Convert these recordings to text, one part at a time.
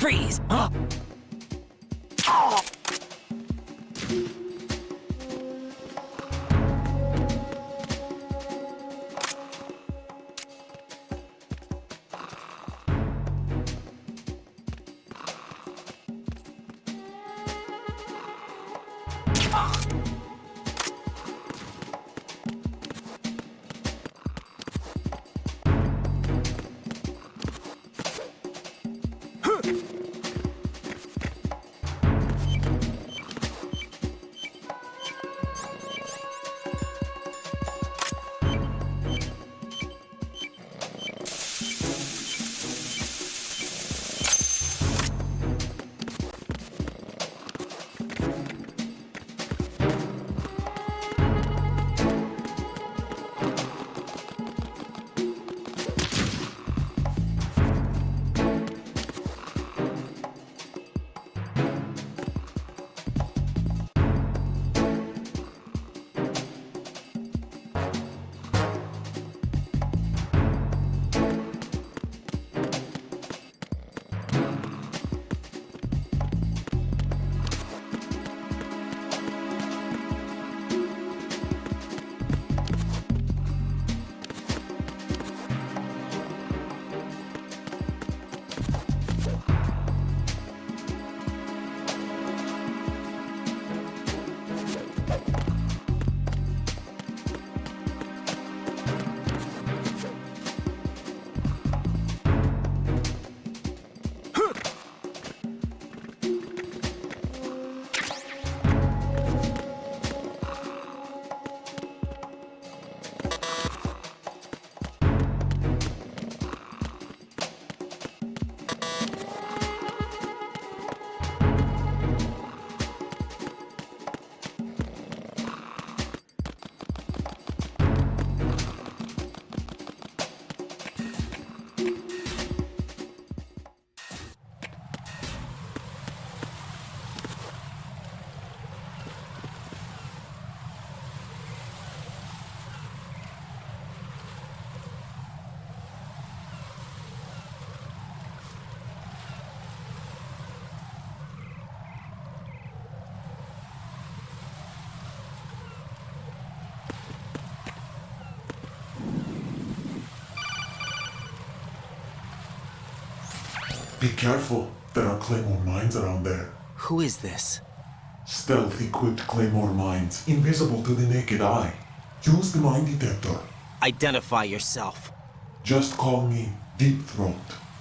Freeze! Huh? Oh. Be careful, there are Claymore mines around there. Who is this? Stealth-equipped Claymore mines, invisible to the naked eye. Use the mine detector. Identify yourself. Just call me Deep Throat.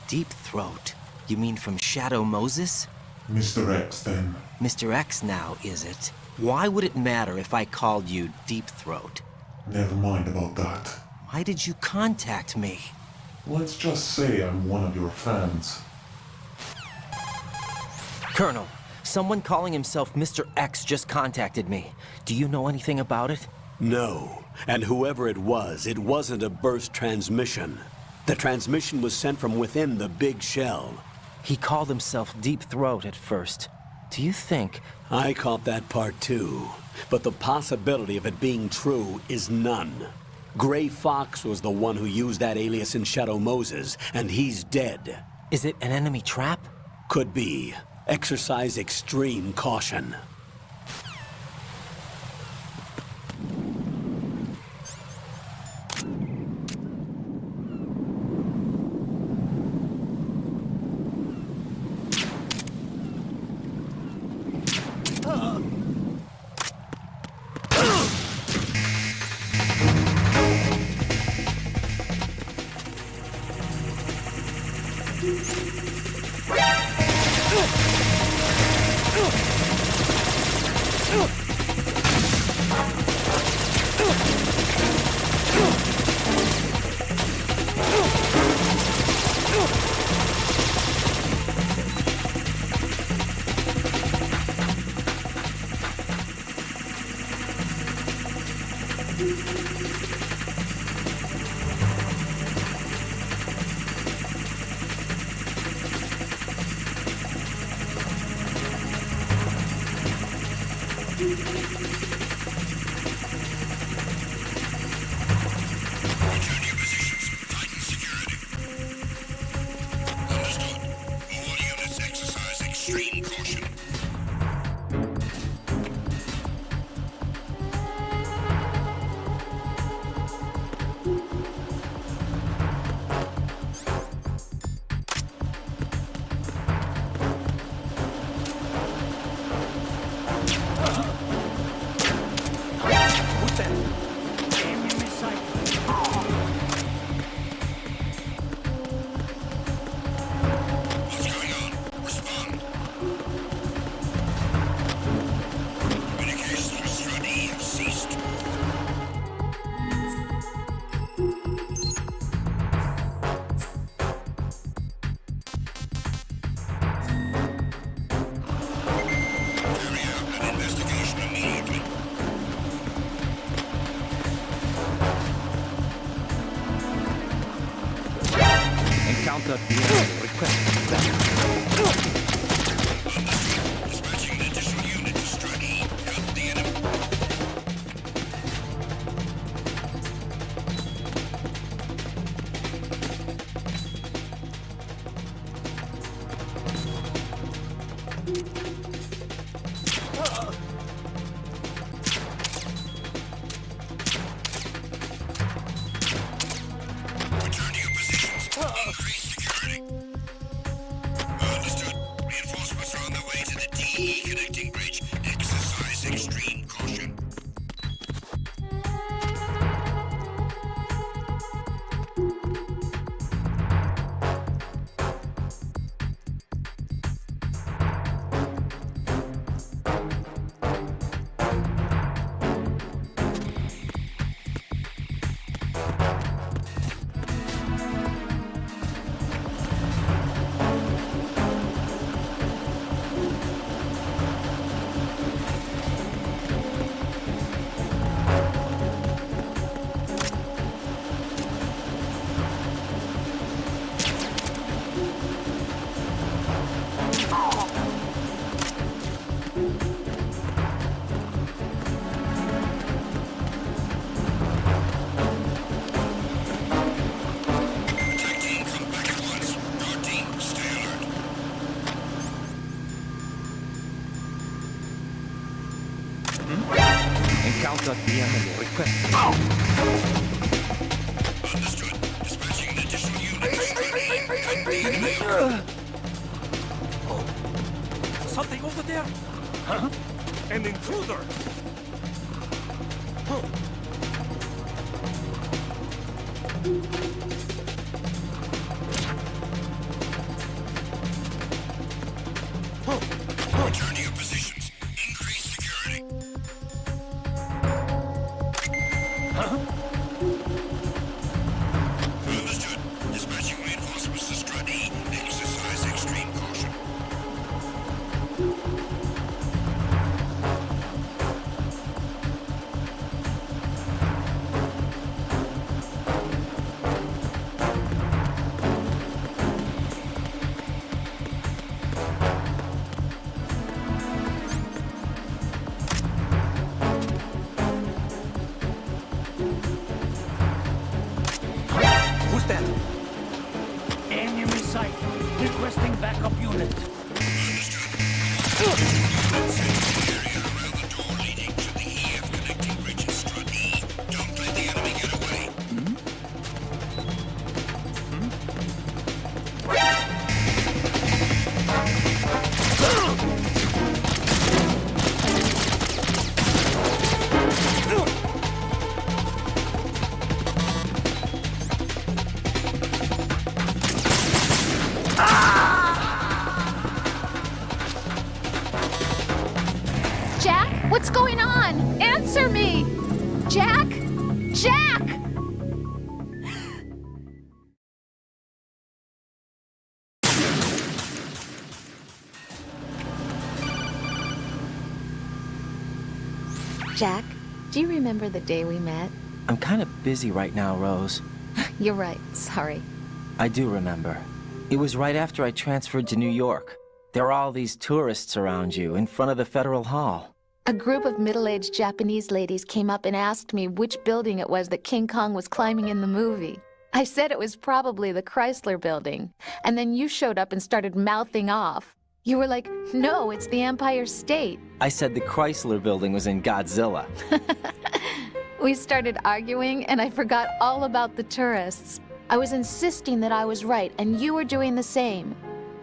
Deep Throat? You mean from Shadow Moses? Mr. X, then. Mr. X now, is it? Why would it matter if I called you Deep Throat? Never mind about that. Why did you contact me? Let's just say I'm one of your fans. Colonel, someone calling himself Mr. X just contacted me. Do you know anything about it? No. And whoever it wasn't a burst transmission. The transmission was sent from within the big shell. He called himself Deep Throat at first. Do you think... I caught that part too. But the possibility of it being true is none. Gray Fox was the one who used that alias in Shadow Moses, and he's dead. Is it an enemy trap? Could be. Exercise extreme caution. Understood. All units exercise Encounter the enemy. Request backup. Dispatching an additional unit to Strut E. Cut the enemy. Return to your positions. Increase security. Understood. Reinforcements are on their way to the DE connecting bridge. Exercise extreme caution. Attack team, come back at once. Guard team, stay alert. Encounter the enemy. Request backup. Understood. Dispatching an additional unit to Strut E. Cut the enemy. Something over there? Huh? An intruder! Return to your positions. Increase security. Understood. Dispatching reinforcements to Strut E. Exercise extreme caution. Who's that? Enemy sight. Requesting backup unit. Area around the door leading to the EF connecting bridge at Strut E. Don't let the enemy get away. Jack, what's going on? Answer me! Jack? Jack! Jack, do you remember the day we met? I'm kind of busy right now, Rose. You're right, sorry. I do remember. It was right after I transferred to New York. There are all these tourists around you in front of the Federal Hall. A group of middle-aged Japanese ladies came up and asked me which building it was that King Kong was climbing in the movie. I said it was probably the Chrysler Building, and then you showed up and started mouthing off. You were like, no, it's the Empire State. I said the Chrysler Building was in Godzilla. We started arguing, and I forgot all about the tourists. I was insisting that I was right, and you were doing the same.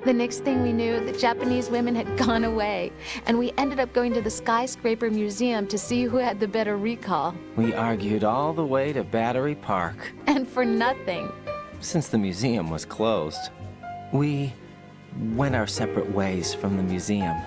The next thing we knew, the Japanese women had gone away, and we ended up going to the Skyscraper Museum to see who had the better recall. We argued all the way to Battery Park, And for nothing. since the museum was closed. We went our separate ways from the museum.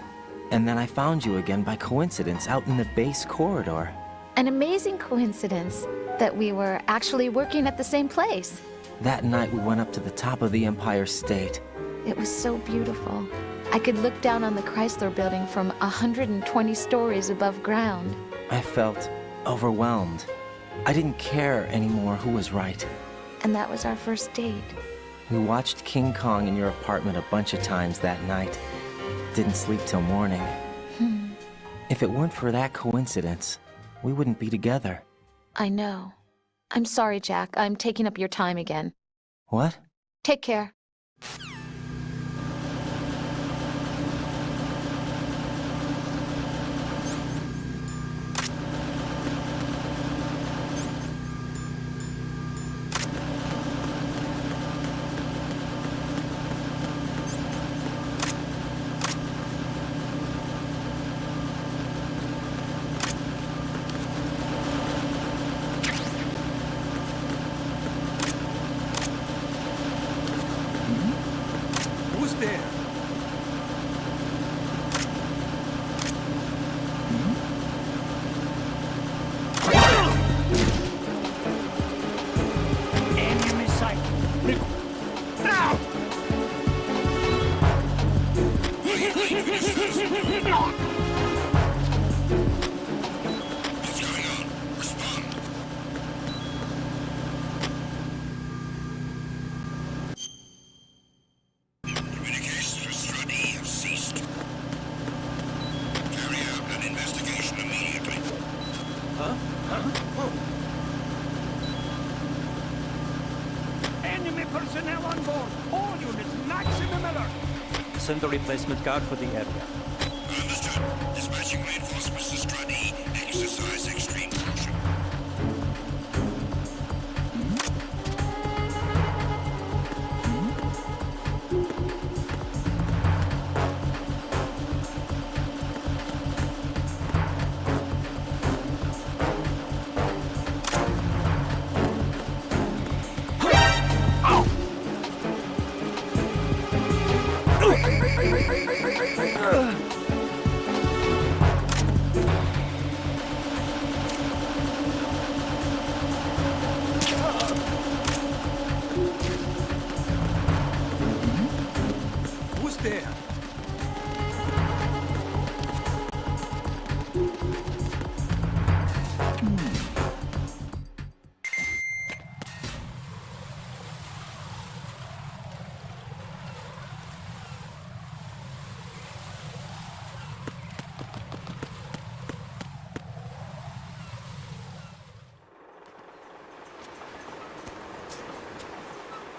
And then I found you again by coincidence out in the base corridor. An amazing coincidence that we were actually working at the same place. That night we went up to the top of the Empire State. It was so beautiful. I could look down on the Chrysler Building from 120 stories above ground. I felt overwhelmed. I didn't care anymore who was right. And that was our first date. We watched King Kong in your apartment a bunch of times that night. Didn't sleep till morning. If it weren't for that coincidence, we wouldn't be together. I know. I'm sorry, Jack. I'm taking up your time again. What? Take care. Who's there? Enemy sight. Now! What's going on? Respond. Communications with Strut E have ceased. Carry out an investigation immediately. Enemy personnel on board. All units, maximum alert. Send a replacement guard for the area. Understood. Dispatching reinforcements to Strut E. Exercise extreme caution. Who's there?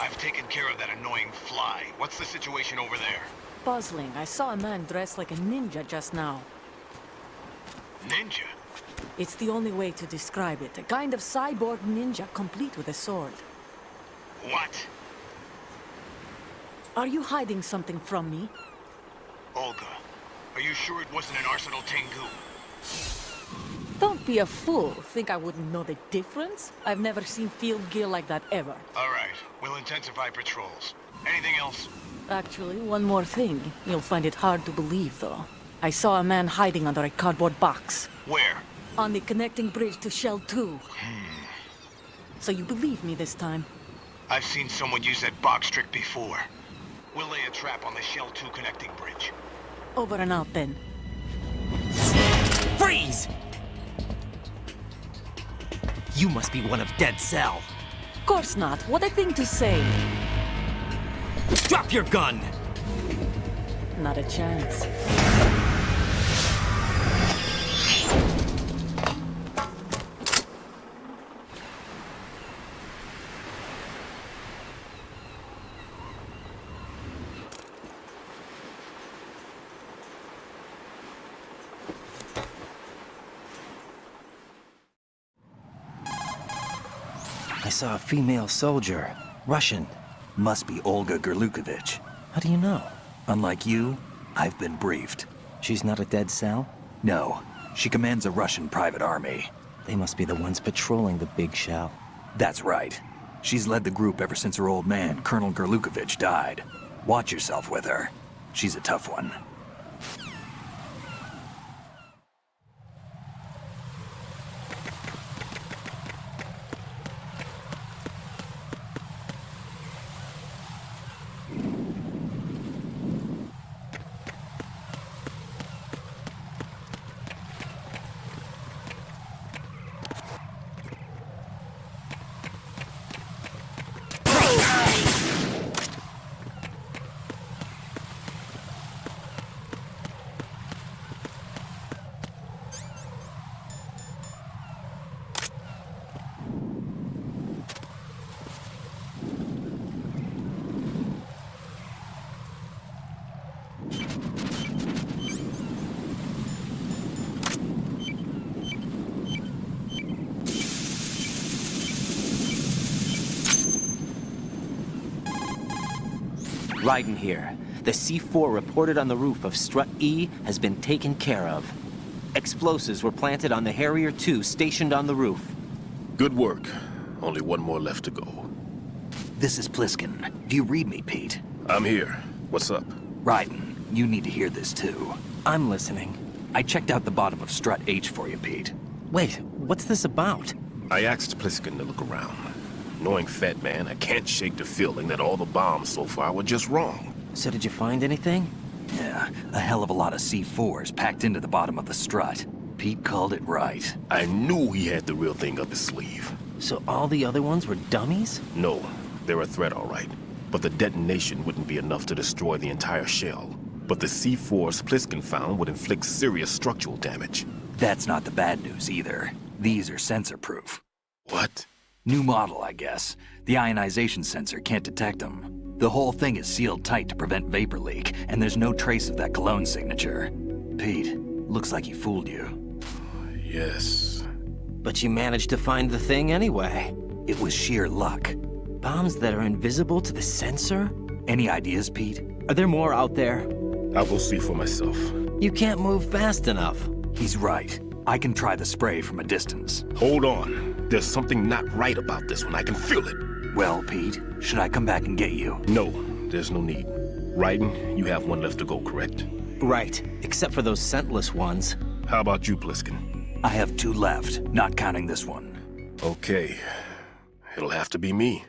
I've taken care of that annoying fly. What's the situation over there? Puzzling. I saw a man dressed like a ninja just now. Ninja? It's the only way to describe it. A kind of cyborg ninja complete with a sword. What? Are you hiding something from me? Olga, are you sure it wasn't an Arsenal Tengu? Don't be a fool. Think I wouldn't know the difference? I've never seen field gear like that ever. All right, we'll intensify patrols. Anything else? Actually, one more thing. You'll find it hard to believe, though. I saw a man hiding under a cardboard box. Where? On the connecting bridge to Shell 2. So you believe me this time? I've seen someone use that box trick before. We'll lay a trap on the Shell 2 connecting bridge. Over and out, then. Freeze! You must be one of Dead Cell. Of course not. What a thing to say. Drop your gun! Not a chance. I saw a female soldier. Russian. Must be Olga Gerlukovich. How do you know? Unlike you, I've been briefed. She's not a Dead Cell? No, she commands a Russian private army. They must be the ones patrolling the Big Shell. That's right. She's led the group ever since her old man, Colonel Gerlukovich, died. Watch yourself with her. She's a tough one. Raiden here. The C4 reported on the roof of Strut E has been taken care of. Explosives were planted on the Harrier 2 stationed on the roof. Good work. Only one more left to go. This is Pliskin. Do you read me, Pete? I'm here. What's up? Raiden, you need to hear this too. I'm listening. I checked out the bottom of Strut H for you, Pete. Wait, what's this about? I asked Pliskin to look around. Knowing Fat Man, I can't shake the feeling that all the bombs so far were just wrong. So did you find anything? Yeah, a hell of a lot of C4s packed into the bottom of the strut. Pete called it right. I knew he had the real thing up his sleeve. So all the other ones were dummies? No, they're a threat, all right. But the detonation wouldn't be enough to destroy the entire shell. But the C4s Pliskin found would inflict serious structural damage. That's not the bad news either. These are sensor-proof. What? New model, I guess. The ionization sensor can't detect them. The whole thing is sealed tight to prevent vapor leak, and there's no trace of that cologne signature. Pete, looks like he fooled you. Yes. But you managed to find the thing anyway. It was sheer luck. Bombs that are invisible to the sensor? Any ideas, Pete? Are there more out there? I'll go see for myself. You can't move fast enough. He's right. I can try the spray from a distance. Hold on. There's something not right about this one. I can feel it. Well, Pete, should I come back and get you? No, there's no need. Raiden, you have one left to go, correct? Right, except for those scentless ones. How about you, Pliskin? I have 2 left, not counting this one. Okay. It'll have to be me.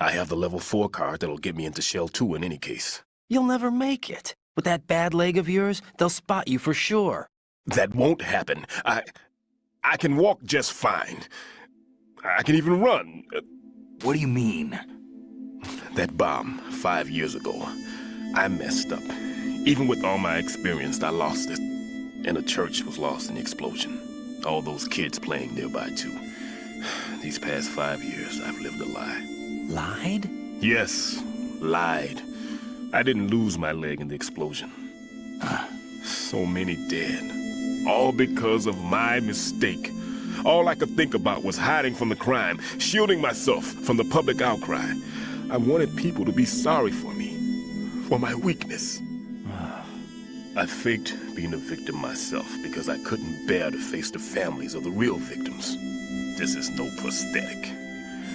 I have the level 4 card that'll get me into Shell 2 in any case. You'll never make it. With that bad leg of yours, they'll spot you for sure. That won't happen. I can walk just fine. I can even run. What do you mean? That bomb, 5 years ago. I messed up. Even with all my experience, I lost it. And the church was lost in the explosion. All those kids playing nearby, too. These past 5 years, I've lived a lie. Lied? Yes, lied. I didn't lose my leg in the explosion. So many dead. All because of my mistake. All I could think about was hiding from the crime, shielding myself from the public outcry. I wanted people to be sorry for me, for my weakness. I faked being a victim myself because I couldn't bear to face the families of the real victims. This is no prosthetic.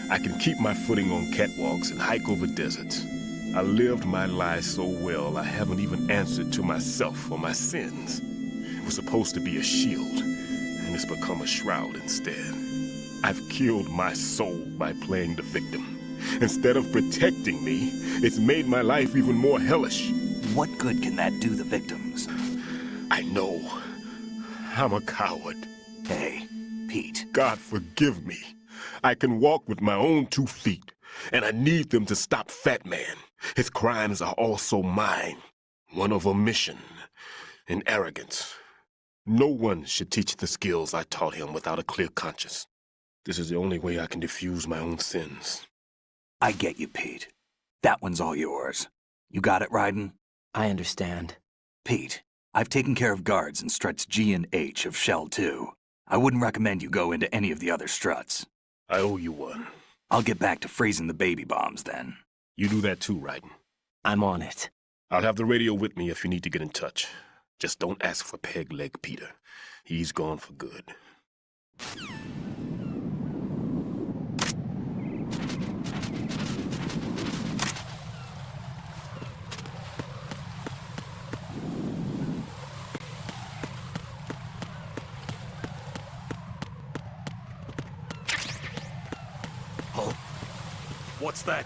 I can keep my footing on catwalks and hike over deserts. I lived my life so well I haven't even answered to myself for my sins. It was supposed to be a shield, and it's become a shroud instead. I've killed my soul by playing the victim. Instead of protecting me, it's made my life even more hellish. What good can that do the victims? I know. I'm a coward. Hey, Pete. God forgive me. I can walk with my own 2 feet, and I need them to stop Fat Man. His crimes are also mine. One of omission and arrogance. No one should teach the skills I taught him without a clear conscience. This is the only way I can diffuse my own sins. I get you, Pete. That one's all yours. You got it, Raiden? I understand. Pete, I've taken care of guards in struts G and H of Shell 2. I wouldn't recommend you go into any of the other struts. I owe you one. I'll get back to freezing the baby bombs then. You do that too, Raiden. I'm on it. I'll have the radio with me if you need to get in touch. Just don't ask for Peg Leg Peter. He's gone for good. Oh, what's that?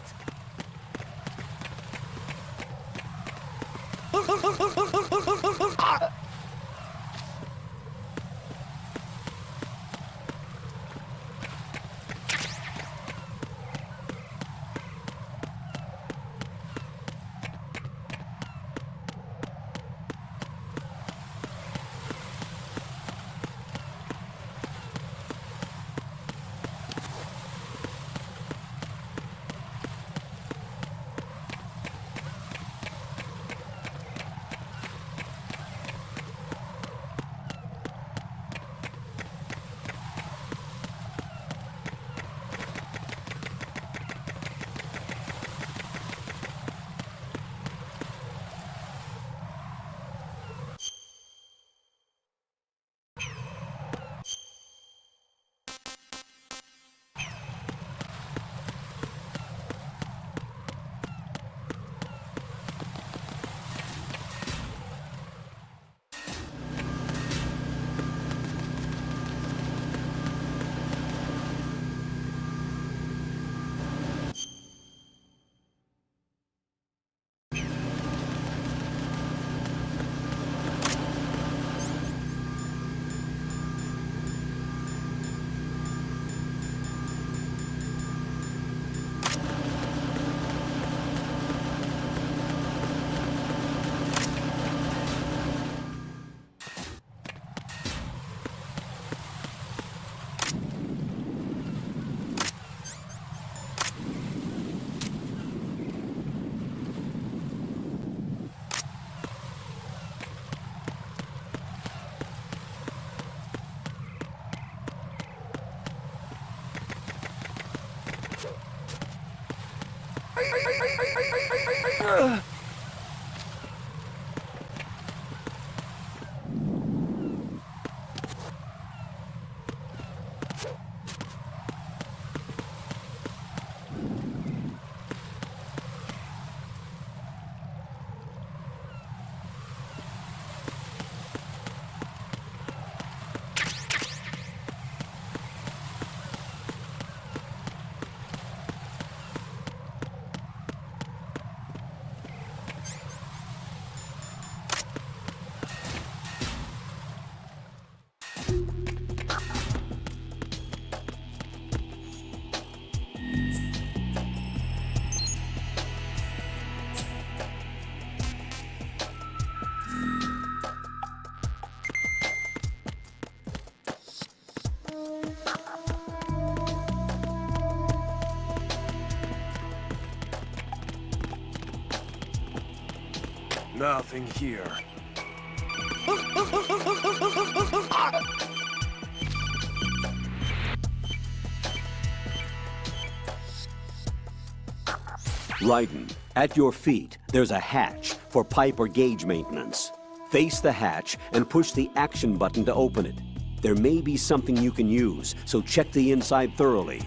Nothing here. Raiden, at your feet, there's a hatch for pipe or gauge maintenance. Face the hatch and push the action button to open it. There may be something you can use, so check the inside thoroughly.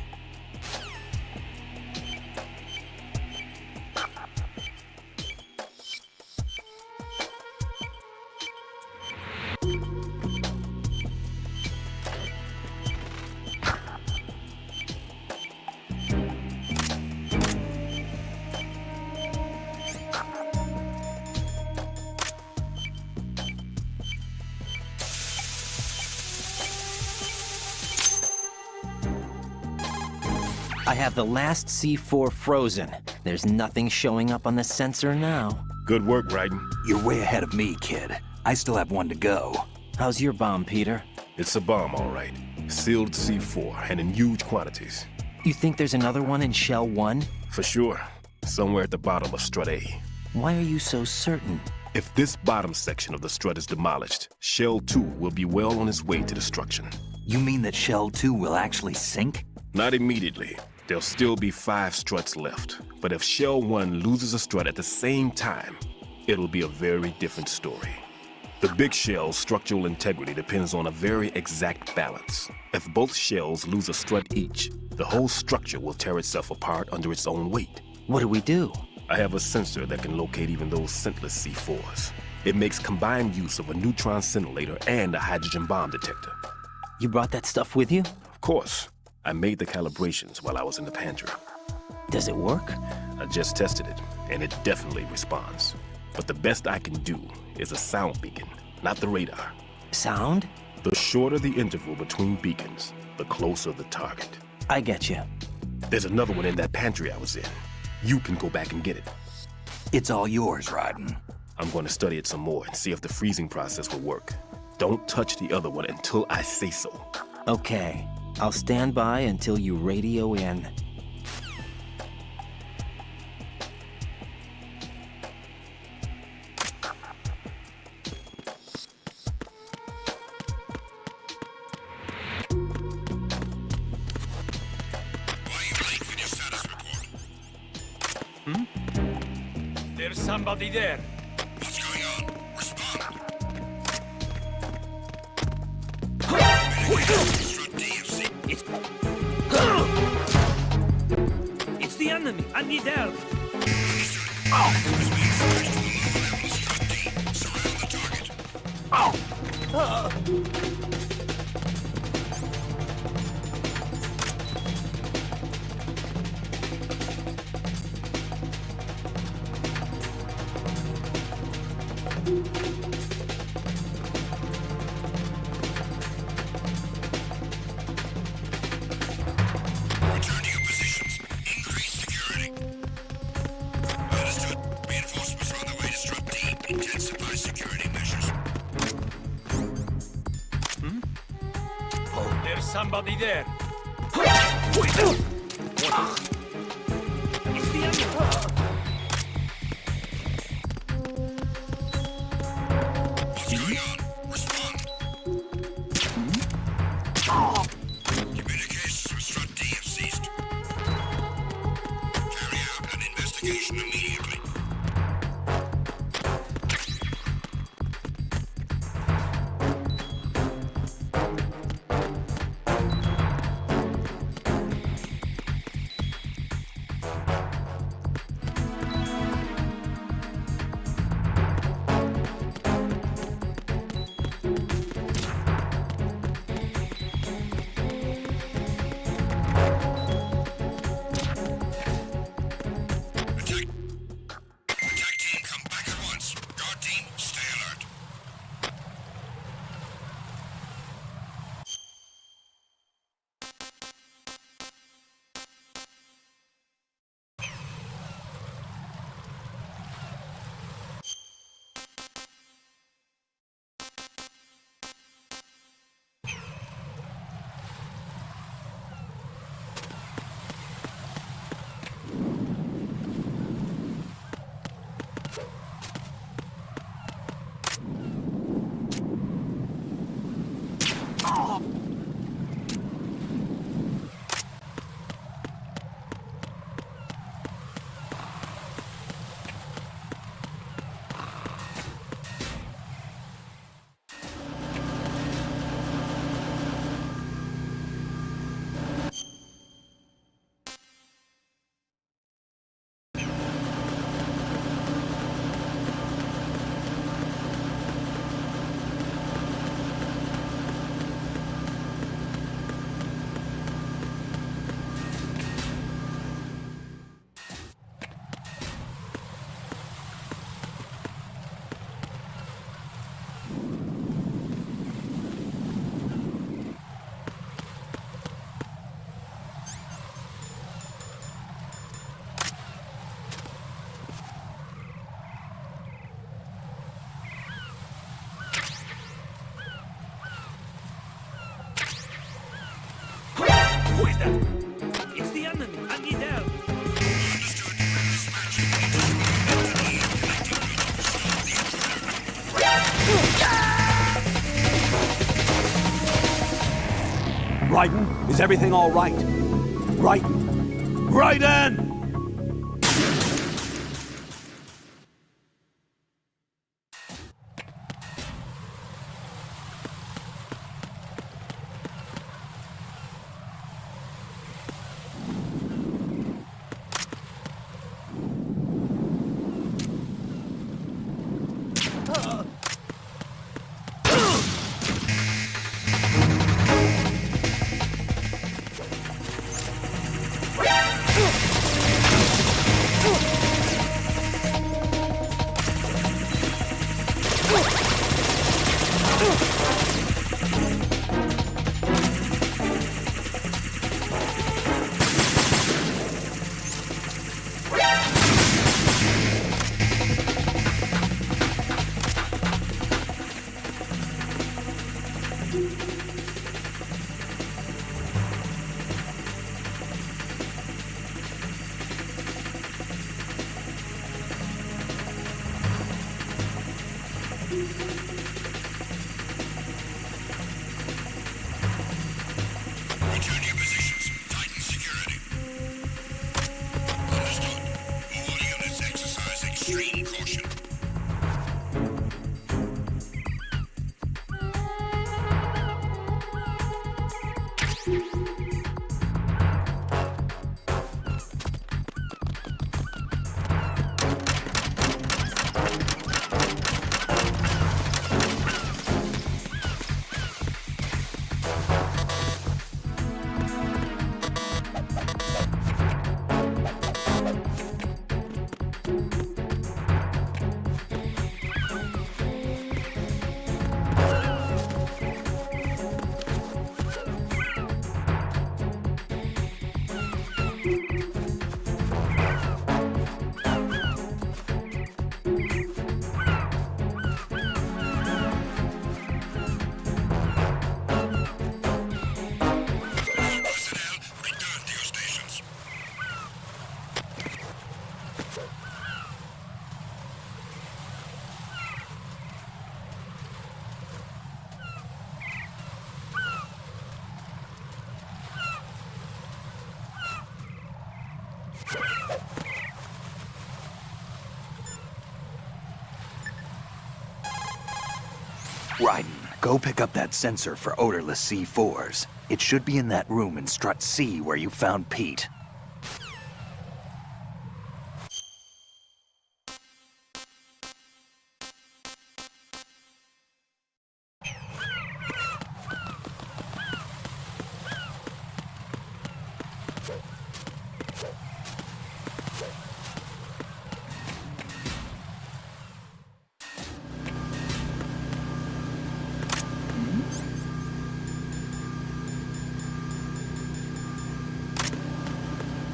I have the last C4 frozen. There's nothing showing up on the sensor now. Good work, Raiden. You're way ahead of me, kid. I still have one to go. How's your bomb, Peter? It's a bomb, all right. Sealed C4, and in huge quantities. You think there's another one in Shell 1? For sure. Somewhere at the bottom of Strut A. Why are you so certain? If this bottom section of the strut is demolished, Shell 2 will be well on its way to destruction. You mean that Shell 2 will actually sink? Not immediately. There'll still be 5 struts left. But if Shell 1 loses a strut at the same time, it'll be a very different story. The big shell's structural integrity depends on a very exact balance. If both shells lose a strut each, the whole structure will tear itself apart under its own weight. What do we do? I have a sensor that can locate even those scentless C4s. It makes combined use of a neutron scintillator and a hydrogen bomb detector. You brought that stuff with you? Of course. I made the calibrations while I was in the pantry. Does it work? I just tested it, and it definitely responds. But the best I can do is a sound beacon, not the radar. Sound? The shorter the interval between beacons, the closer the target. I get you. There's another one in that pantry I was in. You can go back and get it. It's all yours, Raiden. I'm going to study it some more and see if the freezing process will work. Don't touch the other one until I say so. Okay. I'll stand by until you radio in. There's somebody there. What's going on? Respond. It's the enemy. I need help. Return to your positions. Increase security. Understood. Reinforcements are on their way to Strut D. Intensify security measures. There's somebody there. It's the enemy. What's going on? Respond. Communications with Strut D have ceased. Carry out an investigation immediately. is that? It's the enemy. I need help. Raiden, is everything all right? Raiden! Raiden! Return to your positions. Tighten security. Understood. All units exercise extreme caution. Raiden, go pick up that sensor for odorless C4s. It should be in that room in Strut C where you found Pete.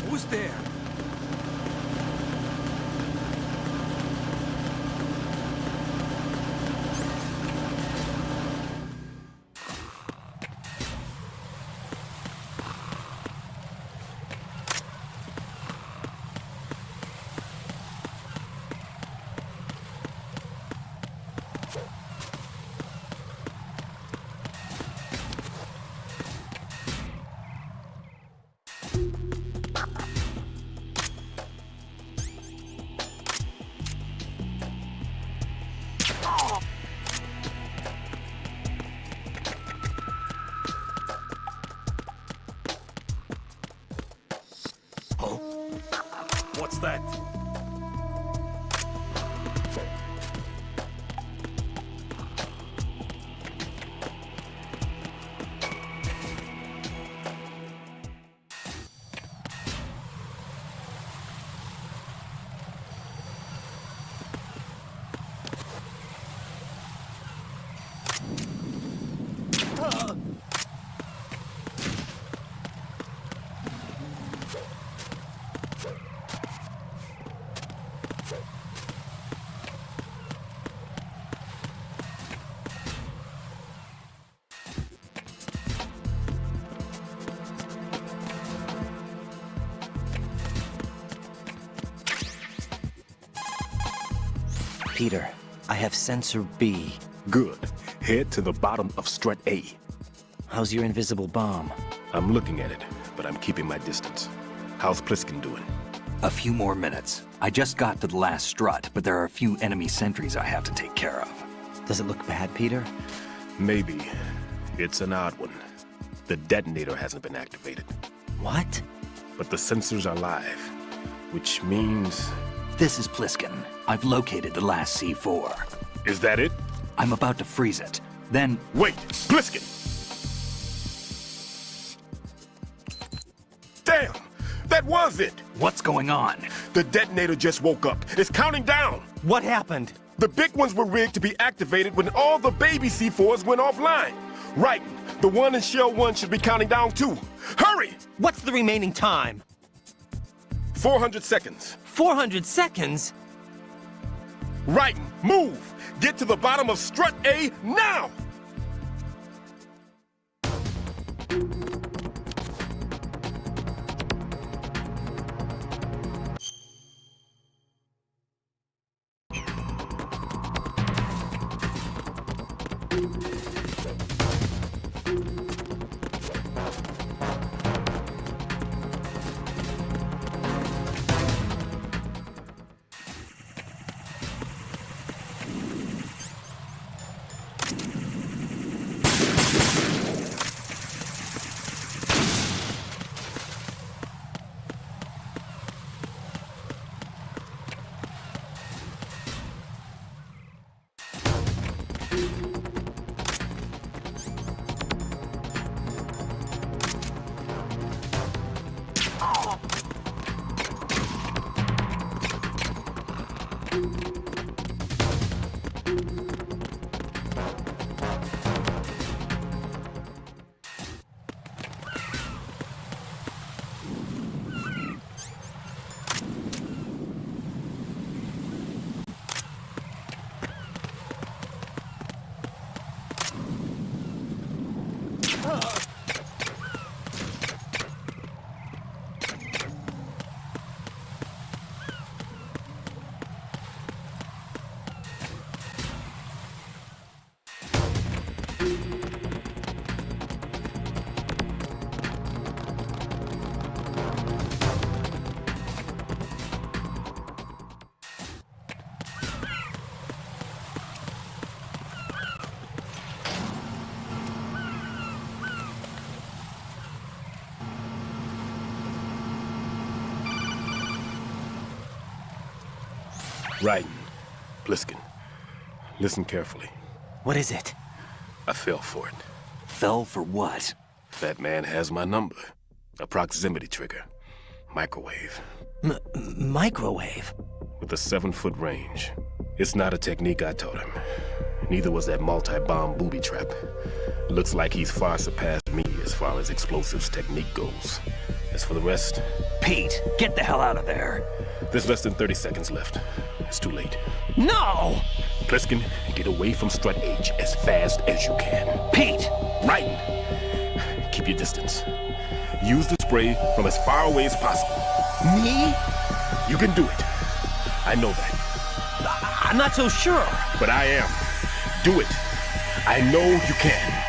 Who's there? What's that? Peter, I have sensor B. Good. Head to the bottom of strut A. How's your invisible bomb? I'm looking at it, but I'm keeping my distance. How's Pliskin doing? A few more minutes. I just got to the last strut, but there are a few enemy sentries I have to take care of. Does it look bad, Peter? Maybe. It's an odd one. The detonator hasn't been activated. What? But the sensors are live, which means... This is Pliskin. I've located the last C4. Is that it? I'm about to freeze it. Then... Wait! Pliskin! Damn! That was it! What's going on? The detonator just woke up. It's counting down! What happened? The big ones were rigged to be activated when all the baby C4s went offline. Right. The one in Shell 1 should be counting down too. Hurry! What's the remaining time? 400 seconds. 400 seconds? Right. Move! Get to the bottom of strut A now! Right. Pliskin. Listen carefully. What is it? I fell for it. Fell for what? That man has my number. A proximity trigger. Microwave. Microwave? With a 7-foot range. It's not a technique I taught him. Neither was that multi-bomb booby trap. Looks like he's far surpassed me as far as explosives technique goes. As for the rest... Pete, get the hell out of there. There's less than 30 seconds left. It's too late. No! Pliskin, get away from strut H as fast as you can. Pete! Right! Keep your distance. Use the spray from as far away as possible. Me? You can do it. I know that. I'm not so sure. But I am. Do it. I know you can.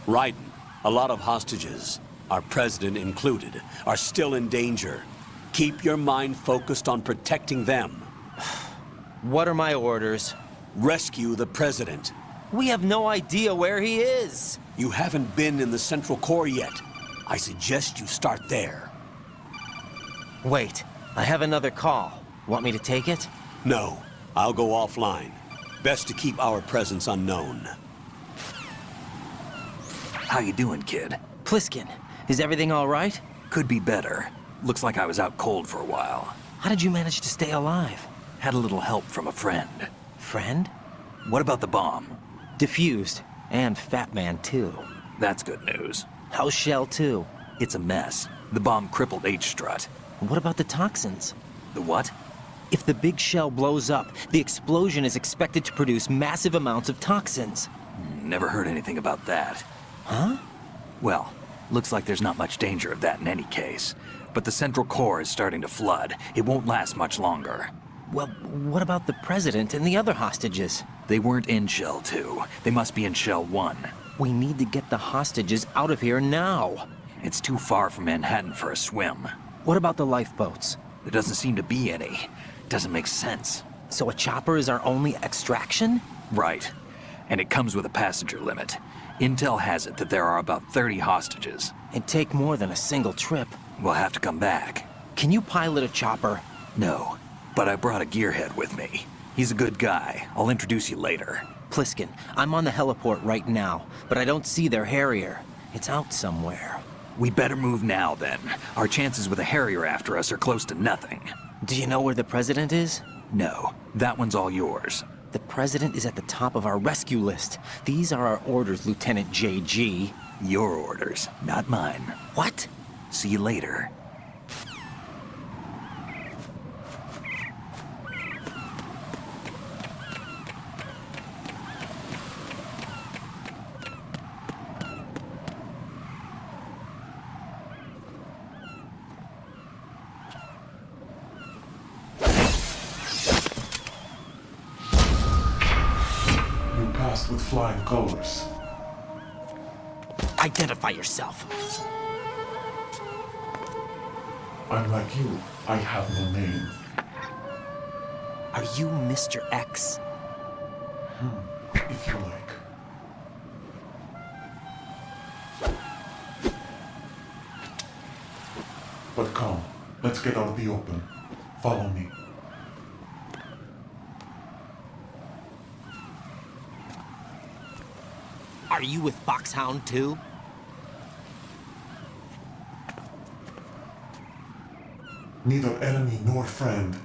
Raiden, a lot of hostages, our president included, are still in danger. Keep your mind focused on protecting them. What are my orders? Rescue the president. We have no idea where he is. You haven't been in the Central Core yet. I suggest you start there. Wait, I have another call. Want me to take it? No, I'll go offline. Best to keep our presence unknown. How you doing, kid? Pliskin, is everything all right? Could be better. Looks like I was out cold for a while. How did you manage to stay alive? Had a little help from a friend. Friend? What about the bomb? Diffused. And Fat Man, too. That's good news. How's Shell 2? It's a mess. The bomb crippled H-Strut. What about the toxins? The what? If the big shell blows up, the explosion is expected to produce massive amounts of toxins. Never heard anything about that. Huh? Well, looks like there's not much danger of that in any case. But the Central Core is starting to flood. It won't last much longer. Well, what about the President and the other hostages? They weren't in Shell 2. They must be in Shell 1. We need to get the hostages out of here now. It's too far from Manhattan for a swim. What about the lifeboats? There doesn't seem to be any. Doesn't make sense. So a chopper is our only extraction? Right. And it comes with a passenger limit. Intel has it that there are about 30 hostages. It'd take more than a single trip. We'll have to come back. Can you pilot a chopper? No, but I brought a gearhead with me. He's a good guy. I'll introduce you later. Pliskin, I'm on the heliport right now, but I don't see their Harrier. It's out somewhere. We better move now, then. Our chances with a Harrier after us are close to nothing. Do you know where the President is? No, that one's all yours. The President is at the top of our rescue list. These are our orders, Lieutenant JG. Your orders, not mine. What? See you later. You passed with flying colors. Identify yourself. I'm like you. I have no name. Are you Mr. X? If you like. But come, let's get out of the open. Follow me. Are you with Foxhound too? Neither enemy nor friend.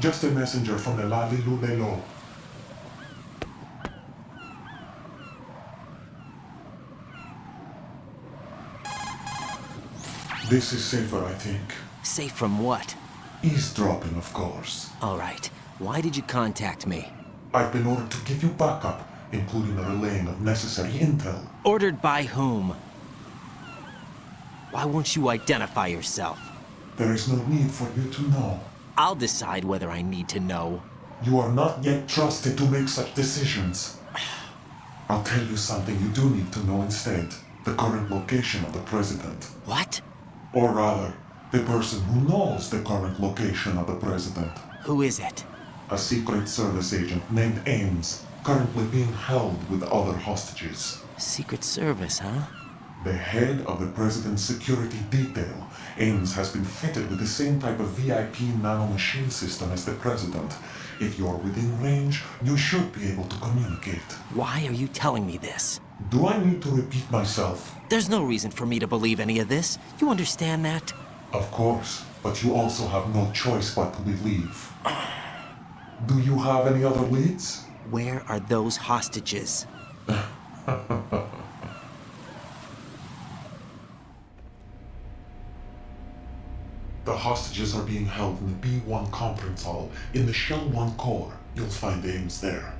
Just a messenger from the Lalilulelo. This is safer, I think. Safe from what? Eavesdropping, of course. All right. Why did you contact me? I've been ordered to give you backup, including the relaying of necessary intel. Ordered by whom? Why won't you identify yourself? There is no need for you to know. I'll decide whether I need to know. You are not yet trusted to make such decisions. I'll tell you something you do need to know instead. The current location of the President. What? Or rather, the person who knows the current location of the President. Who is it? A Secret Service agent named Ames, currently being held with other hostages. Secret Service, huh? The head of the President's security detail, Ames has been fitted with the same type of VIP nanomachine system as the President. If you're within range, you should be able to communicate. Why are you telling me this? Do I need to repeat myself? There's no reason for me to believe any of this. You understand that? Of course, but you also have no choice but to believe. Do you have any other leads? Where are those hostages? The hostages are being held in the B1 conference hall in the Shell 1 core. You'll find Ames there.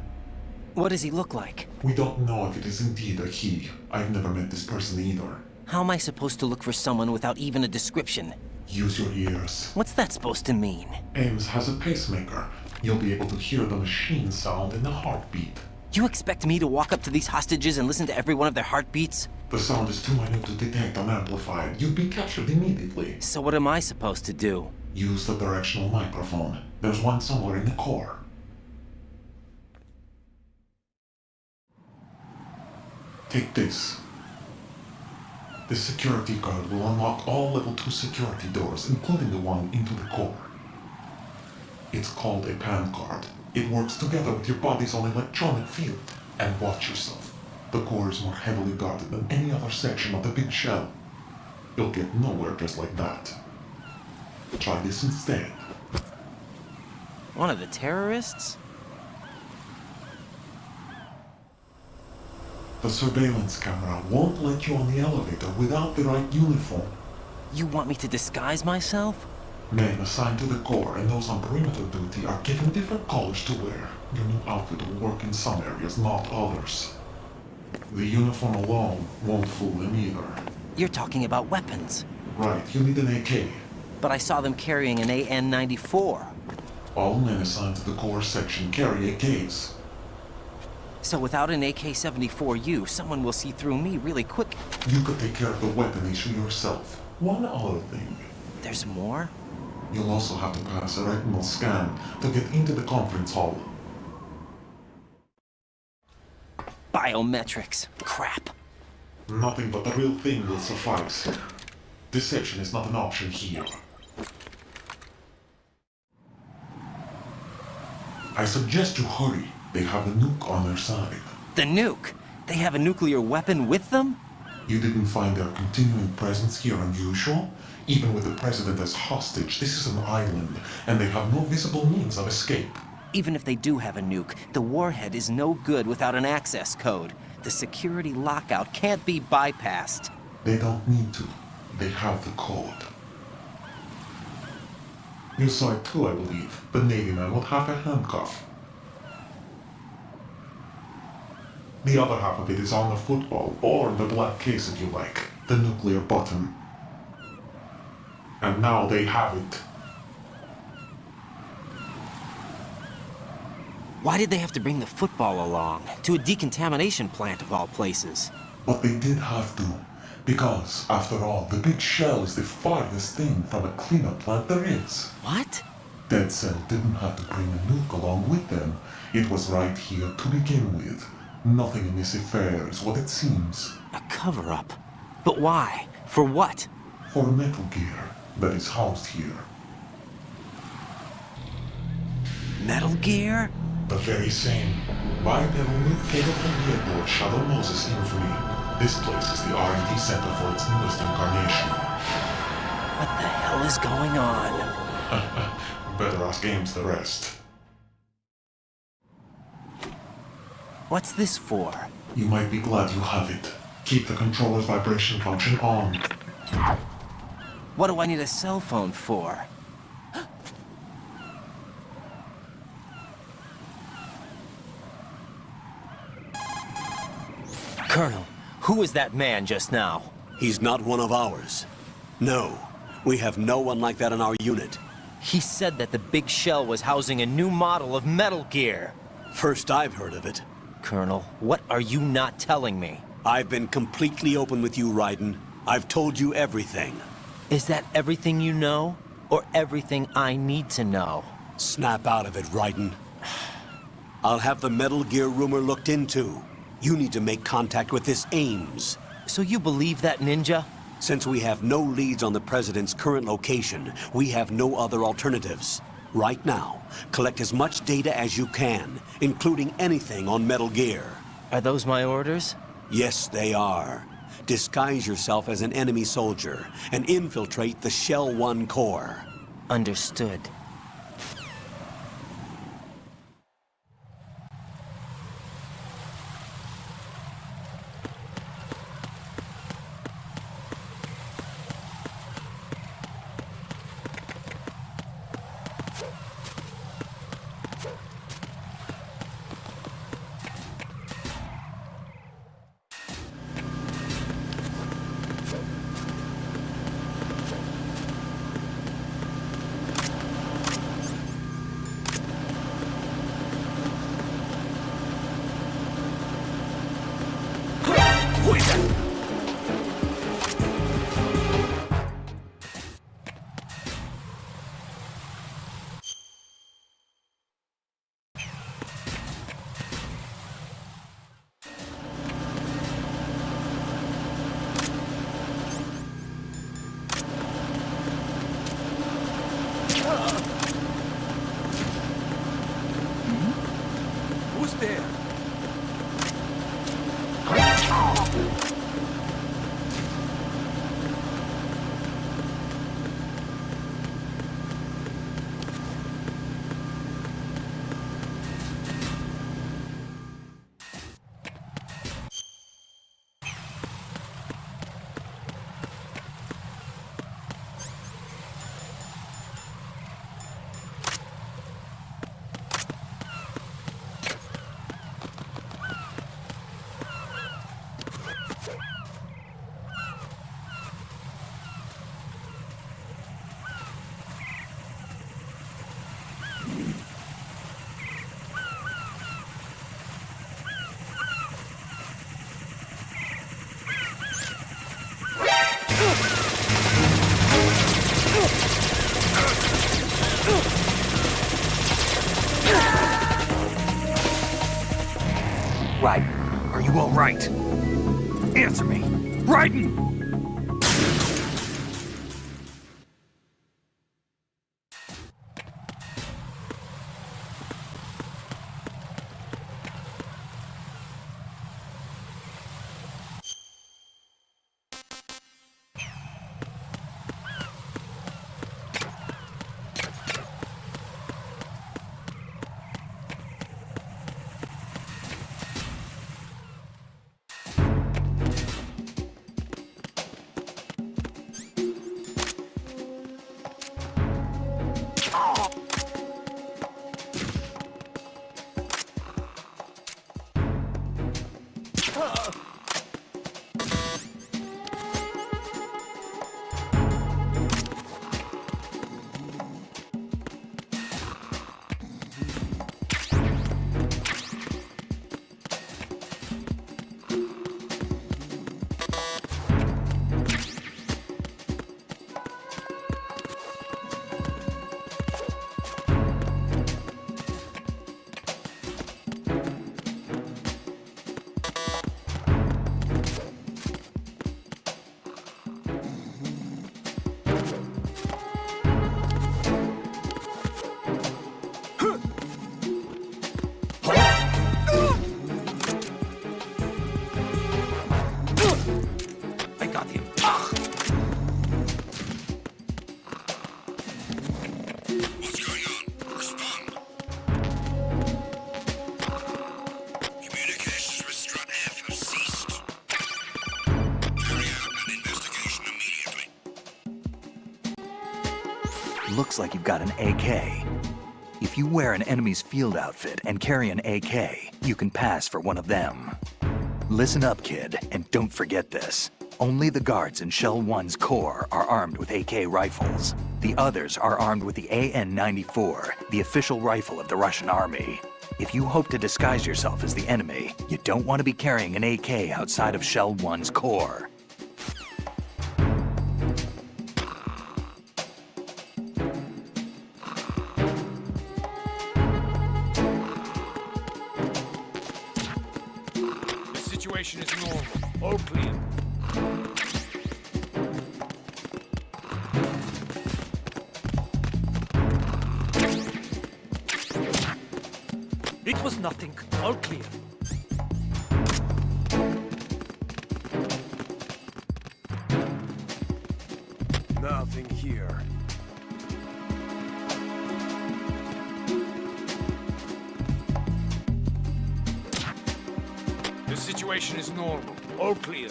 What does he look like? We don't know if it is indeed a he. I've never met this person either. How am I supposed to look for someone without even a description? Use your ears. What's that supposed to mean? Ames has a pacemaker. You'll be able to hear the machine sound in the heartbeat. You expect me to walk up to these hostages and listen to every one of their heartbeats? The sound is too minute to detect and amplify it. You'd be captured immediately. So what am I supposed to do? Use the directional microphone. There's one somewhere in the core. Take this. This security card will unlock all level 2 security doors, including the one into the core. It's called a PAN card. It works together with your body's own electronic field. And watch yourself. The core is more heavily guarded than any other section of the big shell. You'll get nowhere just like that. Try this instead. One of the terrorists? The surveillance camera won't let you on the elevator without the right uniform. You want me to disguise myself? Men assigned to the core and those on perimeter duty are given different colors to wear. Your new outfit will work in some areas, not others. The uniform alone won't fool them either. You're talking about weapons. Right, you need an AK. But I saw them carrying an AN-94. All men assigned to the core section carry AKs. So without an AK-74U, someone will see through me really quick. You could take care of the weapon issue yourself. One other thing. There's more? You'll also have to pass a retinal scan to get into the conference hall. Biometrics. Crap. Nothing but the real thing will suffice. Deception is not an option here. I suggest you hurry. They have the nuke on their side. The nuke? They have a nuclear weapon with them? You didn't find their continuing presence here unusual? Even with the president as hostage, this is an island, and they have no visible means of escape. Even if they do have a nuke, the warhead is no good without an access code. The security lockout can't be bypassed. They don't need to. They have the code. You saw it too, I believe. The Navy man with half a handcuff. The other half of it is on the football, or the black case if you like. The nuclear button. And now they have it. Why did they have to bring the football along? To a decontamination plant of all places. But they did have to. Because, after all, the big shell is the farthest thing from a cleanup plant there is. What? Dead Cell didn't have to bring a nuke along with them. It was right here to begin with. Nothing in this affair is what it seems. A cover-up? But why? For what? For Metal Gear that is housed here. Metal Gear? The very same. Bipedal nuke capable vehicle Shadow Moses infamy. This place is the R&D center for its newest incarnation. What the hell is going on? Better ask Ames the rest. What's this for? You might be glad you have it. Keep the controller's vibration function on. What do I need a cell phone for? Colonel, who was that man just now? He's not one of ours. No, we have no one like that in our unit. He said that the big shell was housing a new model of Metal Gear. First I've heard of it. Colonel, what are you not telling me? I've been completely open with you, Raiden. I've told you everything. Is that everything you know? Or everything I need to know? Snap out of it, Raiden. I'll have the Metal Gear rumor looked into. You need to make contact with this Ames. So you believe that ninja? Since we have no leads on the President's current location, we have no other alternatives. Right now, collect as much data as you can, including anything on Metal Gear. Are those my orders? Yes, they are. Disguise yourself as an enemy soldier and infiltrate the Shell 1 core. Understood. right? Answer me. Raiden! I got him. What's going on? Respond. Communications with Strut F have ceased. Carry out an investigation immediately. Looks like you've got an AK. If you wear an enemy's field outfit and carry an AK, you can pass for one of them. Listen up, kid, and don't forget this. Only the guards in Shell 1's core are armed with AK rifles. The others are armed with the AN-94, the official rifle of the Russian army. If you hope to disguise yourself as the enemy, you don't want to be carrying an AK outside of Shell 1's core. The situation is normal. All clear. It was nothing. All clear. Nothing here. The situation is normal. All clear.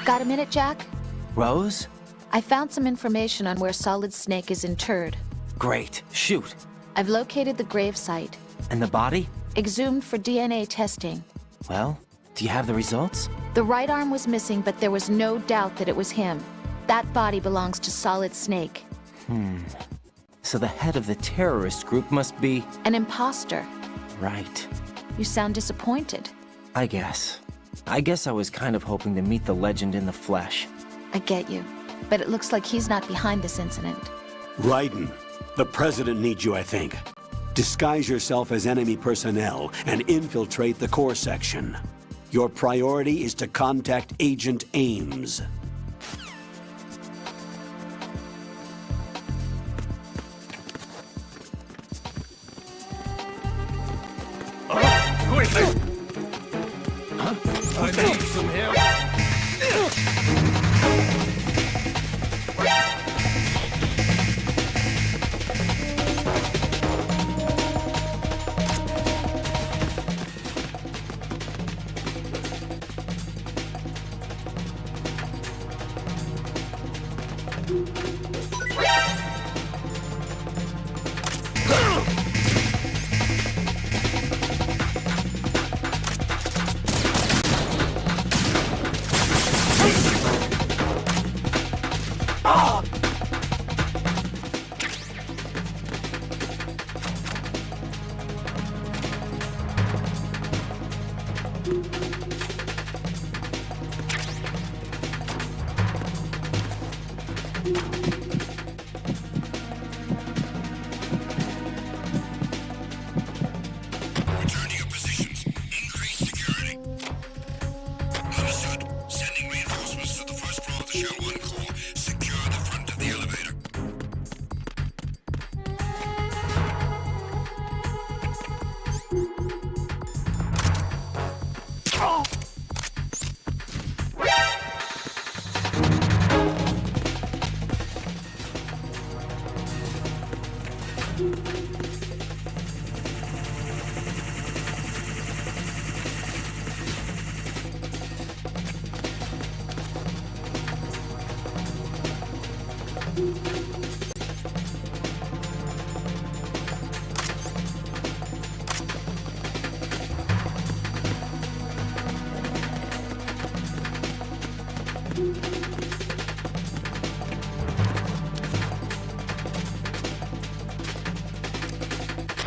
Got a minute, Jack? Rose? I found some information on where Solid Snake is interred. Great. Shoot. I've located the grave site. And the body? Exhumed for DNA testing. Well, do you have the results? The right arm was missing, but there was no doubt that it was him. That body belongs to Solid Snake. So the head of the terrorist group must be... An imposter. Right. You sound disappointed. I guess I was kind of hoping to meet the legend in the flesh. I get you. But it looks like he's not behind this incident. Raiden, the President needs you, I think. Disguise yourself as enemy personnel and infiltrate the core section. Your priority is to contact Agent Ames. I need some help. Return to your positions. Increase security. Understood. Sending reinforcements to the first floor of the Shell 1 core. Secure the front of the elevator.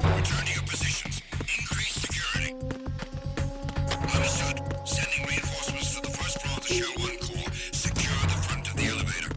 Return to your positions. Increase security. Understood. Sending reinforcements to the first floor of the Shell 1 core. Secure the front of the elevator.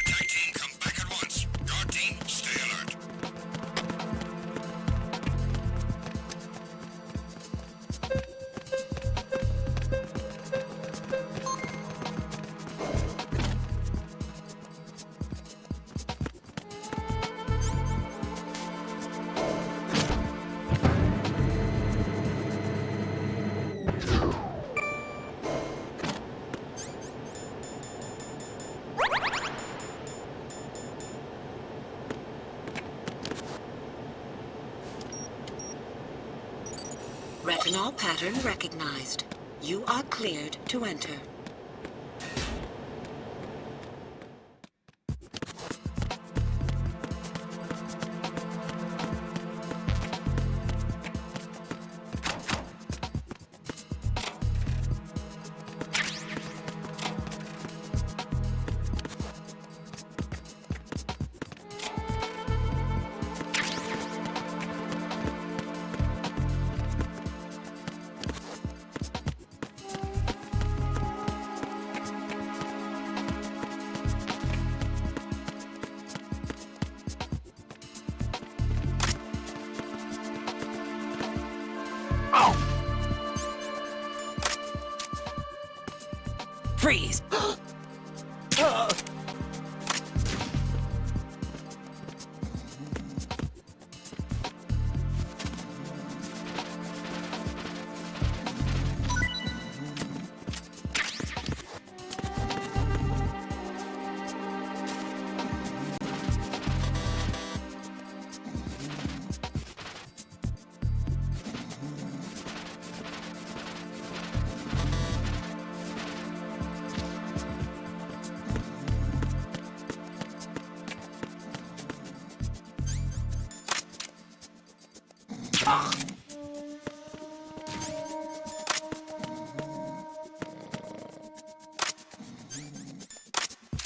Attack team, come back at once. Guard team, stay alert. Retinol pattern recognized. You are cleared to enter.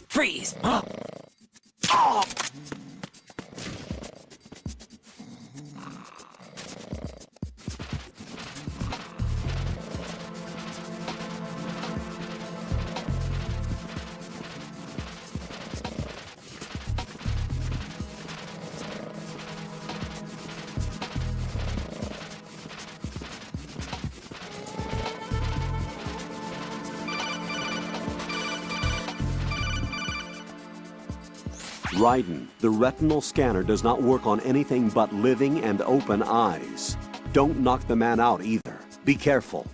Freeze! Raiden, the retinal scanner does not work on anything but living and open eyes. Don't knock the man out either. Be careful.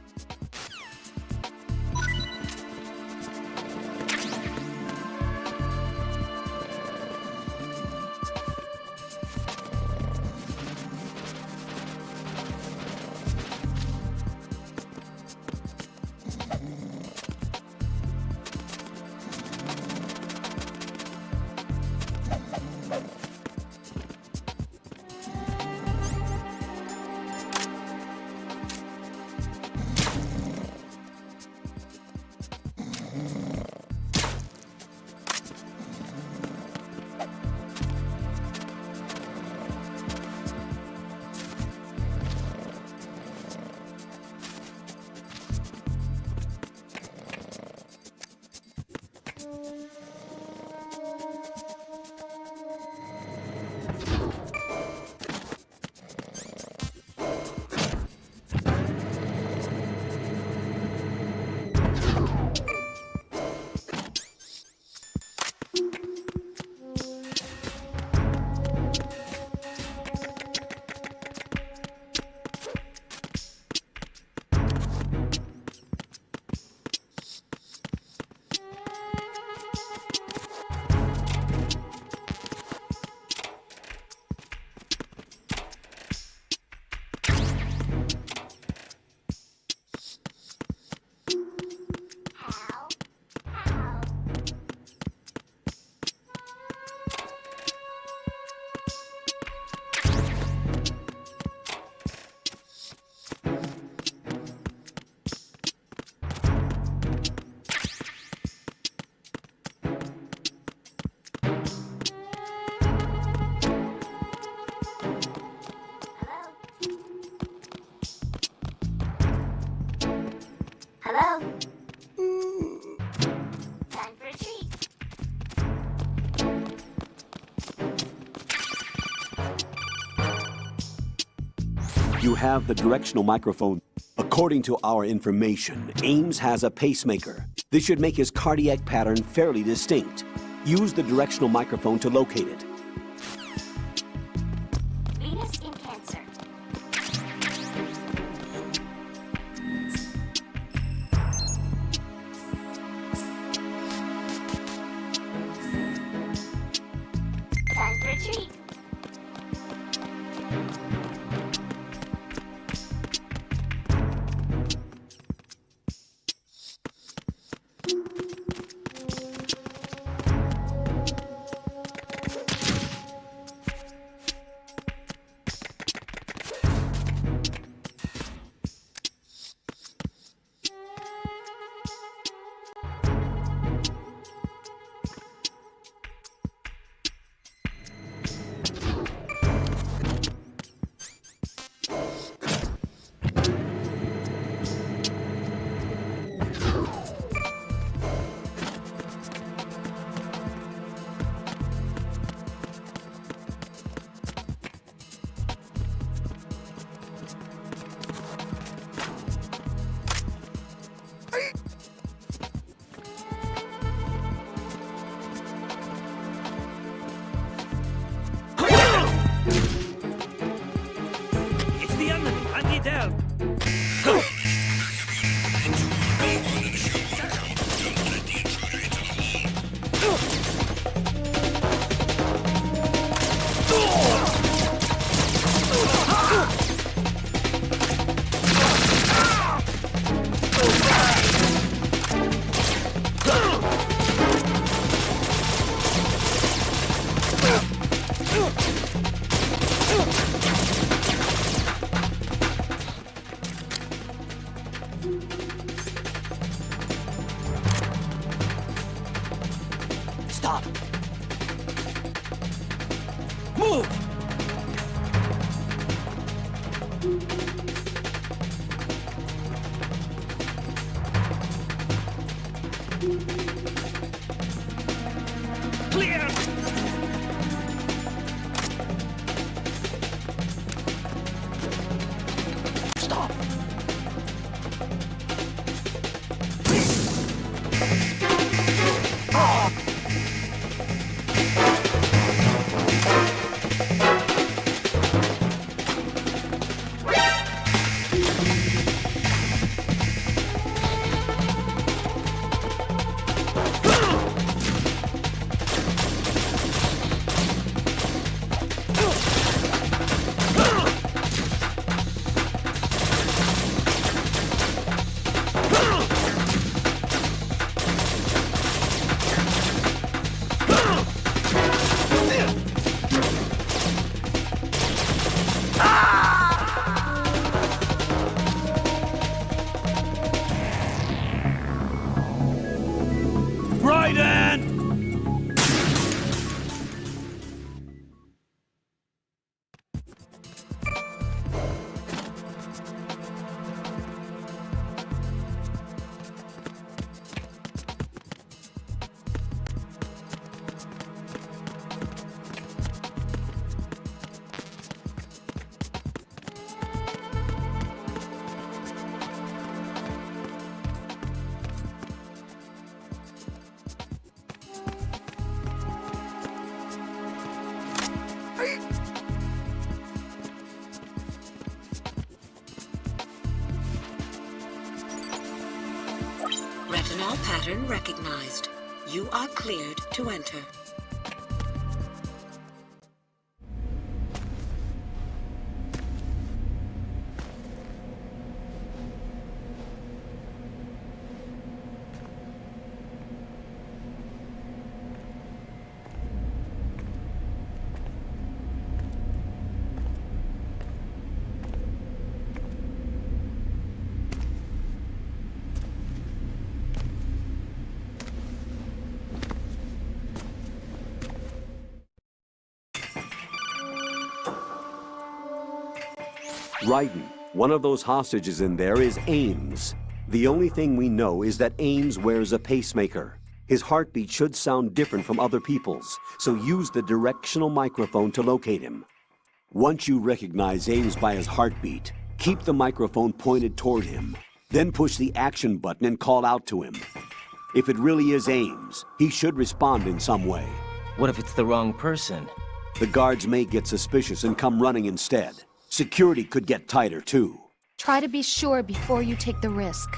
Hello? Time for a treat. You have the directional microphone. According to our information, Ames has a pacemaker. This should make his cardiac pattern fairly distinct. Use the directional microphone to locate it. Venus in Cancer. Time for a treat. Retinol pattern recognized. You are cleared to enter. Raiden, one of those hostages in there is Ames. The only thing we know is that Ames wears a pacemaker. His heartbeat should sound different from other people's, so use the directional microphone to locate him. Once you recognize Ames by his heartbeat, keep the microphone pointed toward him. Then push the action button and call out to him. If it really is Ames, he should respond in some way. What if it's the wrong person? The guards may get suspicious and come running instead. Security could get tighter, too. Try to be sure before you take the risk.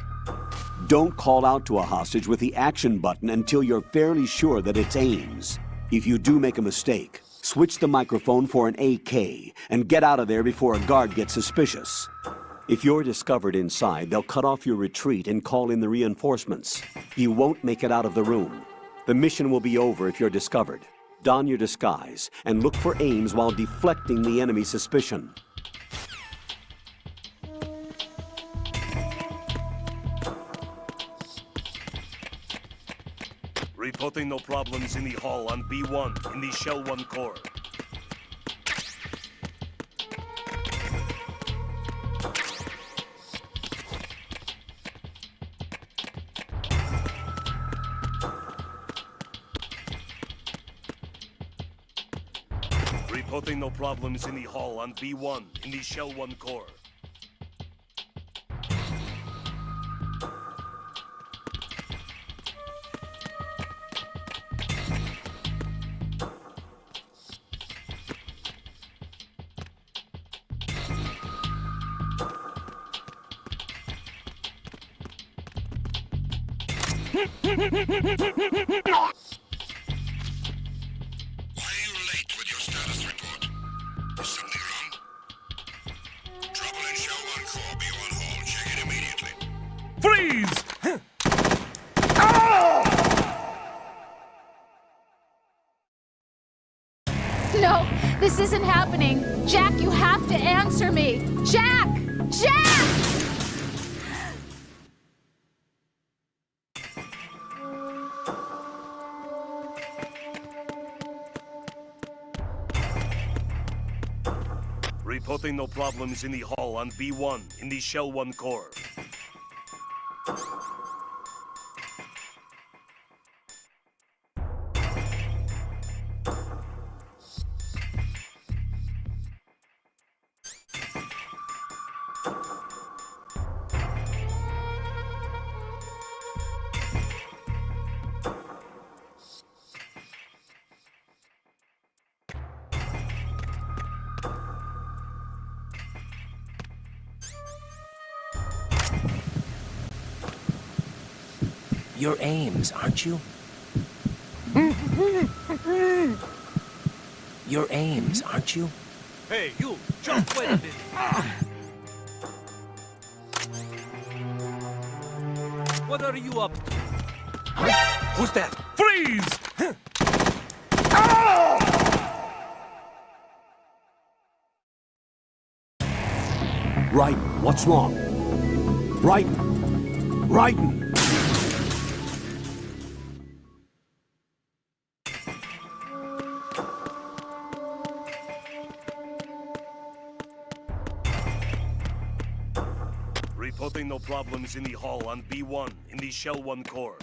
Don't call out to a hostage with the action button until you're fairly sure that it's Ames. If you do make a mistake, switch the microphone for an AK and get out of there before a guard gets suspicious. If you're discovered inside, they'll cut off your retreat and call in the reinforcements. You won't make it out of the room. The mission will be over if you're discovered. Don your disguise and look for Ames while deflecting the enemy's suspicion. Reporting no problems in the hall on B1 in the Shell 1 core. Reporting no problems in the hall on B1 in the Shell 1 core. No, this isn't happening. Jack, you have to answer me. Jack! Jack! Reporting no problems in the hall on B1 in the Shell 1 core. You're Ames, aren't you? You're Ames, aren't you? Hey, you! Just wait a minute! What are you up to? Who's that? Freeze! Raiden, what's wrong? Raiden! Raiden! Reporting no problems in the hall on B1 in the Shell 1 core.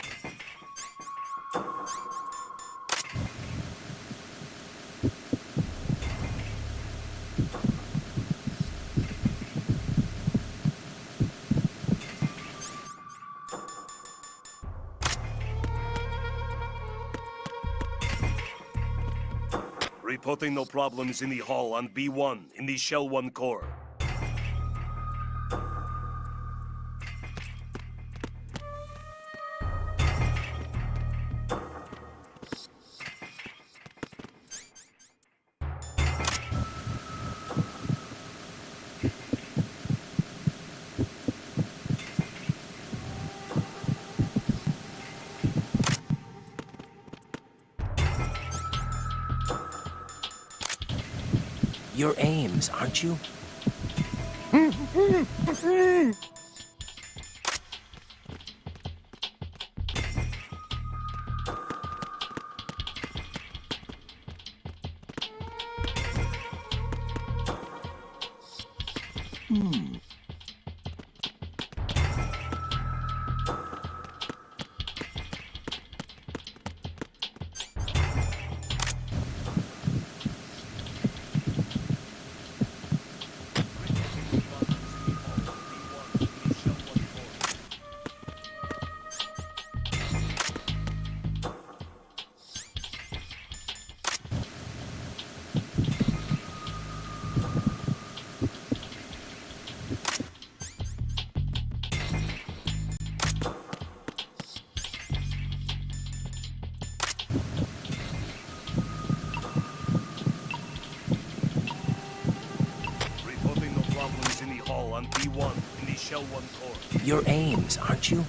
Reporting no problems in the hall on B1 in the Shell 1 core. You're Ames, aren't you? Reporting no problems in the hall on B1 in the Shell 1 core. You're Ames, aren't you?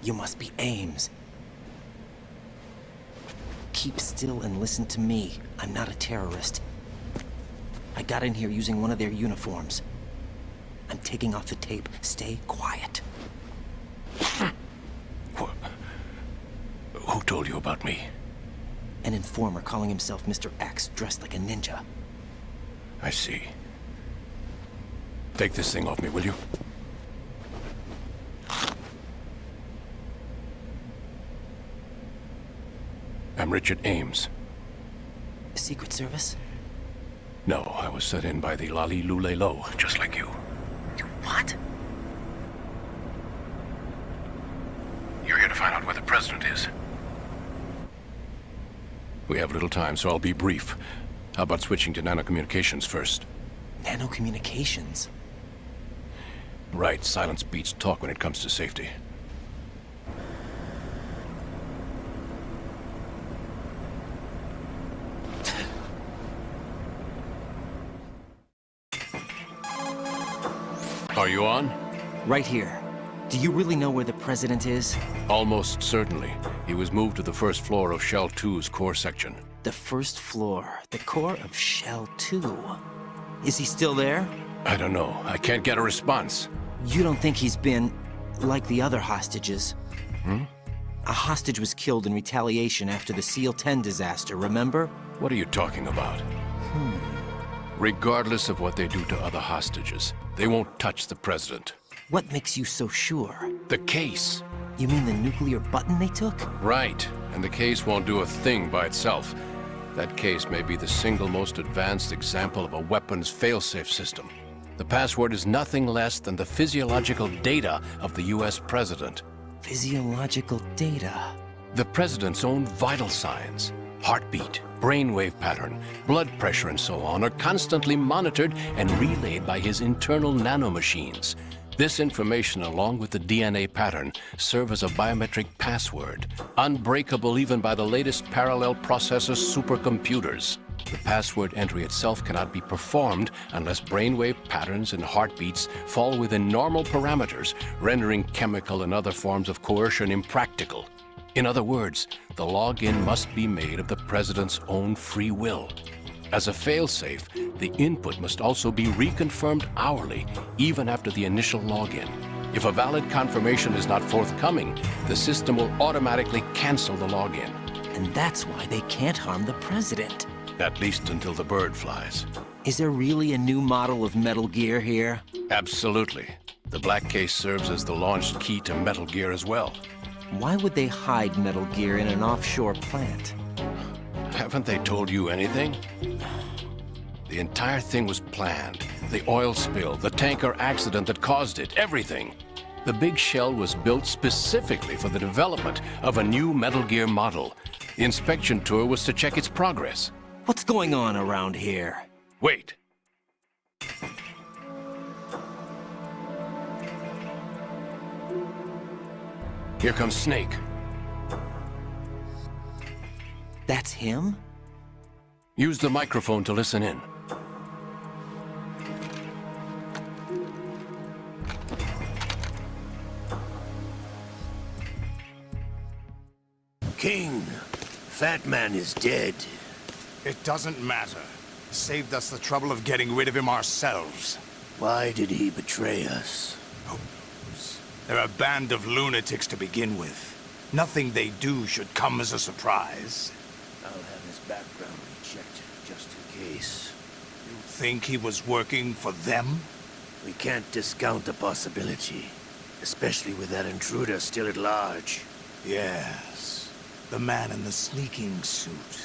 You must be Ames. Keep still and listen to me. I'm not a terrorist. I got in here using one of their uniforms. I'm taking off the tape. Stay quiet. Who told you about me? An informer calling himself Mr. X, dressed like a ninja. I see. Take this thing off me, will you? I'm Richard Ames. Secret Service? No, I was set in by the Lali Lule Lo, just like you. You what? You're here to find out where the president is. We have little time, so I'll be brief. How about switching to nanocommunications first? Nanocommunications? Right, silence beats talk when it comes to safety. Are you on? Right here. Do you really know where the president is? Almost certainly. He was moved to the first floor of Shell 2's core section. The first floor. The core of Shell 2. Is he still there? I don't know. I can't get a response. You don't think he's been like the other hostages? Hmm? A hostage was killed in retaliation after the SEAL 10 disaster, remember? What are you talking about? Regardless of what they do to other hostages, they won't touch the president. What makes you so sure? The case. You mean the nuclear button they took? Right. And the case won't do a thing by itself. That case may be the single most advanced example of a weapons failsafe system. The password is nothing less than the physiological data of the US president. Physiological data? The president's own vital signs, heartbeat, brainwave pattern, blood pressure, and so on are constantly monitored and relayed by his internal nanomachines. This information, along with the DNA pattern, serve as a biometric password, unbreakable even by the latest parallel processor supercomputers. The password entry itself cannot be performed unless brainwave patterns and heartbeats fall within normal parameters, rendering chemical and other forms of coercion impractical. In other words, the login must be made of the president's own free will. As a failsafe, the input must also be reconfirmed hourly, even after the initial login. If a valid confirmation is not forthcoming, the system will automatically cancel the login. And that's why they can't harm the president. At least until the bird flies. Is there really a new model of Metal Gear here? Absolutely. The black case serves as the launch key to Metal Gear as well. Why would they hide Metal Gear in an offshore plant? Haven't they told you anything? The entire thing was planned. The oil spill, the tanker accident that caused it, everything. The big shell was built specifically for the development of a new Metal Gear model. The inspection tour was to check its progress. What's going on around here? Wait. Here comes Snake. That's him? Use the microphone to listen in. King, Fat Man is dead. It doesn't matter. Saved us the trouble of getting rid of him ourselves. Why did he betray us? They're a band of lunatics to begin with. Nothing they do should come as a surprise. I'll have his background rechecked, just in case. You think he was working for them? We can't discount the possibility, especially with that intruder still at large. Yes, the man in the sneaking suit.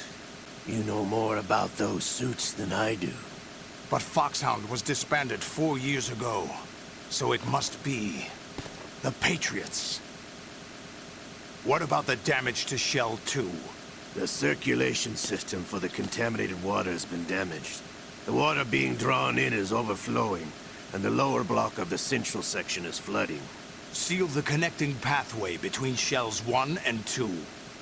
You know more about those suits than I do. But Foxhound was disbanded 4 years ago, so it must be the Patriots. What about the damage to Shell 2? The circulation system for the contaminated water has been damaged. The water being drawn in is overflowing, and the lower block of the central section is flooding. Seal the connecting pathway between Shells 1 and 2.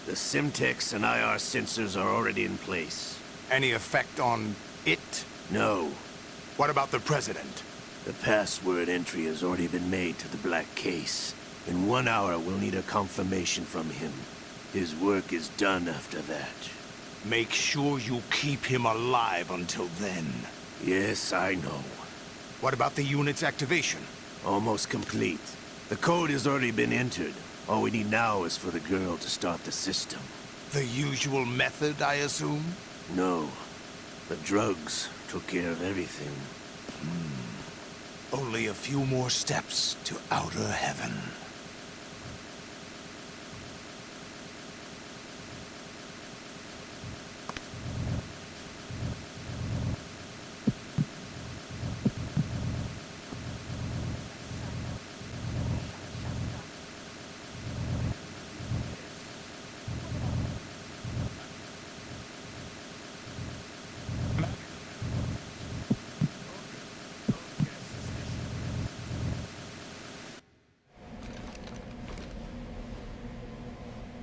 The Simtex and IR sensors are already in place. Any effect on it? No. What about the President? The password entry has already been made to the black case. In 1 hour, we'll need a confirmation from him. His work is done after that. Make sure you keep him alive until then. Yes, I know. What about the unit's activation? Almost complete. The code has already been entered. All we need now is for the girl to start the system. The usual method, I assume? No. The drugs took care of everything. Only a few more steps to outer heaven.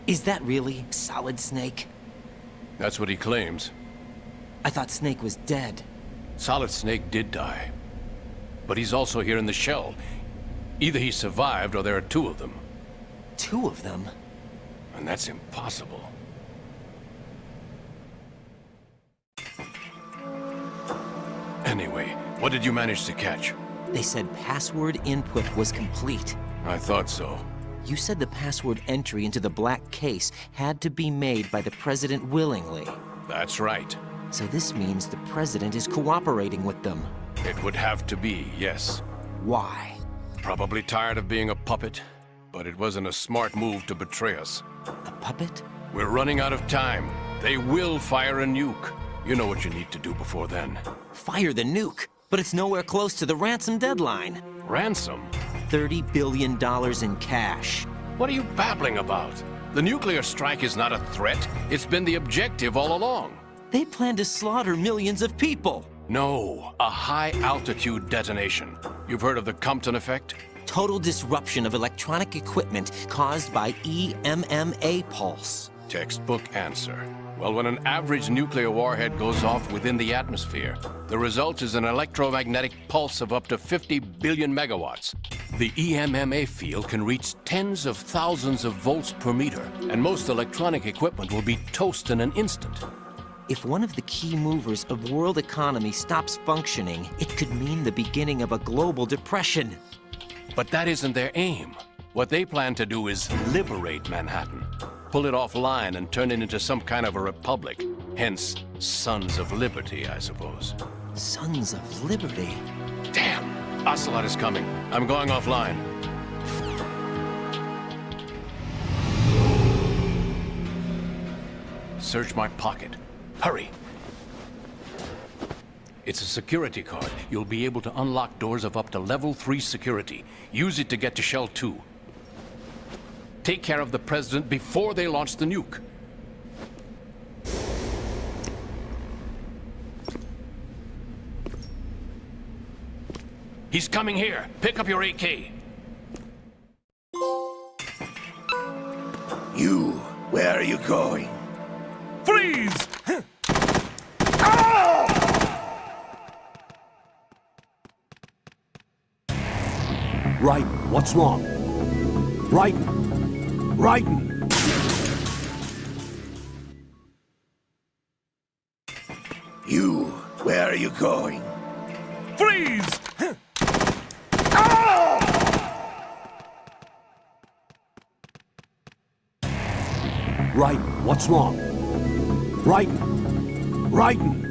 Is that really Solid Snake? That's what he claims. I thought Snake was dead. Solid Snake did die. But he's also here in the shell. Either he survived or there are two of them. Two of them? And that's impossible. Anyway, what did you manage to catch? They said password input was complete. I thought so. You said the password entry into the black case had to be made by the President willingly. That's right. So this means the President is cooperating with them. It would have to be, yes. Why? Probably tired of being a puppet, but it wasn't a smart move to betray us. A puppet? We're running out of time. They will fire a nuke. You know what you need to do before then. Fire the nuke? But it's nowhere close to the ransom deadline. Ransom? $30 billion in cash. What are you babbling about? The nuclear strike is not a threat. It's been the objective all along. They plan to slaughter millions of people. No, a high-altitude detonation. You've heard of the Compton effect? Total disruption of electronic equipment caused by EMMA pulse. Textbook answer. Well, when an average nuclear warhead goes off within the atmosphere, the result is an electromagnetic pulse of up to 50 billion megawatts. The EMMA field can reach tens of thousands of volts per meter, and most electronic equipment will be toast in an instant. If one of the key movers of world economy stops functioning, it could mean the beginning of a global depression. But that isn't their aim. What they plan to do is liberate Manhattan. Pull it offline and turn it into some kind of a republic. Hence, Sons of Liberty, I suppose. Sons of Liberty? Damn! Ocelot is coming. I'm going offline. Search my pocket. Hurry! It's a security card. You'll be able to unlock doors of up to level 3 security. Use it to get to Shell 2. Take care of the President before they launch the nuke. He's coming here. Pick up your AK. You, where are you going? Freeze! Raiden, what's wrong? Raiden! Raiden! You, where are you going? Freeze! Raiden, what's wrong? Raiden! Raiden!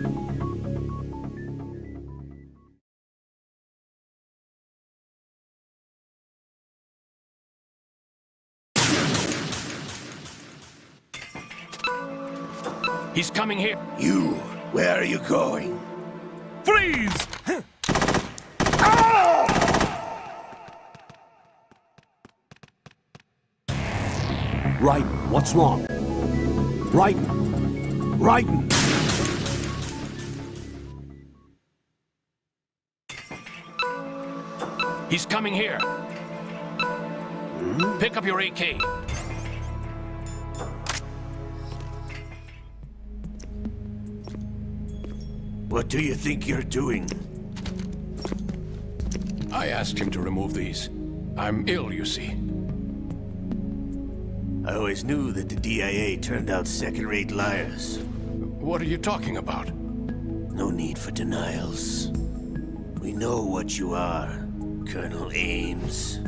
He's coming here. You, where are you going? Freeze! Raiden, what's wrong? Raiden! Raiden! He's coming here. Pick up your AK. What do you think you're doing? I asked him to remove these. I'm ill, you see. I always knew that the DIA turned out second-rate liars. What are you talking about? No need for denials. We know what you are, Colonel Ames.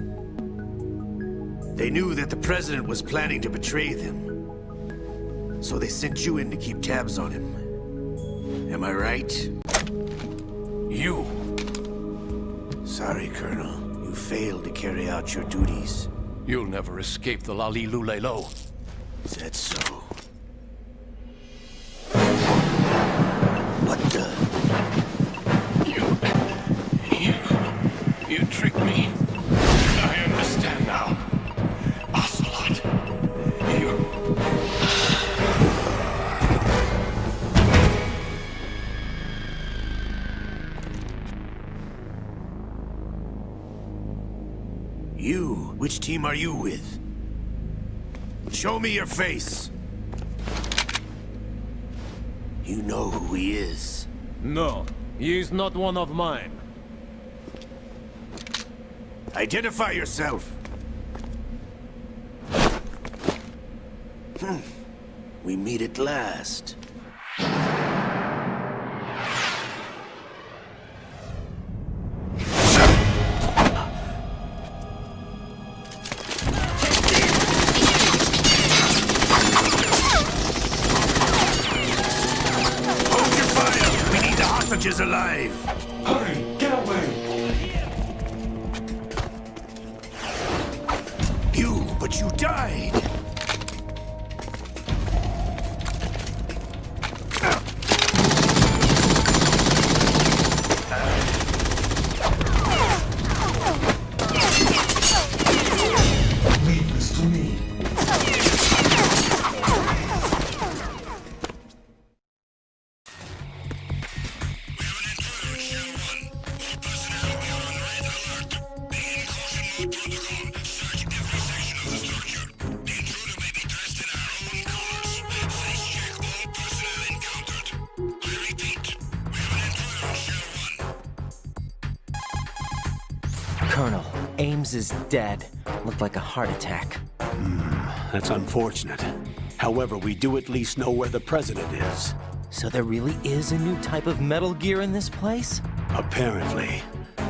They knew that the President was planning to betray them. So they sent you in to keep tabs on him. Am I right? You. Sorry, Colonel. You failed to carry out your duties. You'll never escape the Lali Lulelo. Is that so? What the? You tricked me. I understand now. Ocelot. You? Which team are you with? Show me your face! You know who he is. No, he is not one of mine. Identify yourself! We meet at last. Is alive! Hurry! Get away! But you died! Leave this to me. Colonel, Ames is dead. Looked like a heart attack. That's unfortunate. However, we do at least know where the President is. So there really is a new type of Metal Gear in this place? Apparently.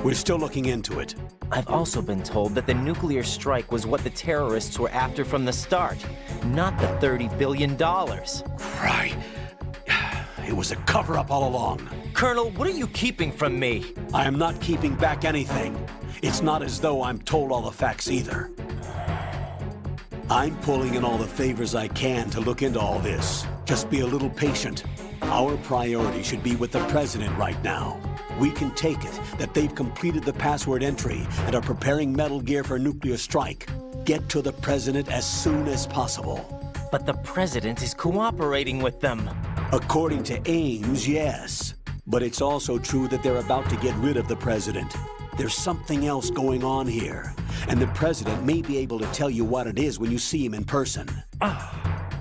We're still looking into it. I've also been told that the nuclear strike was what the terrorists were after from the start, not the $30 billion. Right. It was a cover-up all along. Colonel, what are you keeping from me? I am not keeping back anything. It's not as though I'm told all the facts either. I'm pulling in all the favors I can to look into all this. Just be a little patient. Our priority should be with the President right now. We can take it that they've completed the password entry and are preparing Metal Gear for a nuclear strike. Get to the President as soon as possible. But the President is cooperating with them. According to Ames, yes. But it's also true that they're about to get rid of the President. There's something else going on here, and the President may be able to tell you what it is when you see him in person.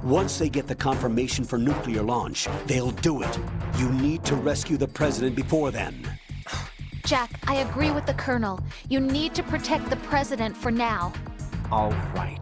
Once they get the confirmation for nuclear launch, they'll do it. You need to rescue the President before then. Jack, I agree with the Colonel. You need to protect the President for now. All right.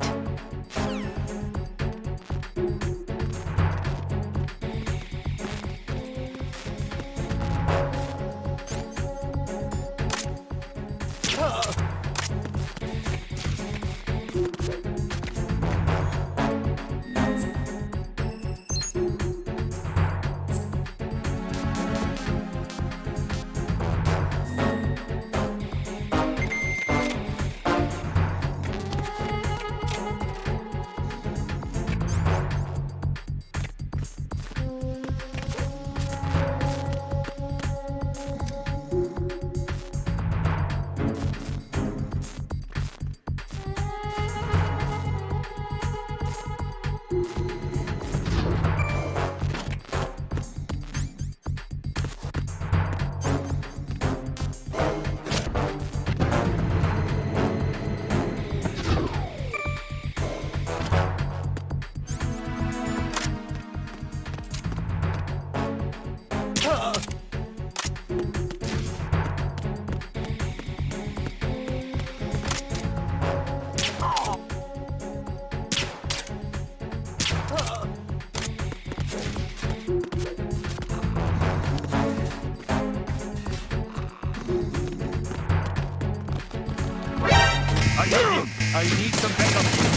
I need some backup.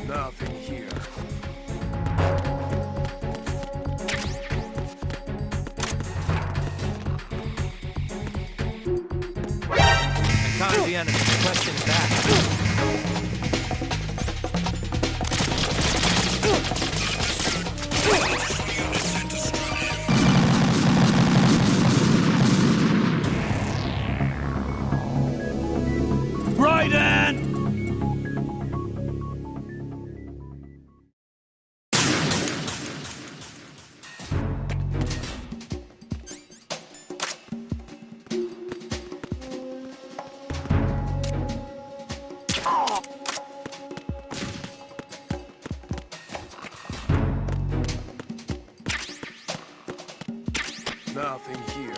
Nothing here. Encounter the enemy. Question back. Raiden! Nothing here.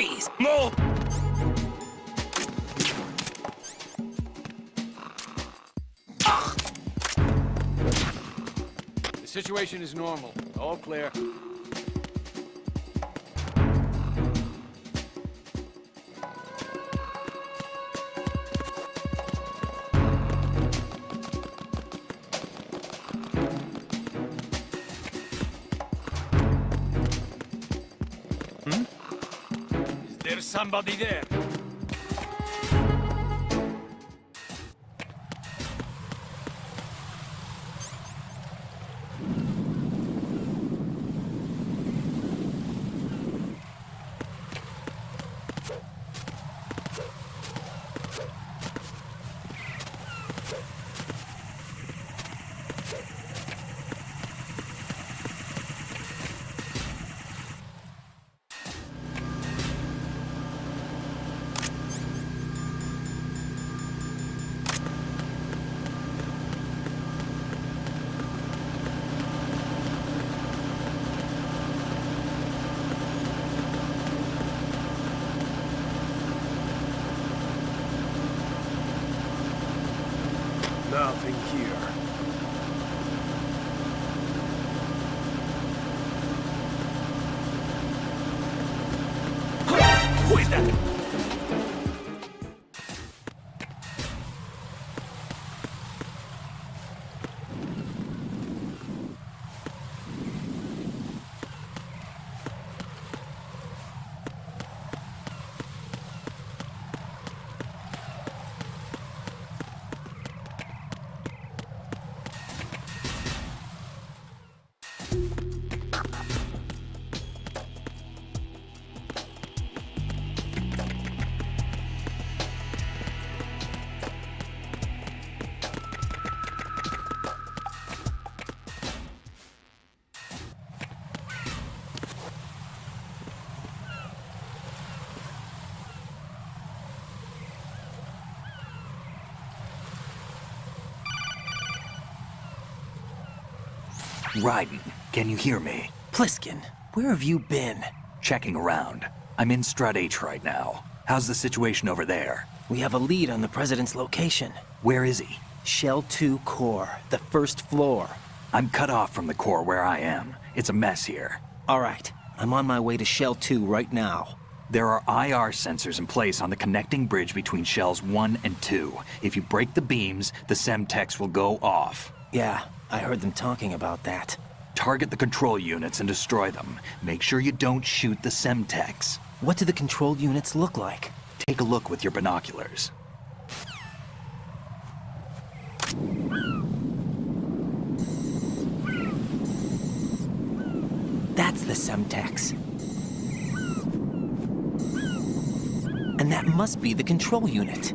Freeze! No! The situation is normal. All clear. Is there somebody there? Nothing here. Who is that? Raiden, can you hear me? Pliskin, where have you been? Checking around. I'm in Strut H right now. How's the situation over there? We have a lead on the President's location. Where is he? Shell 2 core, the first floor. I'm cut off from the core where I am. It's a mess here. All right, I'm on my way to Shell 2 right now. There are IR sensors in place on the connecting bridge between Shells 1 and 2. If you break the beams, the Semtex will go off. Yeah, I heard them talking about that. Target the control units and destroy them. Make sure you don't shoot the Semtex. What do the control units look like? Take a look with your binoculars. That's the Semtex. And that must be the control unit.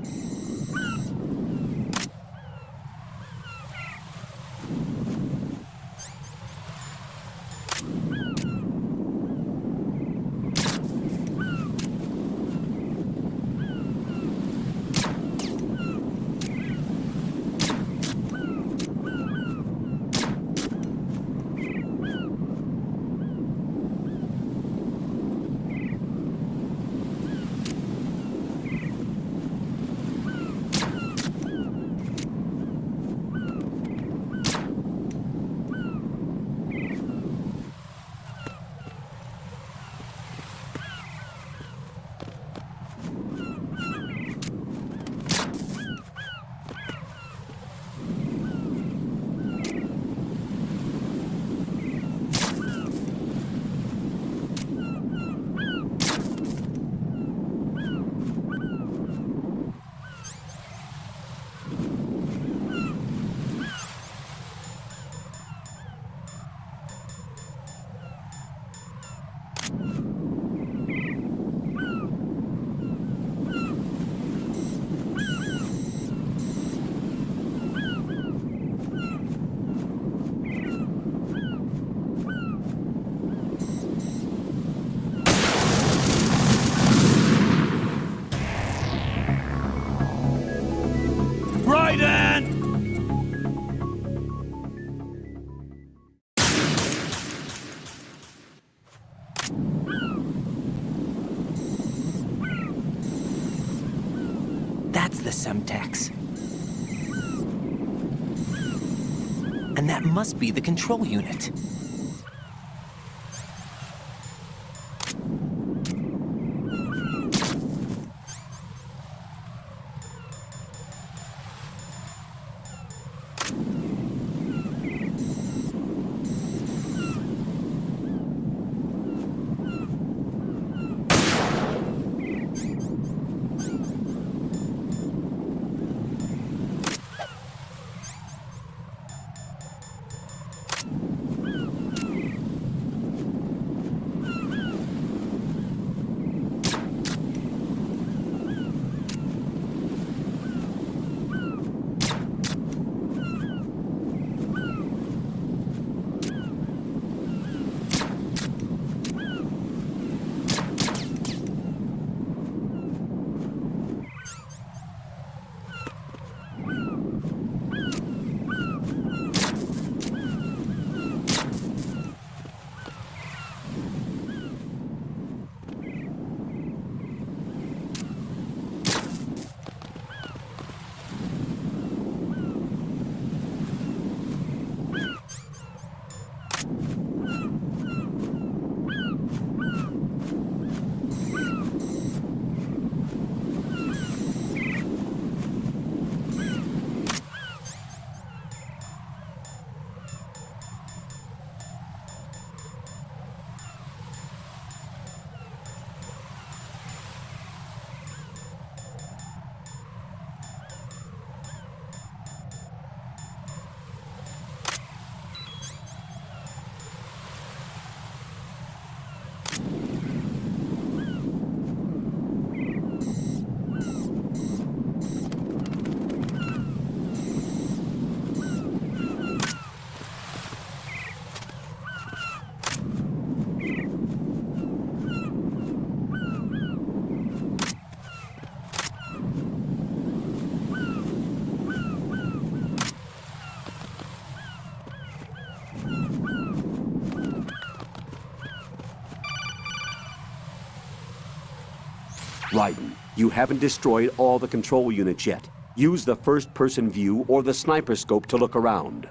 And that must be the control unit. Raiden, you haven't destroyed all the control units yet. Use the first-person view or the sniper scope to look around.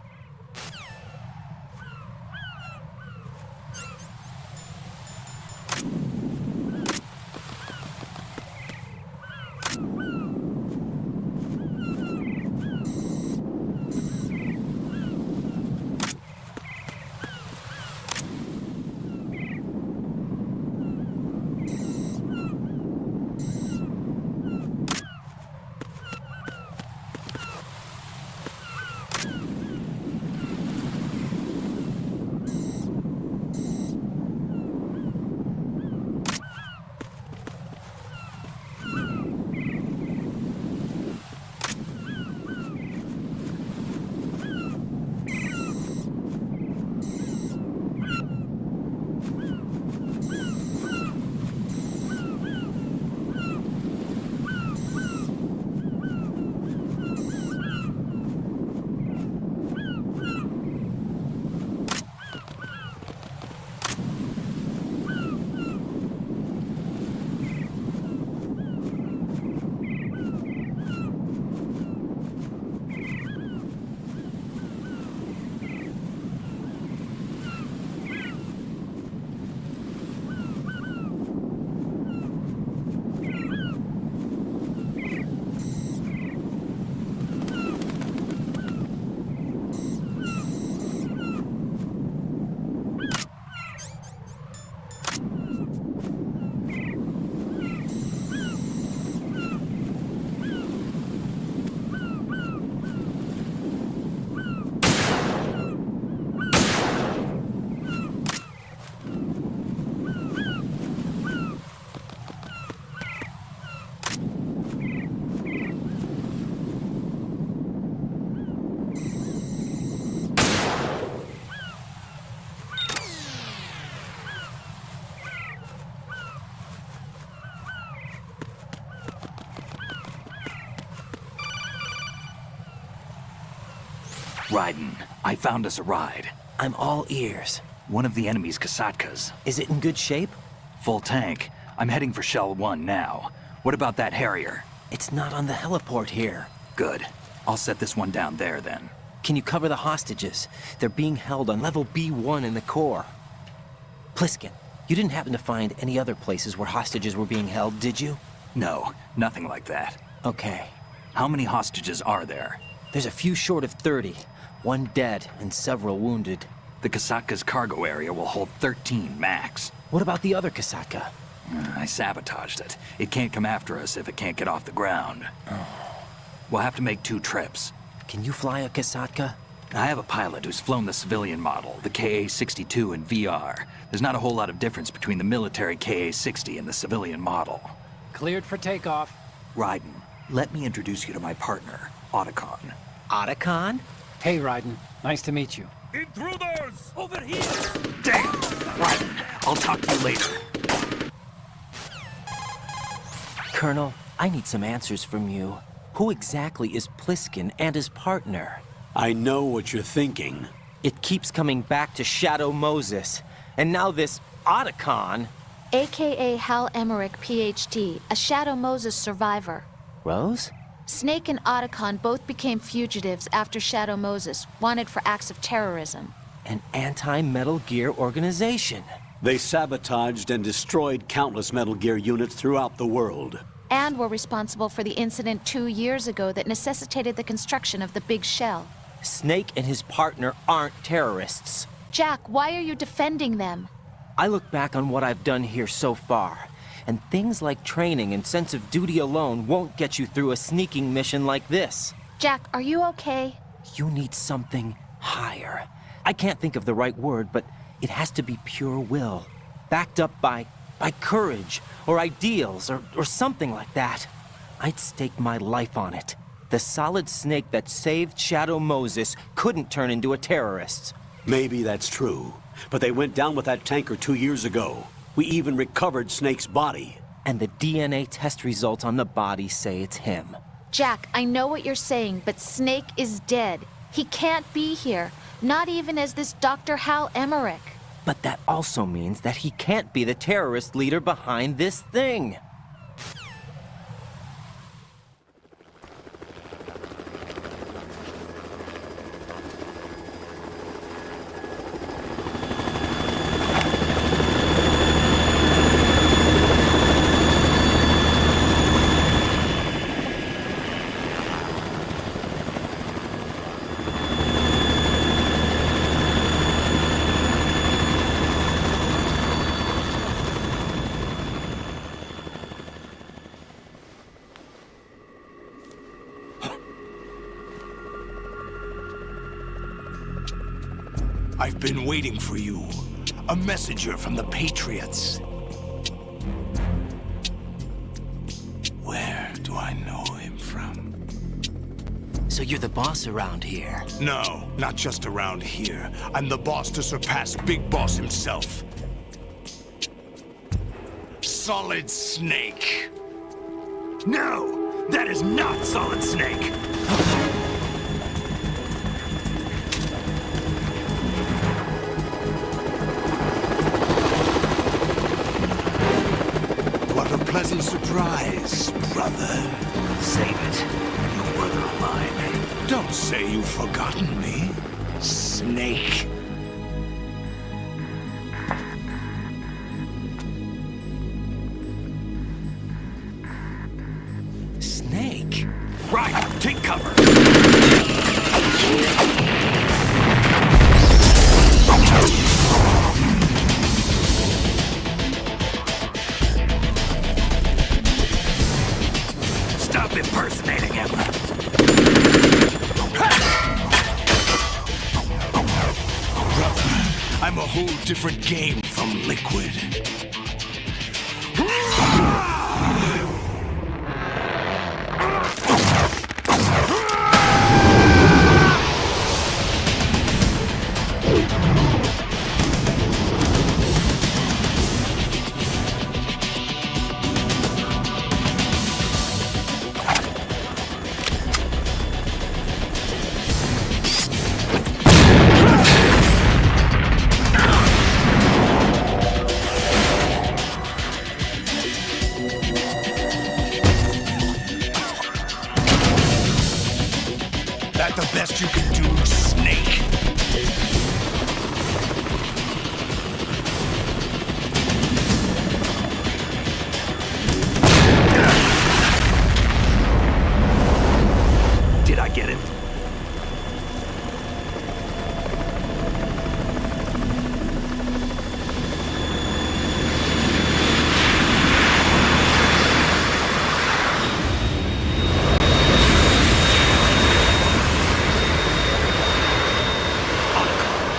Raiden, I found us a ride. I'm all ears. One of the enemy's Kasatkas. Is it in good shape? Full tank. I'm heading for Shell 1 now. What about that Harrier? It's not on the heliport here. Good. I'll set this one down there then. Can you cover the hostages? They're being held on level B1 in the core. Pliskin, you didn't happen to find any other places where hostages were being held, did you? No, nothing like that. Okay. How many hostages are there? There's a few short of 30. One dead and several wounded. The Kasatka's cargo area will hold 13 max. What about the other Kasatka? I sabotaged it. It can't come after us if it can't get off the ground. We'll have to make 2 trips. Can you fly a Kasatka? I have a pilot who's flown the civilian model, the KA-62 in VR. There's not a whole lot of difference between the military KA-60 and the civilian model. Cleared for takeoff. Raiden, let me introduce you to my partner, Otacon. Otacon? Hey, Raiden. Nice to meet you. Intruders! Over here! Damn! Raiden, I'll talk to you later. Colonel, I need some answers from you. Who exactly is Pliskin and his partner? I know what you're thinking. It keeps coming back to Shadow Moses. And now this Otacon. AKA Hal Emmerich, PhD, a Shadow Moses survivor. Rose? Snake and Otacon both became fugitives after Shadow Moses, wanted for acts of terrorism. An anti-Metal Gear organization. They sabotaged and destroyed countless Metal Gear units throughout the world. And were responsible for the incident 2 years ago that necessitated the construction of the Big Shell. Snake and his partner aren't terrorists. Jack, why are you defending them? I look back on what I've done here so far, and things like training and sense of duty alone won't get you through a sneaking mission like this. Jack, are you okay? You need something higher. I can't think of the right word, but it has to be pure will, backed up by courage, or ideals, or something like that. I'd stake my life on it. The solid Snake that saved Shadow Moses couldn't turn into a terrorist. Maybe that's true, but they went down with that tanker 2 years ago. We even recovered Snake's body. And the DNA test results on the body say it's him. Jack, I know what you're saying, but Snake is dead. He can't be here, not even as this Dr. Hal Emmerich. But that also means that he can't be the terrorist leader behind this thing. I've been waiting for you. A messenger from the Patriots. Where do I know him from? So you're the boss around here? No, not just around here. I'm the boss to surpass Big Boss himself. Solid Snake. No! That is not Solid Snake! What a pleasant surprise, brother. Save it. You brother of mine. Don't say you've forgotten me, Snake. Snake? Right, take cover. Stop impersonating him. Brother, I'm a whole different game from Liquid. That the best you can do, Snake? Did I get it?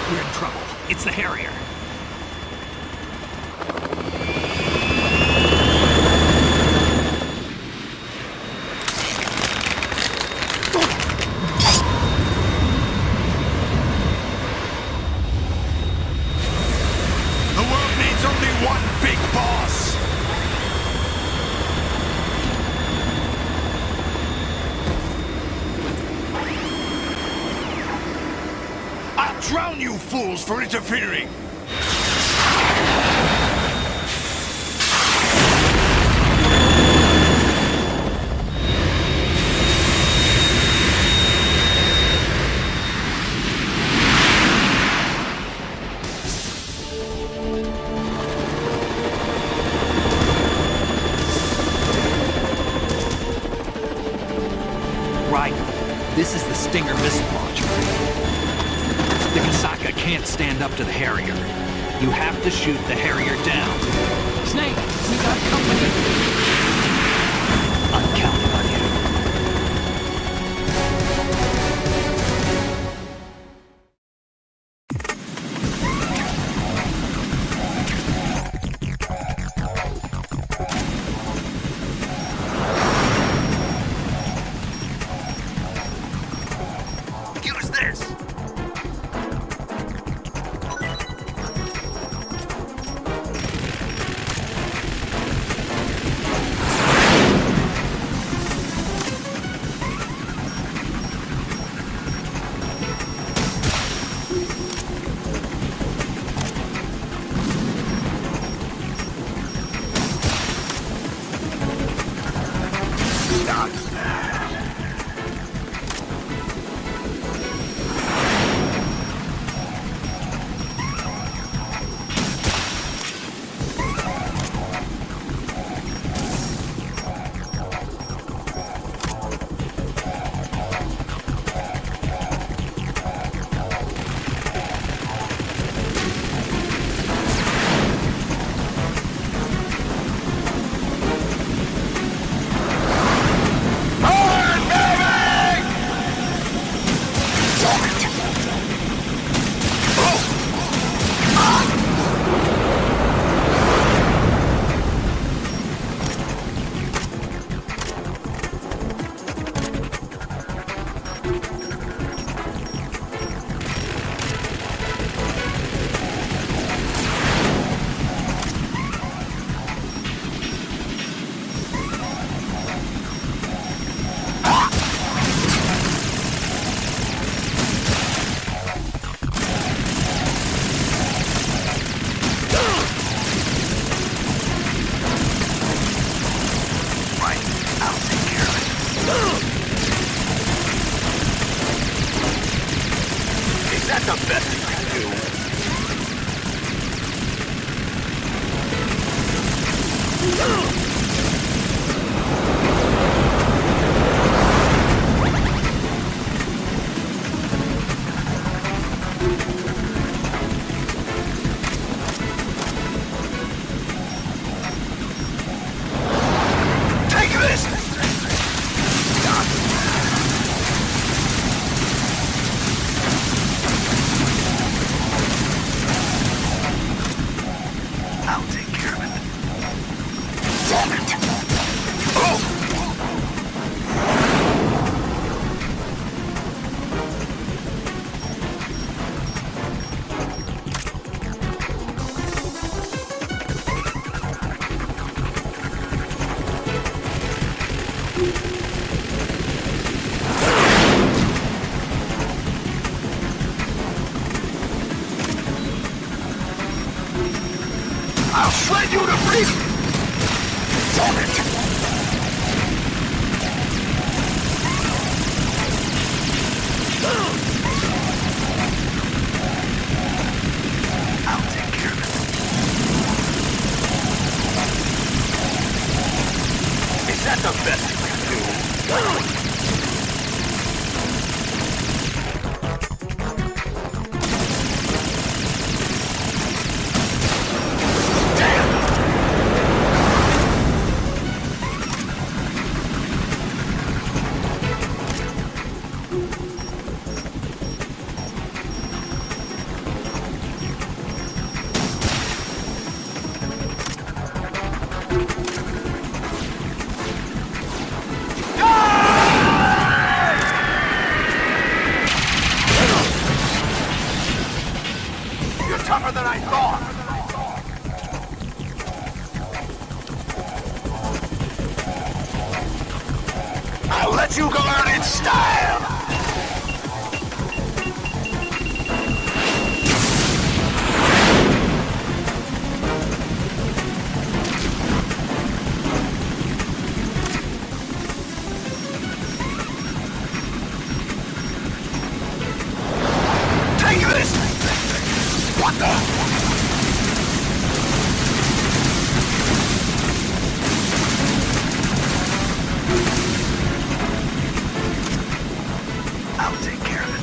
We're in trouble. It's the Harrier. The world needs only one big boss! I'll drown you fools for interfering! Right. This is the Stinger missile launcher. The Kasaka can't stand up to the Harrier. You have to shoot the Harrier down. Snake, we got company. I'm counting on you. Use this! That's the best you can do. Take this! tougher than I thought. I'll let you go out in style! Take this! What the? I'll take care of it.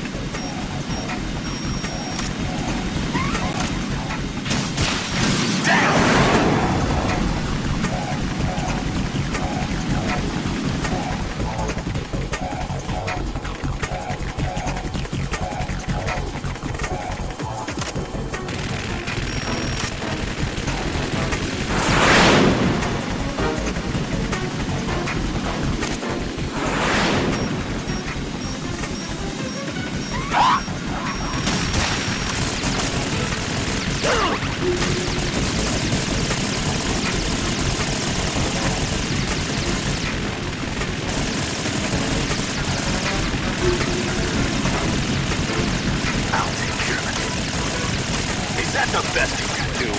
Damn! I'll take care of it. Is that the best you can do?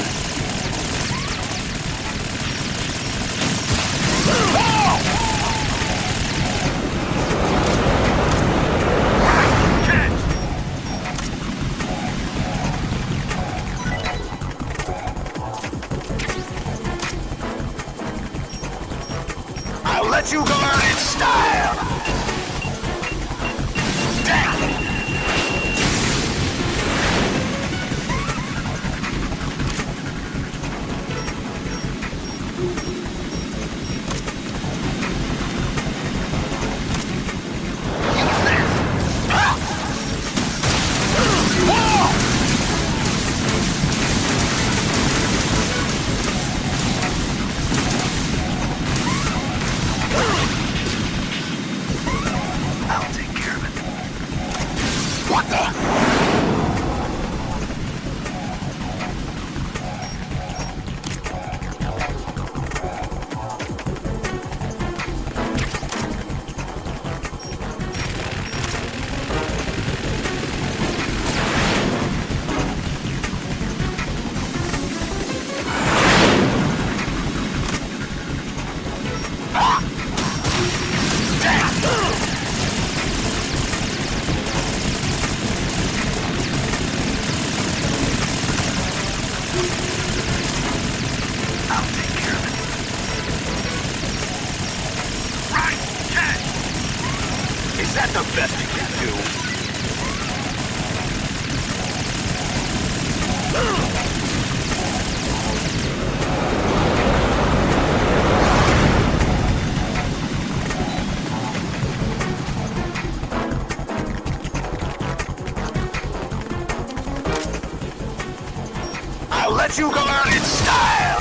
I'll let you go out in style! Damn! I'll take care of it. What the? I'll take care of it. Right, catch! Is that the best you can do? I'll let you go out in style!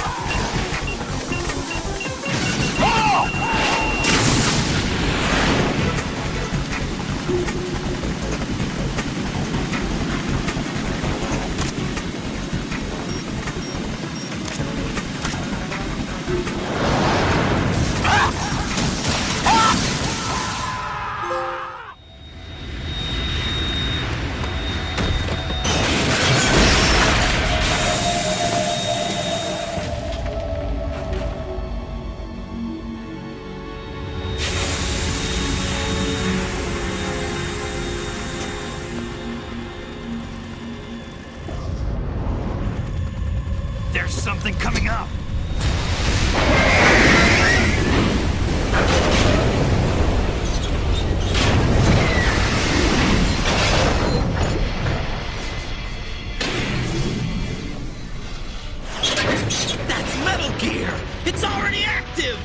There's something coming up! That's Metal Gear! It's already active!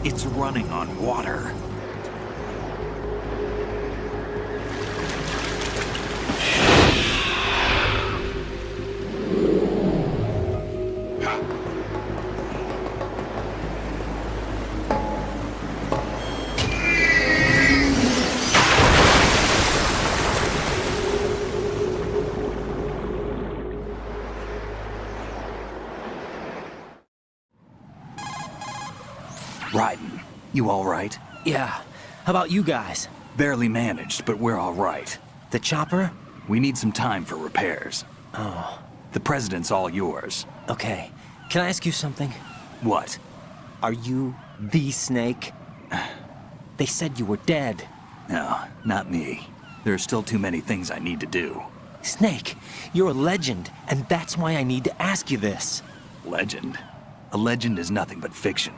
It's running on water. Raiden, you all right? Yeah. How about you guys? Barely managed, but we're all right. The chopper? We need some time for repairs. Oh. The president's all yours. Okay. Can I ask you something? What? Are you the Snake? They said you were dead. No, not me. There are still too many things I need to do. Snake, you're a legend, and that's why I need to ask you this. Legend? A legend is nothing but fiction.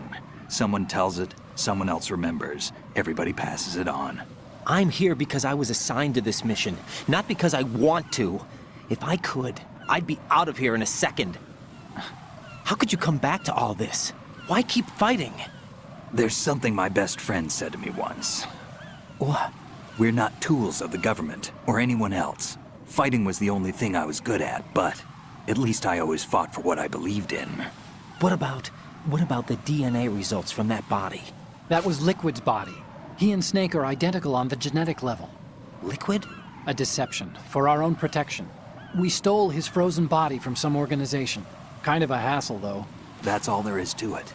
Someone tells it, someone else remembers. Everybody passes it on. I'm here because I was assigned to this mission, not because I want to. If I could, I'd be out of here in a second. How could you come back to all this? Why keep fighting? There's something my best friend said to me once. What? We're not tools of the government or anyone else. Fighting was the only thing I was good at, but at least I always fought for what I believed in. What about the DNA results from that body? That was Liquid's body. He and Snake are identical on the genetic level. Liquid? A deception, for our own protection. We stole his frozen body from some organization. Kind of a hassle, though. That's all there is to it.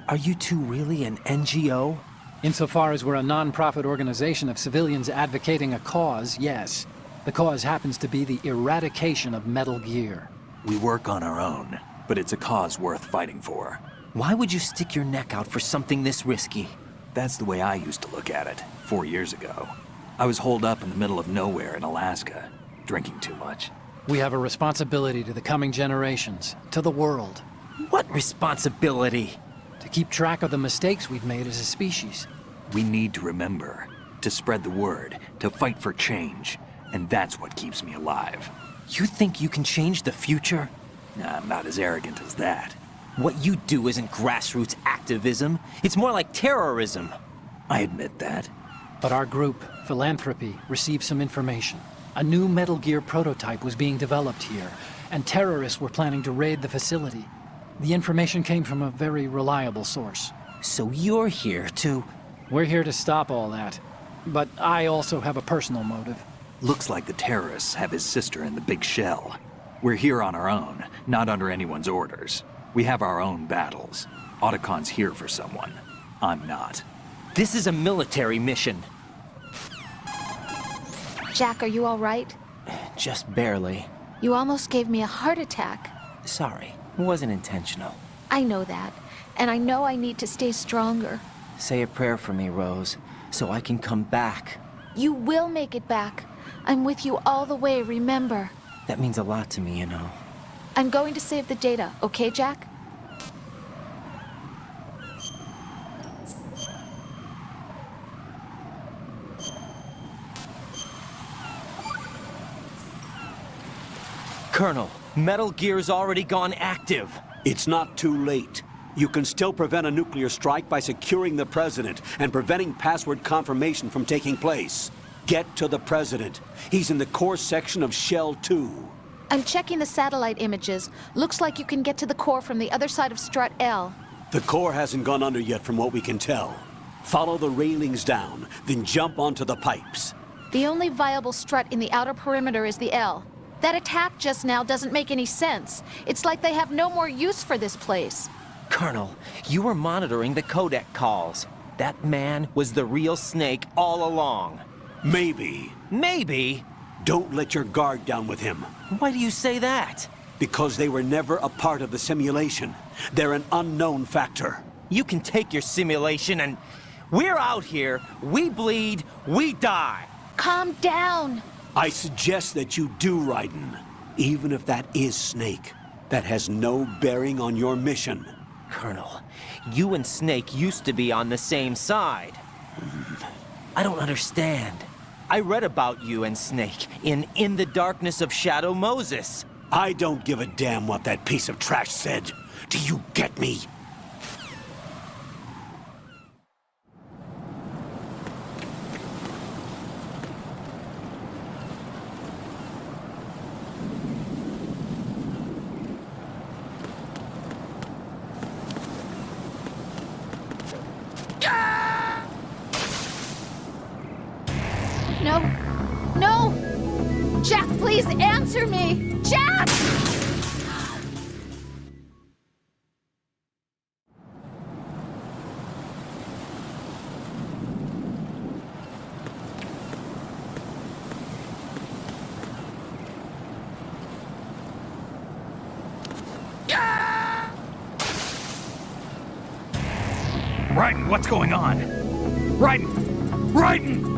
Are you two really an NGO? Insofar as we're a non-profit organization of civilians advocating a cause, yes. The cause happens to be the eradication of Metal Gear. We work on our own, but it's a cause worth fighting for. Why would you stick your neck out for something this risky? That's the way I used to look at it, 4 years ago. I was holed up in the middle of nowhere in Alaska, drinking too much. We have a responsibility to the coming generations, to the world. What responsibility? To keep track of the mistakes we've made as a species. We need to remember, to spread the word, to fight for change, and that's what keeps me alive. You think you can change the future? I'm not as arrogant as that. What you do isn't grassroots activism. It's more like terrorism. I admit that. But our group, Philanthropy, received some information. A new Metal Gear prototype was being developed here, and terrorists were planning to raid the facility. The information came from a very reliable source. So you're here to... We're here to stop all that. But I also have a personal motive. Looks like the terrorists have his sister in the big shell. We're here on our own, not under anyone's orders. We have our own battles. Otacon's here for someone. I'm not. This is a military mission. Jack, are you all right? Just barely. You almost gave me a heart attack. Sorry, it wasn't intentional. I know that, and I know I need to stay stronger. Say a prayer for me, Rose, so I can come back. You will make it back. I'm with you all the way, remember? That means a lot to me, you know. I'm going to save the data, okay, Jack? Colonel, Metal Gear's already gone active. It's not too late. You can still prevent a nuclear strike by securing the President and preventing password confirmation from taking place. Get to the President. He's in the core section of Shell 2. I'm checking the satellite images. Looks like you can get to the core from the other side of Strut L. The core hasn't gone under yet from what we can tell. Follow the railings down, then jump onto the pipes. The only viable strut in the outer perimeter is the L. That attack just now doesn't make any sense. It's like they have no more use for this place. Colonel, you were monitoring the codec calls. That man was the real Snake all along. Maybe. Maybe? Don't let your guard down with him. Why do you say that? Because they were never a part of the simulation. They're an unknown factor. You can take your simulation and... We're out here, we bleed, we die. Calm down. I suggest that you do, Raiden. Even if that is Snake. That has no bearing on your mission. Colonel, you and Snake used to be on the same side. I don't understand. I read about you and Snake in the Darkness of Shadow Moses. I don't give a damn what that piece of trash said. Do you get me? Jack, please answer me! Jack! Raiden, what's going on? Raiden! Raiden!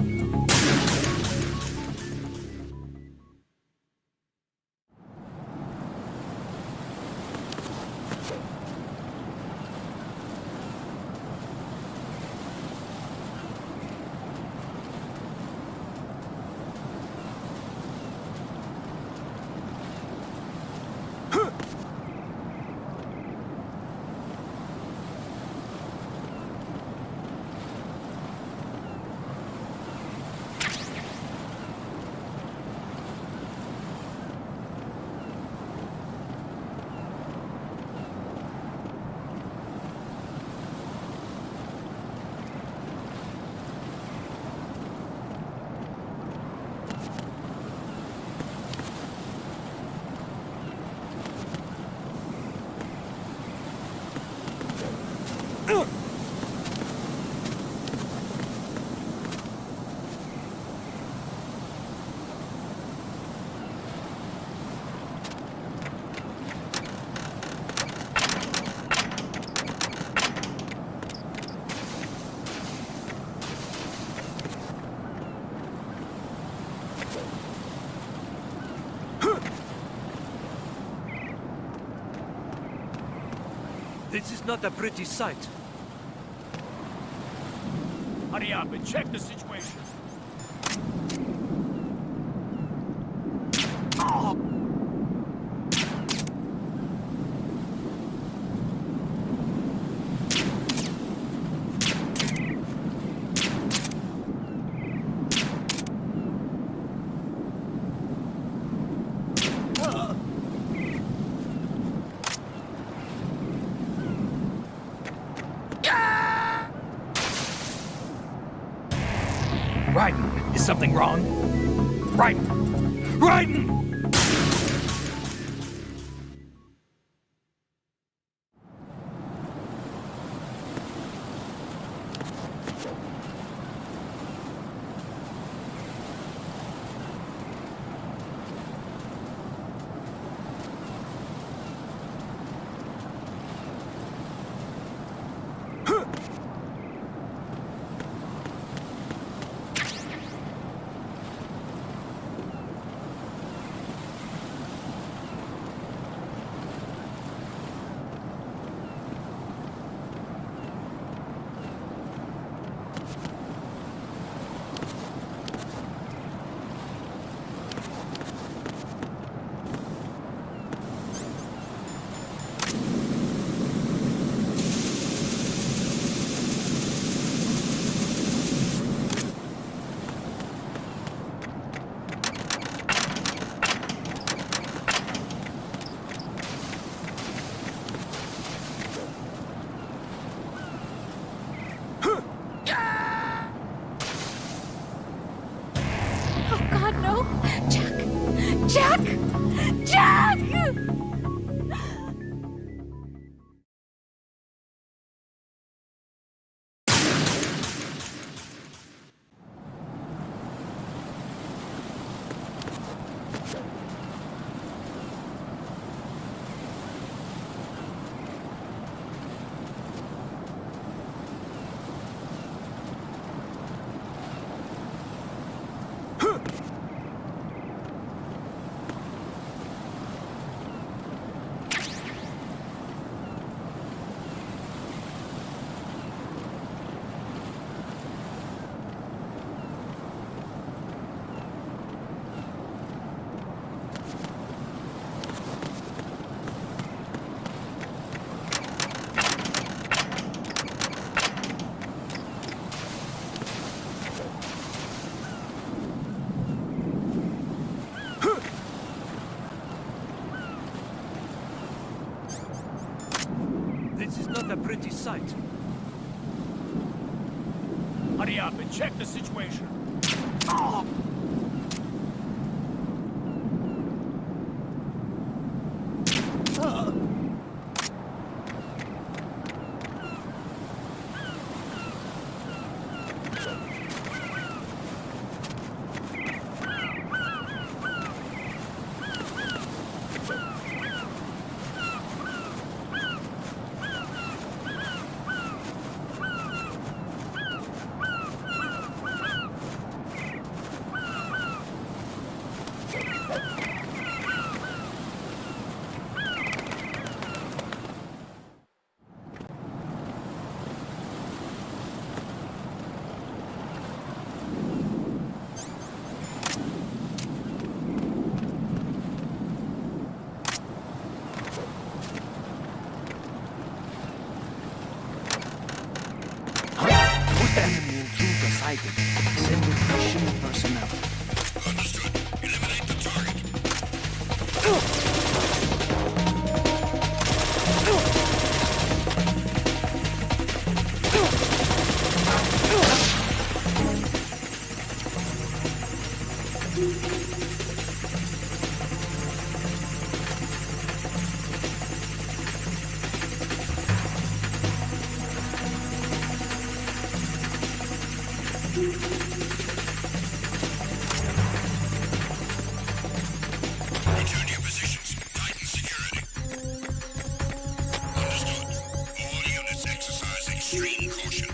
This is not a pretty sight. Hurry up and check the situation. Raiden, is something wrong? Raiden! Raiden! Jack! Jack! This is not a pretty sight. Hurry up and check the situation. Enemy intruder sighted. Sending machine personnel. Understood. Eliminate the target. Return to your positions. Tighten security. Understood. All units exercise extreme caution.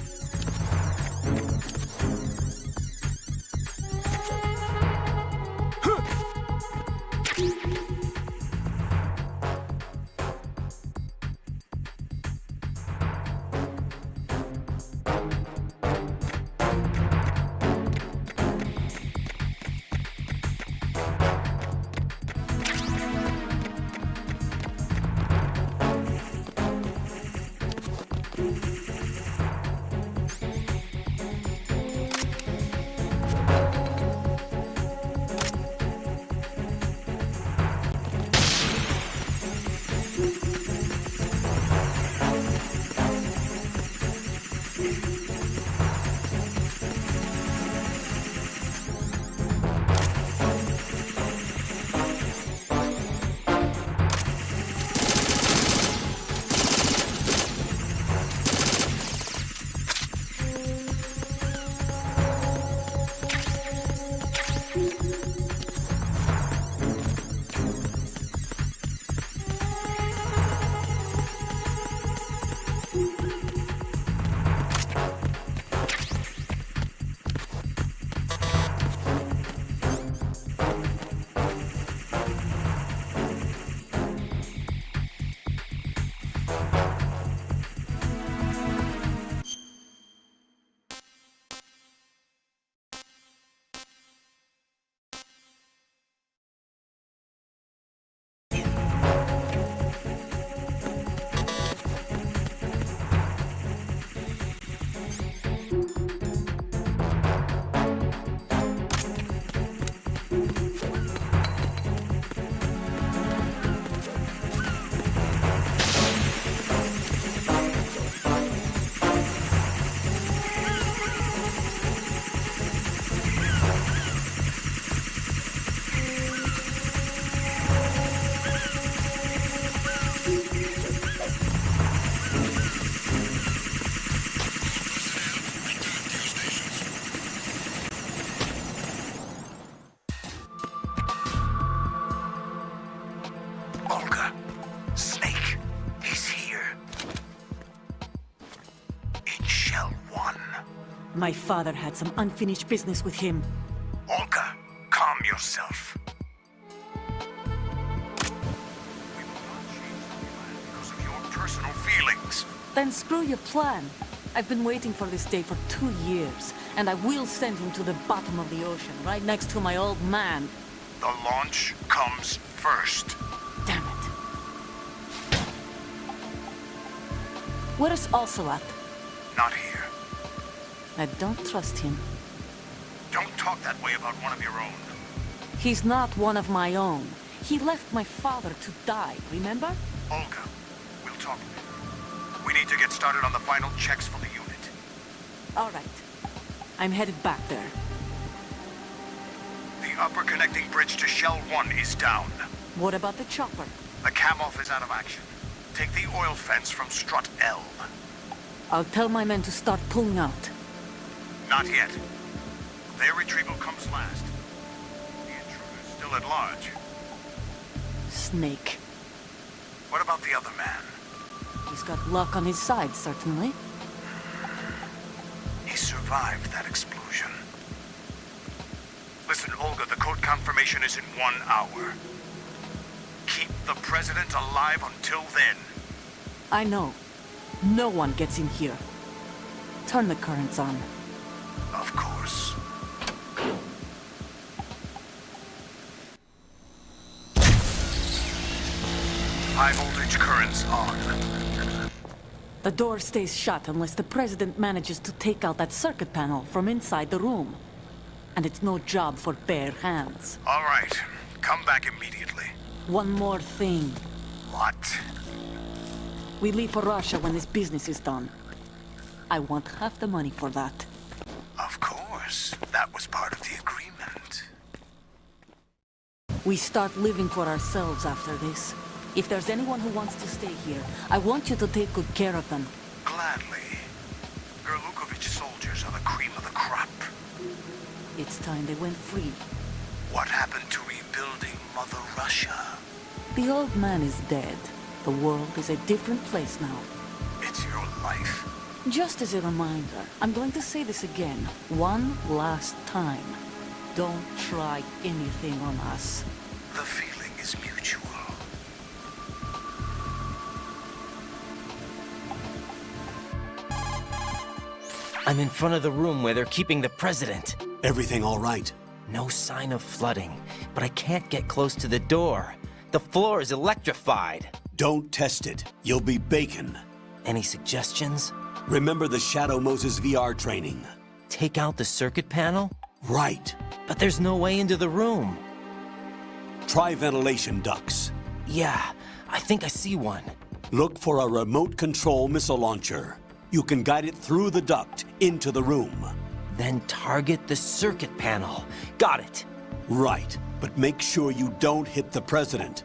Olga, Snake, he's here. In Shell 1. My father had some unfinished business with him. Olga, calm yourself. Because of your personal feelings. Then screw your plan. I've been waiting for this day for 2 years, and I will send him to the bottom of the ocean, right next to my old man. The launch comes first. Damn it. Where's Ocelot? Not here. I don't trust him. Don't talk that way about one of your own. He's not one of my own. He left my father to die, remember? Olga, we'll talk later. We need to get started on the final checks for the unit. All right. I'm headed back there. The upper connecting bridge to Shell 1 is down. What about the chopper? The cam-off is out of action. Take the oil fence from strut L. I'll tell my men to start pulling out. Not yet. Their retrieval comes last. The intruder's still at large. Snake. What about the other man? He's got luck on his side, certainly. He survived that explosion. Listen, Olga, the code confirmation is in 1 hour. Keep the President alive until then. I know. No one gets in here. Turn the currents on. Of course. High voltage currents on. The door stays shut unless the President manages to take out that circuit panel from inside the room. And it's no job for bare hands. All right. Come back immediately. One more thing. What? We leave for Russia when this business is done. I want half the money for that. Of course. That was part of the agreement. We start living for ourselves after this. If there's anyone who wants to stay here, I want you to take good care of them. Gladly. Gurlukovich soldiers are the cream of the crop. It's time they went free. What happened to rebuilding Mother Russia? The old man is dead. The world is a different place now. It's your life. Just as a reminder, I'm going to say this again, one last time. Don't try anything on us. The feeling is mutual. I'm in front of the room where they're keeping the president. Everything all right? No sign of flooding, but I can't get close to the door. The floor is electrified. Don't test it. You'll be bacon. Any suggestions? Remember the Shadow Moses VR training. Take out the circuit panel? Right. But there's no way into the room. Try ventilation ducts. Yeah, I think I see one. Look for a remote control missile launcher. You can guide it through the duct into the room. Then target the circuit panel. Got it. Right, but make sure you don't hit the president.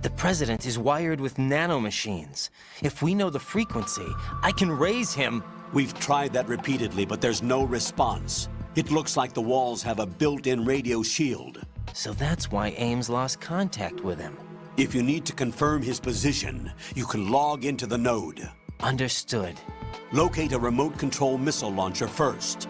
The president is wired with nanomachines. If we know the frequency, I can raise him. We've tried that repeatedly, but there's no response. It looks like the walls have a built-in radio shield. So that's why Ames lost contact with him. If you need to confirm his position, you can log into the node. Understood. Locate a remote control missile launcher first.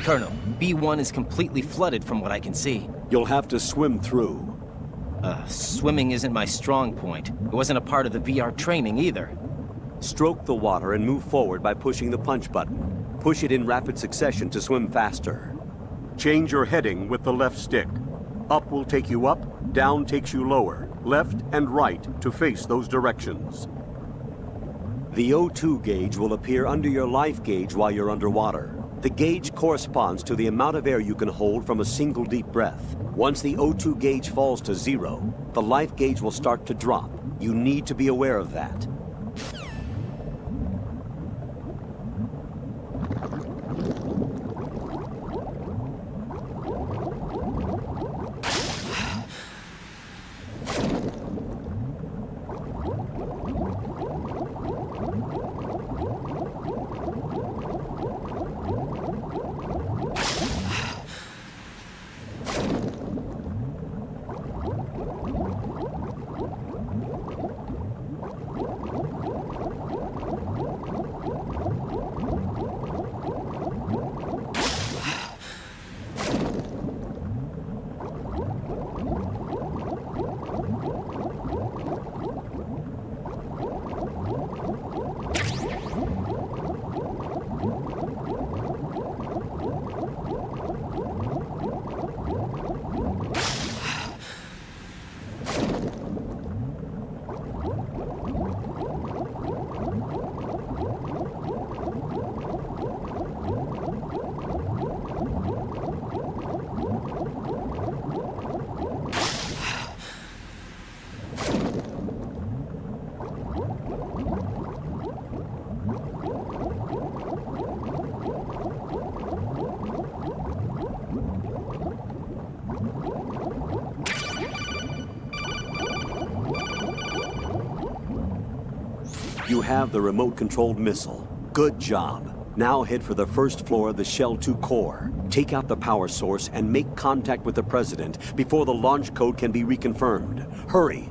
Colonel, B1 is completely flooded from what I can see. You'll have to swim through. Swimming isn't my strong point. It wasn't a part of the VR training either. Stroke the water and move forward by pushing the punch button. Push it in rapid succession to swim faster. Change your heading with the left stick. Up will take you up, down takes you lower, left and right to face those directions. The O2 gauge will appear under your life gauge while you're underwater. The gauge corresponds to the amount of air you can hold from a single deep breath. Once the O2 gauge falls to 0, the life gauge will start to drop. You need to be aware of that. You have the remote-controlled missile. Good job. Now head for the first floor of the Shell 2 core. Take out the power source and make contact with the President before the launch code can be reconfirmed. Hurry!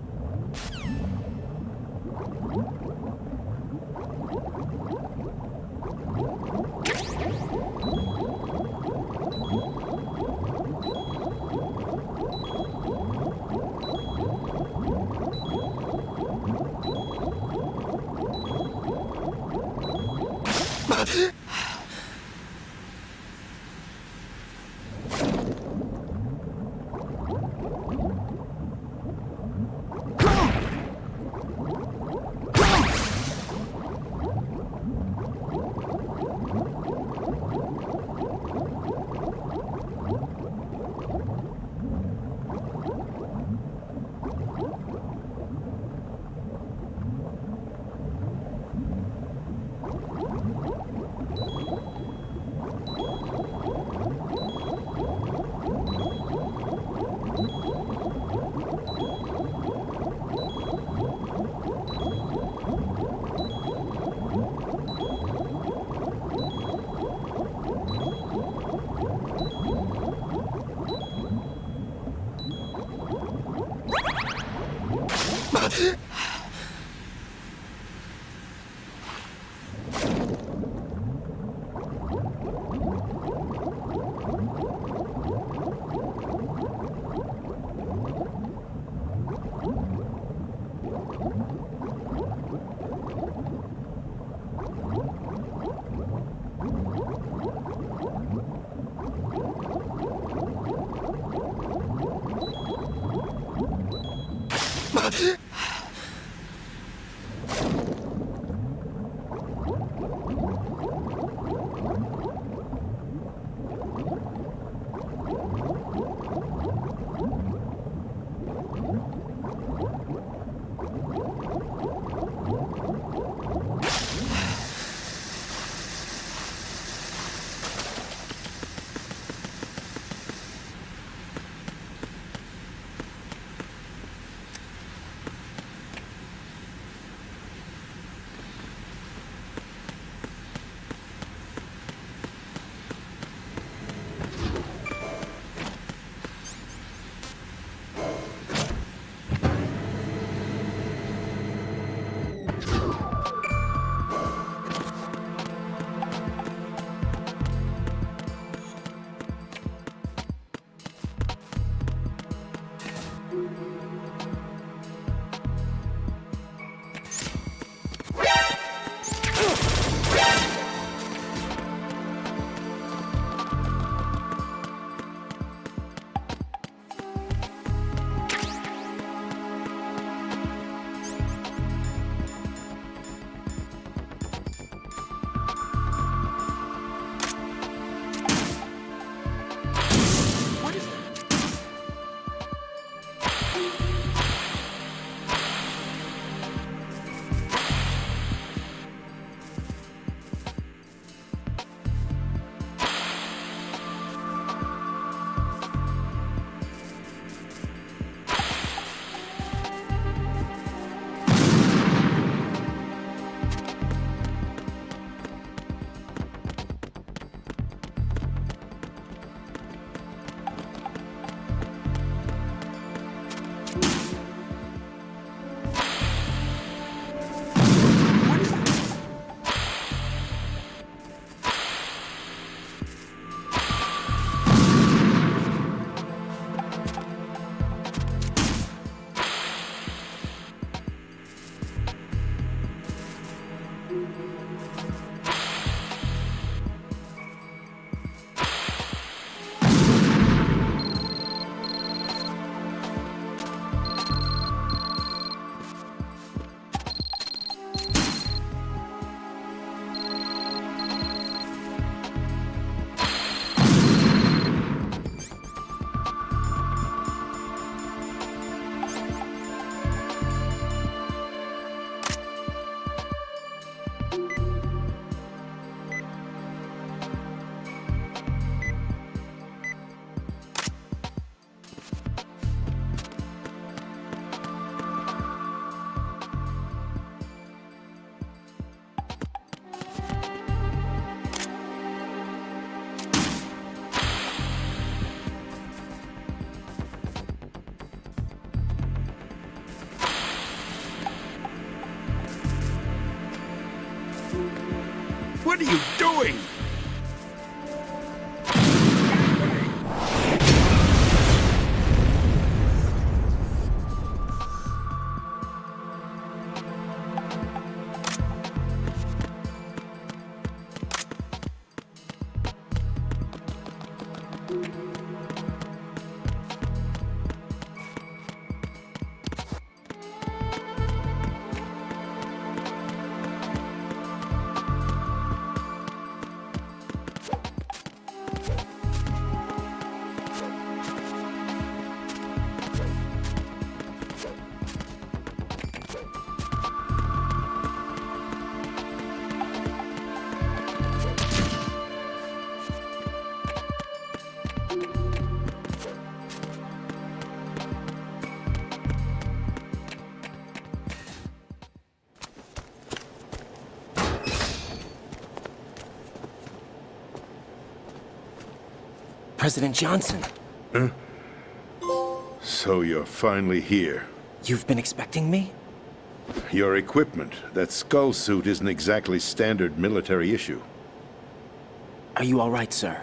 What are you doing? President Johnson. Huh? So you're finally here. You've been expecting me? Your equipment, that skull suit, isn't exactly standard military issue. Are you all right, sir?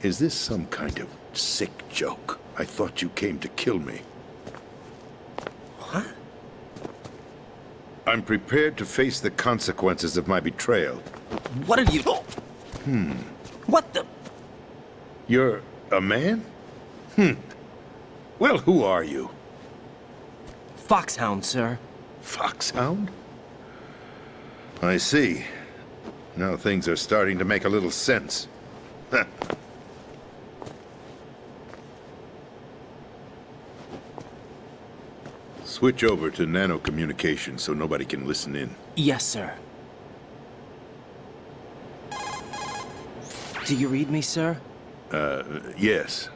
Is this some kind of sick joke? I thought you came to kill me. What? I'm prepared to face the consequences of my betrayal. What are you... What the... You're a man? Well, who are you? Foxhound, sir. Foxhound? I see. Now things are starting to make a little sense. Switch over to nano-communication so nobody can listen in. Yes, sir. Do you read me, sir? Yes.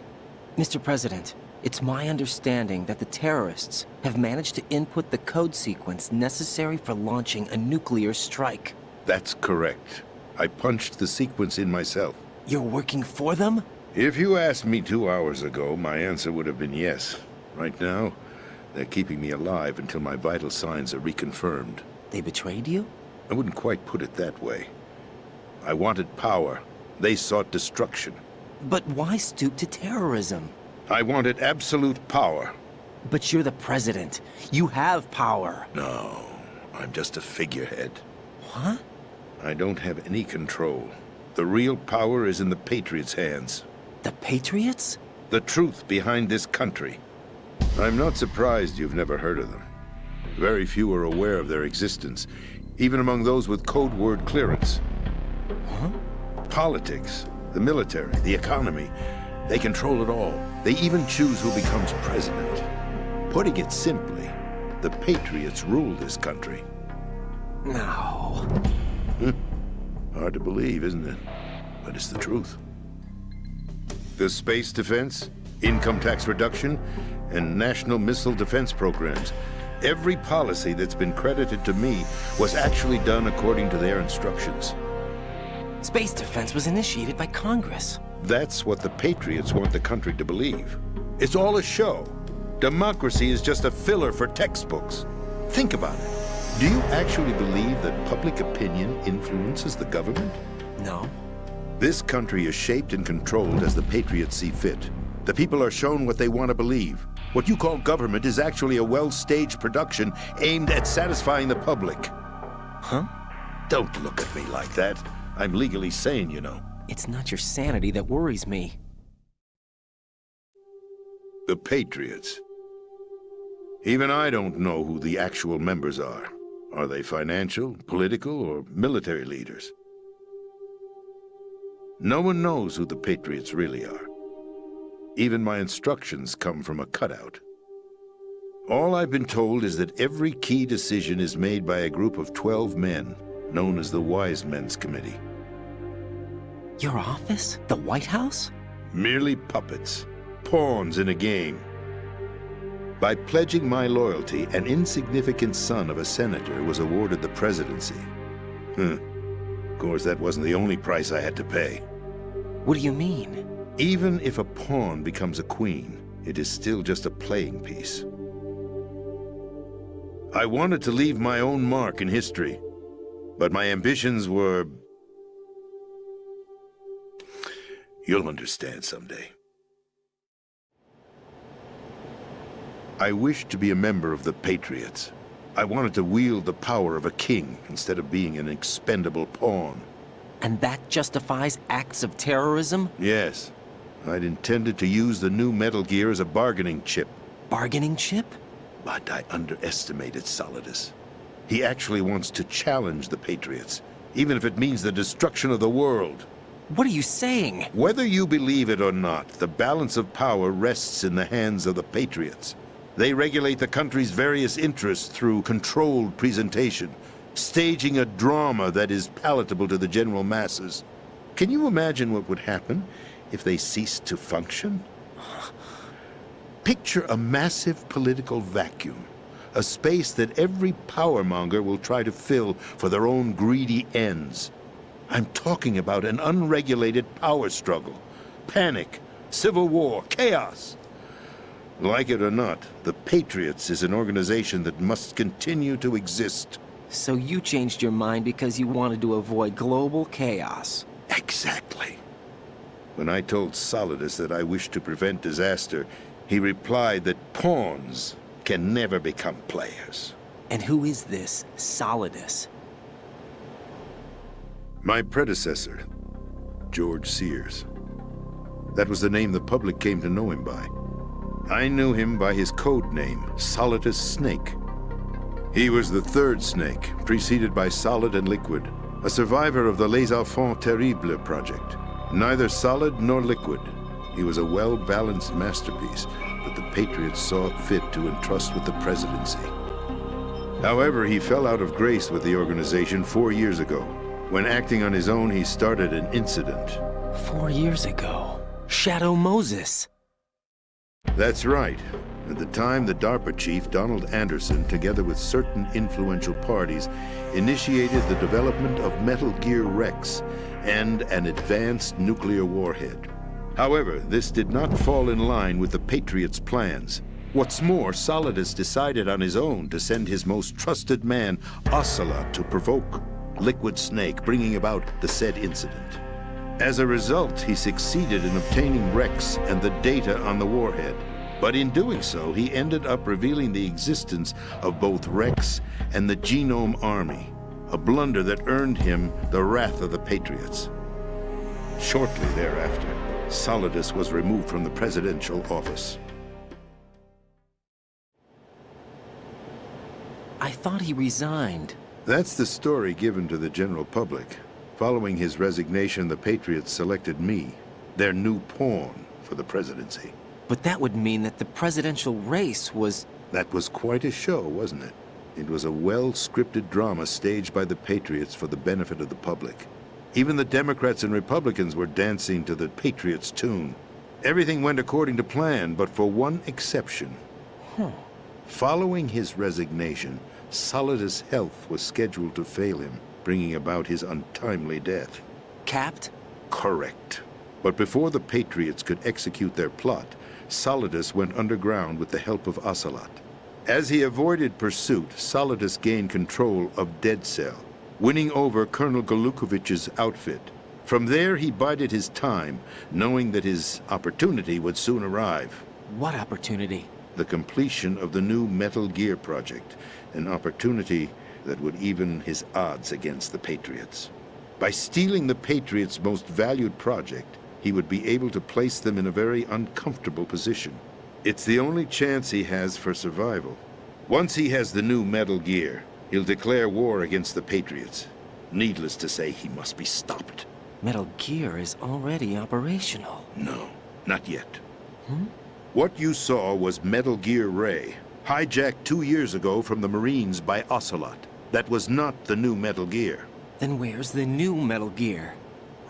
Mr. President, it's my understanding that the terrorists have managed to input the code sequence necessary for launching a nuclear strike. That's correct. I punched the sequence in myself. You're working for them? If you asked me 2 hours ago, my answer would have been yes. Right now, they're keeping me alive until my vital signs are reconfirmed. They betrayed you? I wouldn't quite put it that way. I wanted power. They sought destruction. But why stoop to terrorism? I wanted absolute power. But you're the president. You have power. No, I'm just a figurehead. What? I don't have any control. The real power is in the Patriots' hands. The Patriots? The truth behind this country. I'm not surprised you've never heard of them. Very few are aware of their existence, even among those with code word clearance. Huh? Politics, the military, the economy, they control it all. They even choose who becomes president. Putting it simply, the Patriots rule this country. No. Hard to believe, isn't it? But it's the truth. The space defense, income tax reduction, and national missile defense programs. Every policy that's been credited to me was actually done according to their instructions. Space defense was initiated by Congress. That's what the Patriots want the country to believe. It's all a show. Democracy is just a filler for textbooks. Think about it. Do you actually believe that public opinion influences the government? No. This country is shaped and controlled as the Patriots see fit. The people are shown what they want to believe. What you call government is actually a well-staged production aimed at satisfying the public. Huh? Don't look at me like that. I'm legally sane, you know. It's not your sanity that worries me. The Patriots. Even I don't know who the actual members are. Are they financial, political, or military leaders? No one knows who the Patriots really are. Even my instructions come from a cutout. All I've been told is that every key decision is made by a group of 12 men, known as the Wise Men's Committee. Your office? The White House? Merely puppets, pawns in a game. By pledging my loyalty, an insignificant son of a senator was awarded the presidency. Of course, that wasn't the only price I had to pay. What do you mean? Even if a pawn becomes a queen, it is still just a playing piece. I wanted to leave my own mark in history, But my ambitions were... You'll understand someday. I wished to be a member of the Patriots. I wanted to wield the power of a king instead of being an expendable pawn. And that justifies acts of terrorism? Yes. I'd intended to use the new Metal Gear as a bargaining chip. Bargaining chip? But I underestimated Solidus. He actually wants to challenge the Patriots, even if it means the destruction of the world. What are you saying? Whether you believe it or not, the balance of power rests in the hands of the Patriots. They regulate the country's various interests through controlled presentation, staging a drama that is palatable to the general masses. Can you imagine what would happen if they ceased to function? Picture a massive political vacuum, a space that every powermonger will try to fill for their own greedy ends. I'm talking about an unregulated power struggle, panic, civil war, chaos. Like it or not, the Patriots is an organization that must continue to exist. So you changed your mind because you wanted to avoid global chaos. Exactly. When I told Solidus that I wished to prevent disaster, he replied that pawns can never become players. And who is this Solidus? My predecessor, George Sears. That was the name the public came to know him by. I knew him by his code name, Solidus Snake. He was the third Snake, preceded by Solid and Liquid, a survivor of the Les Enfants Terribles project. Neither solid nor liquid. He was a well-balanced masterpiece that the Patriots saw fit to entrust with the presidency. However, he fell out of grace with the organization 4 years ago. When acting on his own, he started an incident. 4 years ago? Shadow Moses. That's right. At the time, the DARPA chief, Donald Anderson, together with certain influential parties, initiated the development of Metal Gear Rex and an advanced nuclear warhead. However, this did not fall in line with the Patriots' plans. What's more, Solidus decided on his own to send his most trusted man, Ocelot, to provoke Liquid Snake, bringing about the said incident. As a result, he succeeded in obtaining Rex and the data on the warhead. But in doing so, he ended up revealing the existence of both Rex and the Genome Army, a blunder that earned him the wrath of the Patriots. Shortly thereafter, Solidus was removed from the presidential office. I thought he resigned. That's the story given to the general public. Following his resignation, the Patriots selected me, their new pawn, for the presidency. But that would mean that the presidential race was... That was quite a show, wasn't it? It was a well-scripted drama staged by the Patriots for the benefit of the public. Even the Democrats and Republicans were dancing to the Patriots' tune. Everything went according to plan, but for one exception. Following his resignation, Solidus' health was scheduled to fail him, bringing about his untimely death. Capped? Correct. But before the Patriots could execute their plot, Solidus went underground with the help of Ocelot. As he avoided pursuit, Solidus gained control of Dead Cell, winning over Colonel Golukovich's outfit. From there, he bided his time, knowing that his opportunity would soon arrive. What opportunity? The completion of the new Metal Gear project, an opportunity that would even his odds against the Patriots. By stealing the Patriots' most valued project, he would be able to place them in a very uncomfortable position. It's the only chance he has for survival. Once he has the new Metal Gear, he'll declare war against the Patriots. Needless to say, he must be stopped. Metal Gear is already operational. No, not yet. What you saw was Metal Gear Ray, hijacked 2 years ago from the Marines by Ocelot. That was not the new Metal Gear. Then where's the new Metal Gear?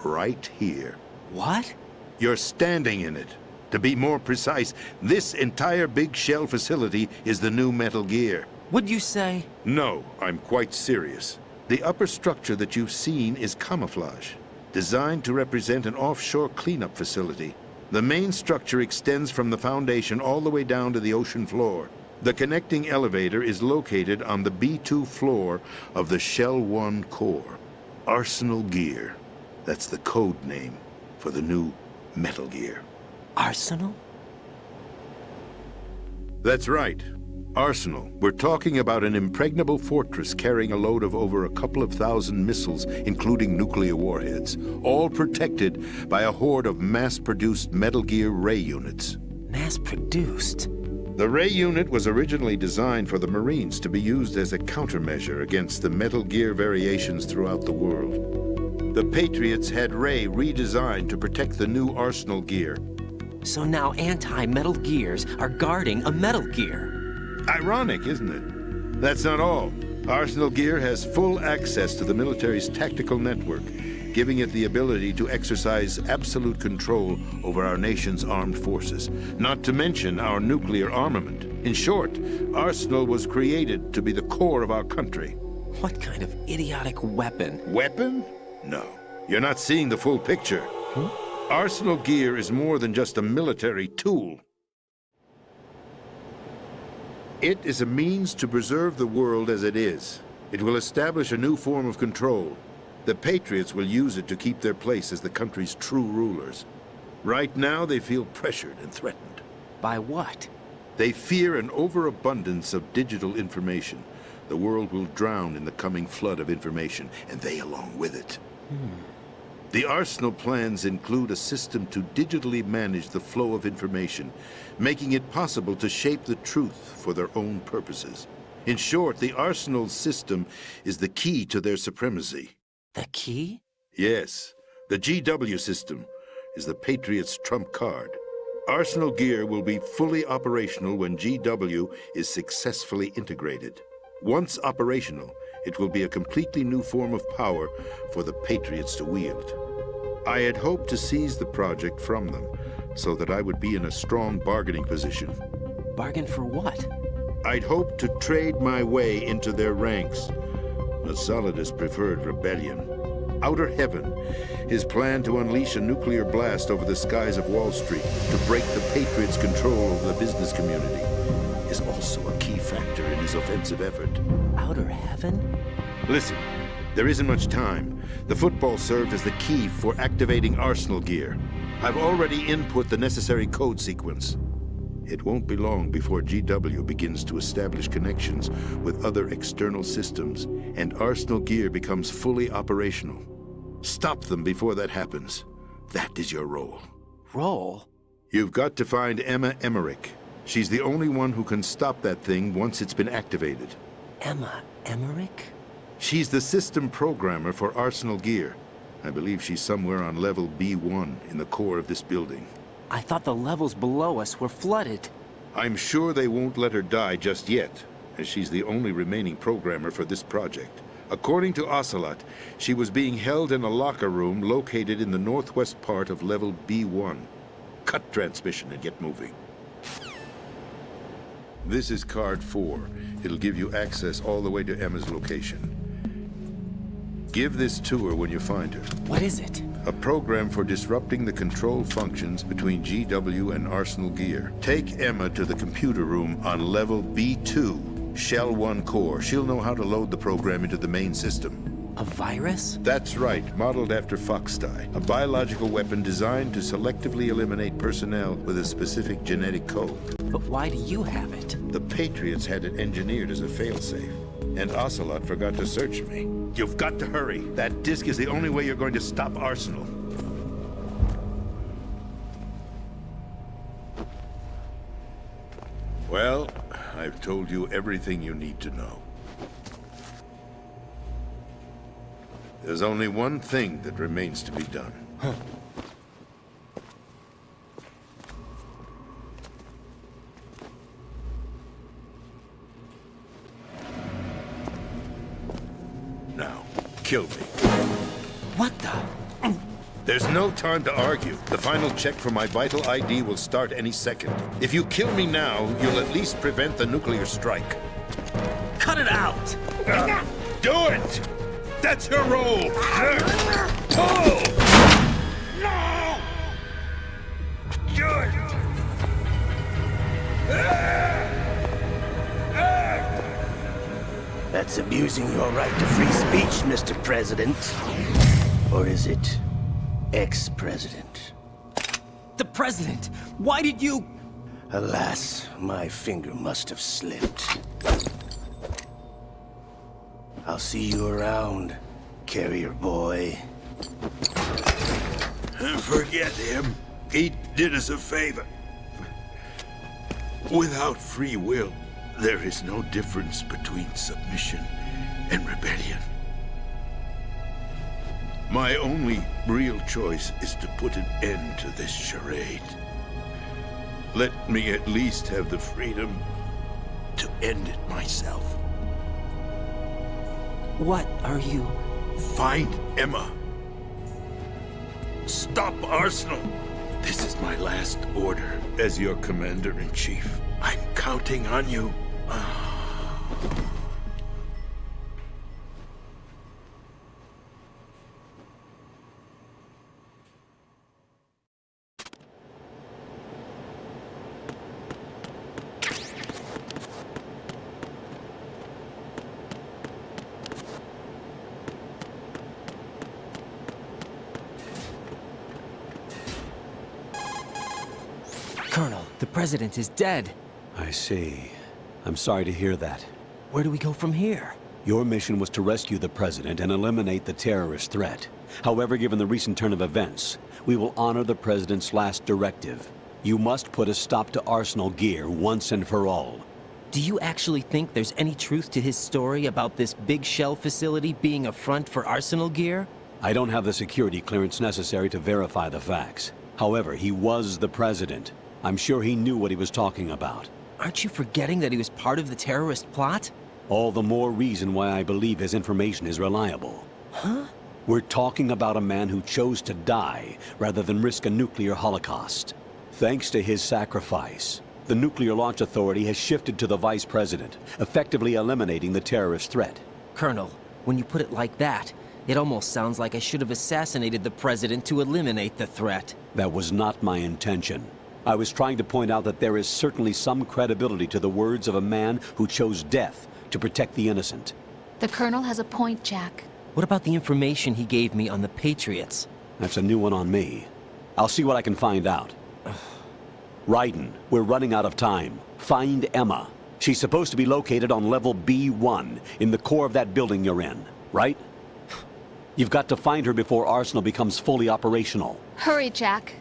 Right here. What? You're standing in it. To be more precise, this entire big shell facility is the new Metal Gear. What'd you say? No, I'm quite serious. The upper structure that you've seen is camouflage, designed to represent an offshore cleanup facility. The main structure extends from the foundation all the way down to the ocean floor. The connecting elevator is located on the B2 floor of the Shell 1 core. Arsenal Gear. That's the code name for the new Metal Gear. Arsenal? That's right. Arsenal. We're talking about an impregnable fortress carrying a load of over a couple of thousand missiles, including nuclear warheads, all protected by a horde of mass-produced Metal Gear Ray units. Mass-produced? The Ray unit was originally designed for the Marines to be used as a countermeasure against the Metal Gear variations throughout the world. The Patriots had Ray redesigned to protect the new Arsenal Gear. So now anti-Metal Gears are guarding a Metal Gear. Ironic, isn't it? That's not all. Arsenal Gear has full access to the military's tactical network, giving it the ability to exercise absolute control over our nation's armed forces, not to mention our nuclear armament. In short, Arsenal was created to be the core of our country. What kind of idiotic weapon? Weapon? No. You're not seeing the full picture. Arsenal Gear is more than just a military tool. It is a means to preserve the world as it is. It will establish a new form of control. The Patriots will use it to keep their place as the country's true rulers. Right now, they feel pressured and threatened. By what? They fear an overabundance of digital information. The world will drown in the coming flood of information, and they along with it. The Arsenal plans include a system to digitally manage the flow of information, making it possible to shape the truth for their own purposes. In short, the Arsenal system is the key to their supremacy. The key? Yes. The GW system is the Patriots' trump card. Arsenal Gear will be fully operational when GW is successfully integrated. Once operational, it will be a completely new form of power for the Patriots to wield. I had hoped to seize the project from them, so that I would be in a strong bargaining position. Bargain for what? I'd hoped to trade my way into their ranks. The Solidus preferred rebellion. Outer Heaven, his plan to unleash a nuclear blast over the skies of Wall Street to break the Patriots' control over the business community, is also a key factor in his offensive effort. Outer Heaven? Listen, there isn't much time. The football served as the key for activating Arsenal Gear. I've already input the necessary code sequence. It won't be long before GW begins to establish connections with other external systems, and Arsenal Gear becomes fully operational. Stop them before that happens. That is your role. Role? You've got to find Emma Emmerich. She's the only one who can stop that thing once it's been activated. Emma Emmerich? She's the system programmer for Arsenal Gear. I believe she's somewhere on level B1 in the core of this building. I thought the levels below us were flooded. I'm sure they won't let her die just yet, as she's the only remaining programmer for this project. According to Ocelot, she was being held in a locker room located in the northwest part of level B1. Cut transmission and get moving. This is card 4. It'll give you access all the way to Emma's location. Give this to her when you find her. What is it? A program for disrupting the control functions between GW and Arsenal Gear. Take Emma to the computer room on level B2, Shell 1 core. She'll know how to load the program into the main system. A virus? That's right, modeled after Foxdie, a biological weapon designed to selectively eliminate personnel with a specific genetic code. But why do you have it? The Patriots had it engineered as a failsafe, and Ocelot forgot to search me. You've got to hurry. That disk is the only way you're going to stop Arsenal. Well, I've told you everything you need to know. There's only one thing that remains to be done. Now, kill me. What the? There's no time to argue. The final check for my vital ID will start any second. If you kill me now, you'll at least prevent the nuclear strike. Cut it out! Do it! That's your role! Pull! No! Do it! That's abusing your right to free speech, Mr. President. Or is it ex-president? The president! Why did you... Alas, my finger must have slipped. I'll see you around, carrier boy. Forget him. He did us a favor. Without free will, there is no difference between submission and rebellion. My only real choice is to put an end to this charade. Let me at least have the freedom to end it myself. What are you... Find Emma. Stop Arsenal. This is my last order as your commander-in-chief. I'm counting on you. Colonel, the president is dead. I see. I'm sorry to hear that. Where do we go from here? Your mission was to rescue the president and eliminate the terrorist threat. However, given the recent turn of events, we will honor the president's last directive. You must put a stop to Arsenal Gear once and for all. Do you actually think there's any truth to his story about this big shell facility being a front for Arsenal Gear? I don't have the security clearance necessary to verify the facts. However, he was the president. I'm sure he knew what he was talking about. Aren't you forgetting that he was part of the terrorist plot? All the more reason why I believe his information is reliable. Huh? We're talking about a man who chose to die rather than risk a nuclear holocaust. Thanks to his sacrifice, the Nuclear Launch Authority has shifted to the vice president, effectively eliminating the terrorist threat. Colonel, when you put it like that, it almost sounds like I should have assassinated the president to eliminate the threat. That was not my intention. I was trying to point out that there is certainly some credibility to the words of a man who chose death to protect the innocent. The Colonel has a point, Jack. What about the information he gave me on the Patriots? That's a new one on me. I'll see what I can find out. Raiden, we're running out of time. Find Emma. She's supposed to be located on level B1, in the core of that building you're in, right? You've got to find her before Arsenal becomes fully operational. Hurry, Jack.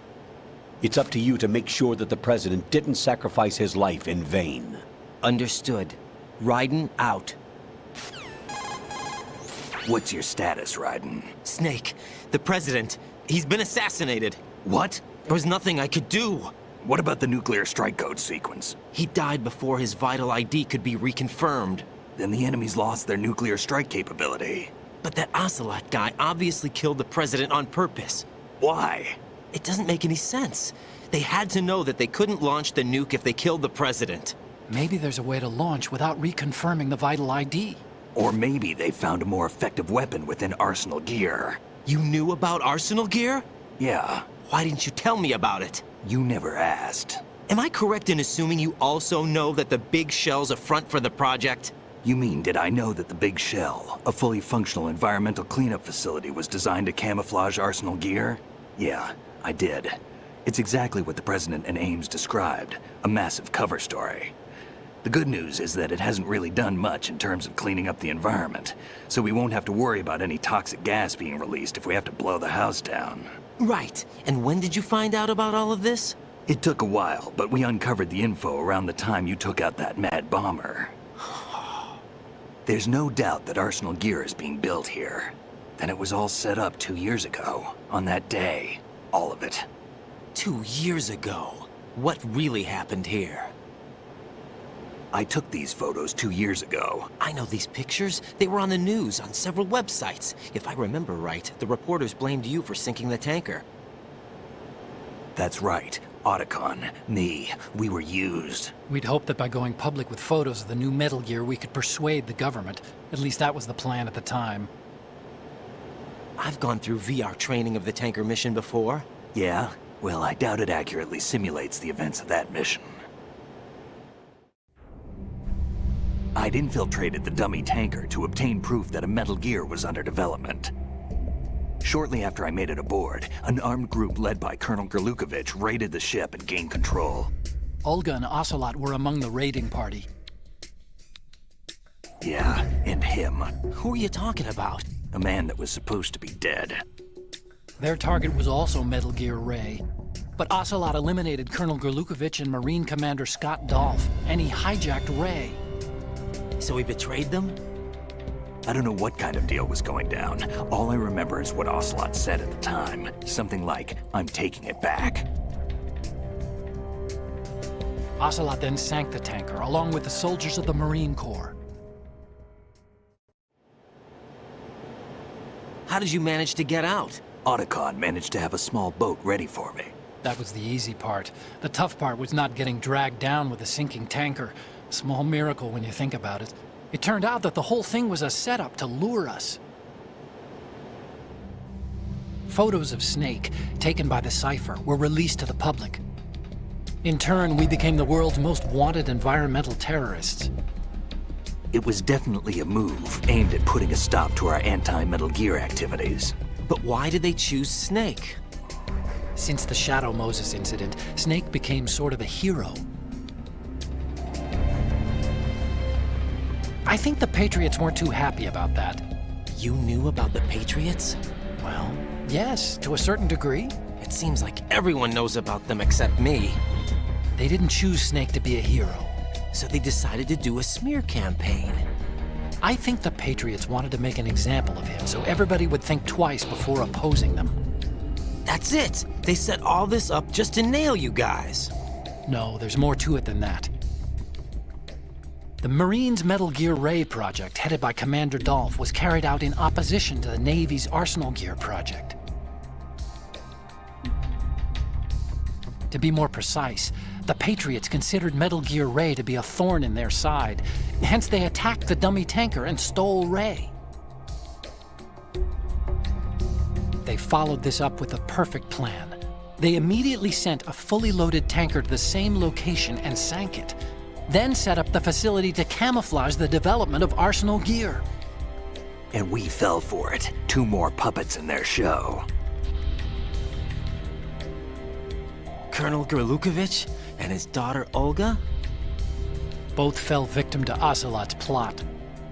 It's up to you to make sure that the president didn't sacrifice his life in vain. Understood. Raiden out. What's your status, Raiden? Snake, the president, he's been assassinated. What? There was nothing I could do. What about the nuclear strike code sequence? He died before his vital ID could be reconfirmed. Then the enemy's lost their nuclear strike capability. But that Ocelot guy obviously killed the president on purpose. Why? It doesn't make any sense. They had to know that they couldn't launch the nuke if they killed the president. Maybe there's a way to launch without reconfirming the vital ID. Or maybe they found a more effective weapon within Arsenal Gear. You knew about Arsenal Gear? Yeah. Why didn't you tell me about it? You never asked. Am I correct in assuming you also know that the Big Shell's a front for the project? You mean, did I know that the Big Shell, a fully functional environmental cleanup facility, was designed to camouflage Arsenal Gear? Yeah, I did. It's exactly what the President and Ames described, a massive cover story. The good news is that it hasn't really done much in terms of cleaning up the environment, so we won't have to worry about any toxic gas being released if we have to blow the house down. Right. And when did you find out about all of this? It took a while, but we uncovered the info around the time you took out that mad bomber. There's no doubt that Arsenal Gear is being built here. Then it was all set up 2 years ago, on that day. All of it. 2 years ago? What really happened here? I took these photos 2 years ago. I know these pictures. They were on the news, on several websites. If I remember right, the reporters blamed you for sinking the tanker. That's right. Otacon, me, we were used. We'd hoped that by going public with photos of the new Metal Gear, we could persuade the government. At least that was the plan at the time. I've gone through VR training of the tanker mission before. Yeah? Well, I doubt it accurately simulates the events of that mission. I'd infiltrated the dummy tanker to obtain proof that a Metal Gear was under development. Shortly after I made it aboard, an armed group led by Colonel Gerlukovich raided the ship and gained control. Olga and Ocelot were among the raiding party. Yeah, and him. Who are you talking about? A man that was supposed to be dead. Their target was also Metal Gear Ray. But Ocelot eliminated Colonel Gerlukovich and Marine Commander Scott Dolph, and he hijacked Ray. So he betrayed them? I don't know what kind of deal was going down. All I remember is what Ocelot said at the time. Something like, "I'm taking it back." Ocelot then sank the tanker, along with the soldiers of the Marine Corps. How did you manage to get out? Otacon managed to have a small boat ready for me. That was the easy part. The tough part was not getting dragged down with a sinking tanker. A small miracle when you think about it. It turned out that the whole thing was a setup to lure us. Photos of Snake, taken by the Cypher, were released to the public. In turn, we became the world's most wanted environmental terrorists. It was definitely a move aimed at putting a stop to our anti-Metal Gear activities. But why did they choose Snake? Since the Shadow Moses incident, Snake became sort of a hero. I think the Patriots weren't too happy about that. You knew about the Patriots? Well, yes, to a certain degree. It seems like everyone knows about them except me. They didn't choose Snake to be a hero. So they decided to do a smear campaign. I think the Patriots wanted to make an example of him so everybody would think twice before opposing them. That's it! They set all this up just to nail you guys. No, there's more to it than that. The Marines' Metal Gear Ray project, headed by Commander Dolph, was carried out in opposition to the Navy's Arsenal Gear project. To be more precise, the Patriots considered Metal Gear Ray to be a thorn in their side. Hence, they attacked the dummy tanker and stole Ray. They followed this up with a perfect plan. They immediately sent a fully loaded tanker to the same location and sank it, then set up the facility to camouflage the development of Arsenal Gear. And we fell for it. 2 more puppets in their show. Colonel Gerlukovich and his daughter Olga? Both fell victim to Ocelot's plot.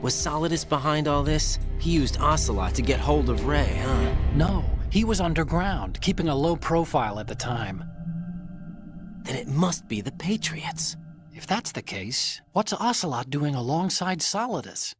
Was Solidus behind all this? He used Ocelot to get hold of Ray, huh? No, he was underground, keeping a low profile at the time. Then it must be the Patriots. If that's the case, what's Ocelot doing alongside Solidus?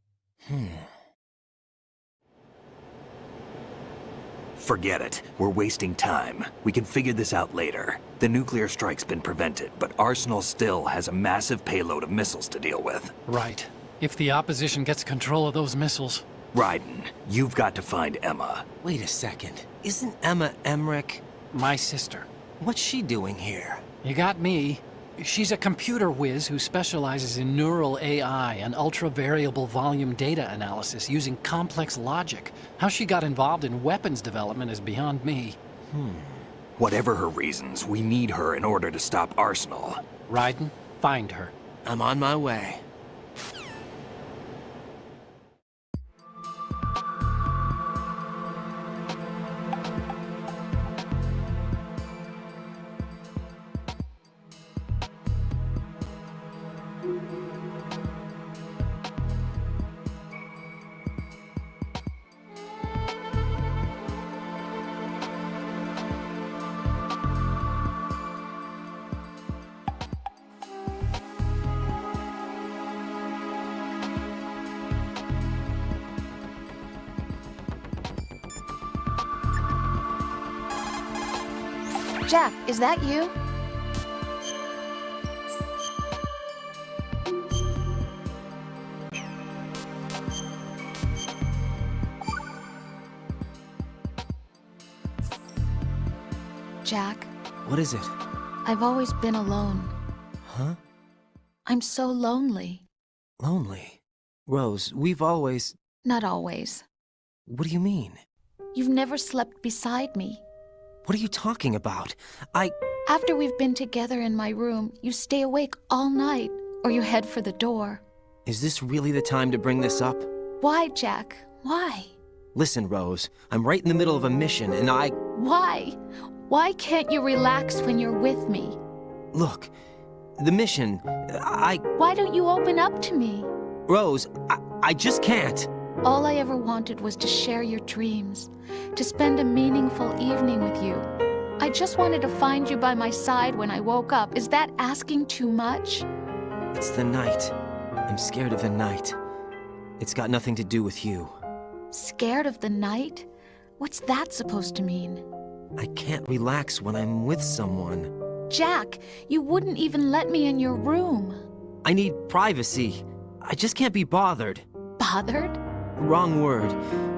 Forget it. We're wasting time. We can figure this out later. The nuclear strike's been prevented, but Arsenal still has a massive payload of missiles to deal with. Right. If the opposition gets control of those missiles... Raiden, you've got to find Emma. Wait a second. Isn't Emma Emmerich my sister? What's she doing here? You got me. She's a computer whiz who specializes in neural AI and ultra-variable volume data analysis using complex logic. How she got involved in weapons development is beyond me. Whatever her reasons, we need her in order to stop Arsenal. Raiden, find her. I'm on my way. Jack, is that you? Jack. What is it? I've always been alone. Huh? I'm so lonely. Lonely? Rose, we've always... Not always. What do you mean? You've never slept beside me. What are you talking about? After we've been together in my room, you stay awake all night, or you head for the door. Is this really the time to bring this up? Why, Jack? Why? Listen, Rose, I'm right in the middle of a mission, and Why? Why can't you relax when you're with me? Look, the mission, Why don't you open up to me? Rose, I just can't. All I ever wanted was to share your dreams, to spend a meaningful evening with you. I just wanted to find you by my side when I woke up. Is that asking too much? It's the night. I'm scared of the night. It's got nothing to do with you. Scared of the night? What's that supposed to mean? I can't relax when I'm with someone. Jack, you wouldn't even let me in your room. I need privacy. I just can't be bothered. Bothered? Wrong word.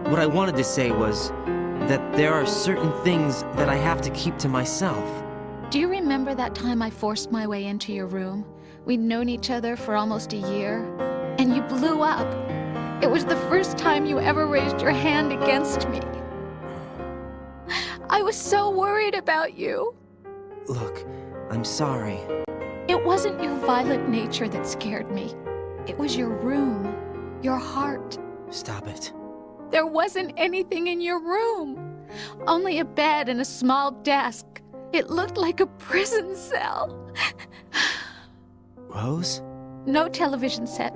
What I wanted to say was that there are certain things that I have to keep to myself. Do you remember that time I forced my way into your room? We'd known each other for almost a year, and you blew up. It was the first time you ever raised your hand against me. I was so worried about you. Look, I'm sorry. It wasn't your violent nature that scared me. It was your room, your heart. Stop it. There wasn't anything in your room. Only a bed and a small desk. It looked like a prison cell. Rose? No television set.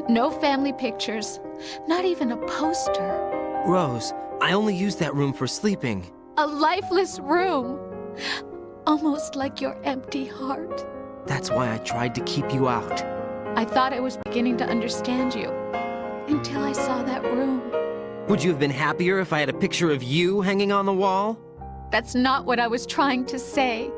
No family pictures. Not even a poster. Rose, I only use that room for sleeping. A lifeless room. Almost like your empty heart. That's why I tried to keep you out. I thought I was beginning to understand you. Until I saw that room. Would you have been happier if I had a picture of you hanging on the wall? That's not what I was trying to say.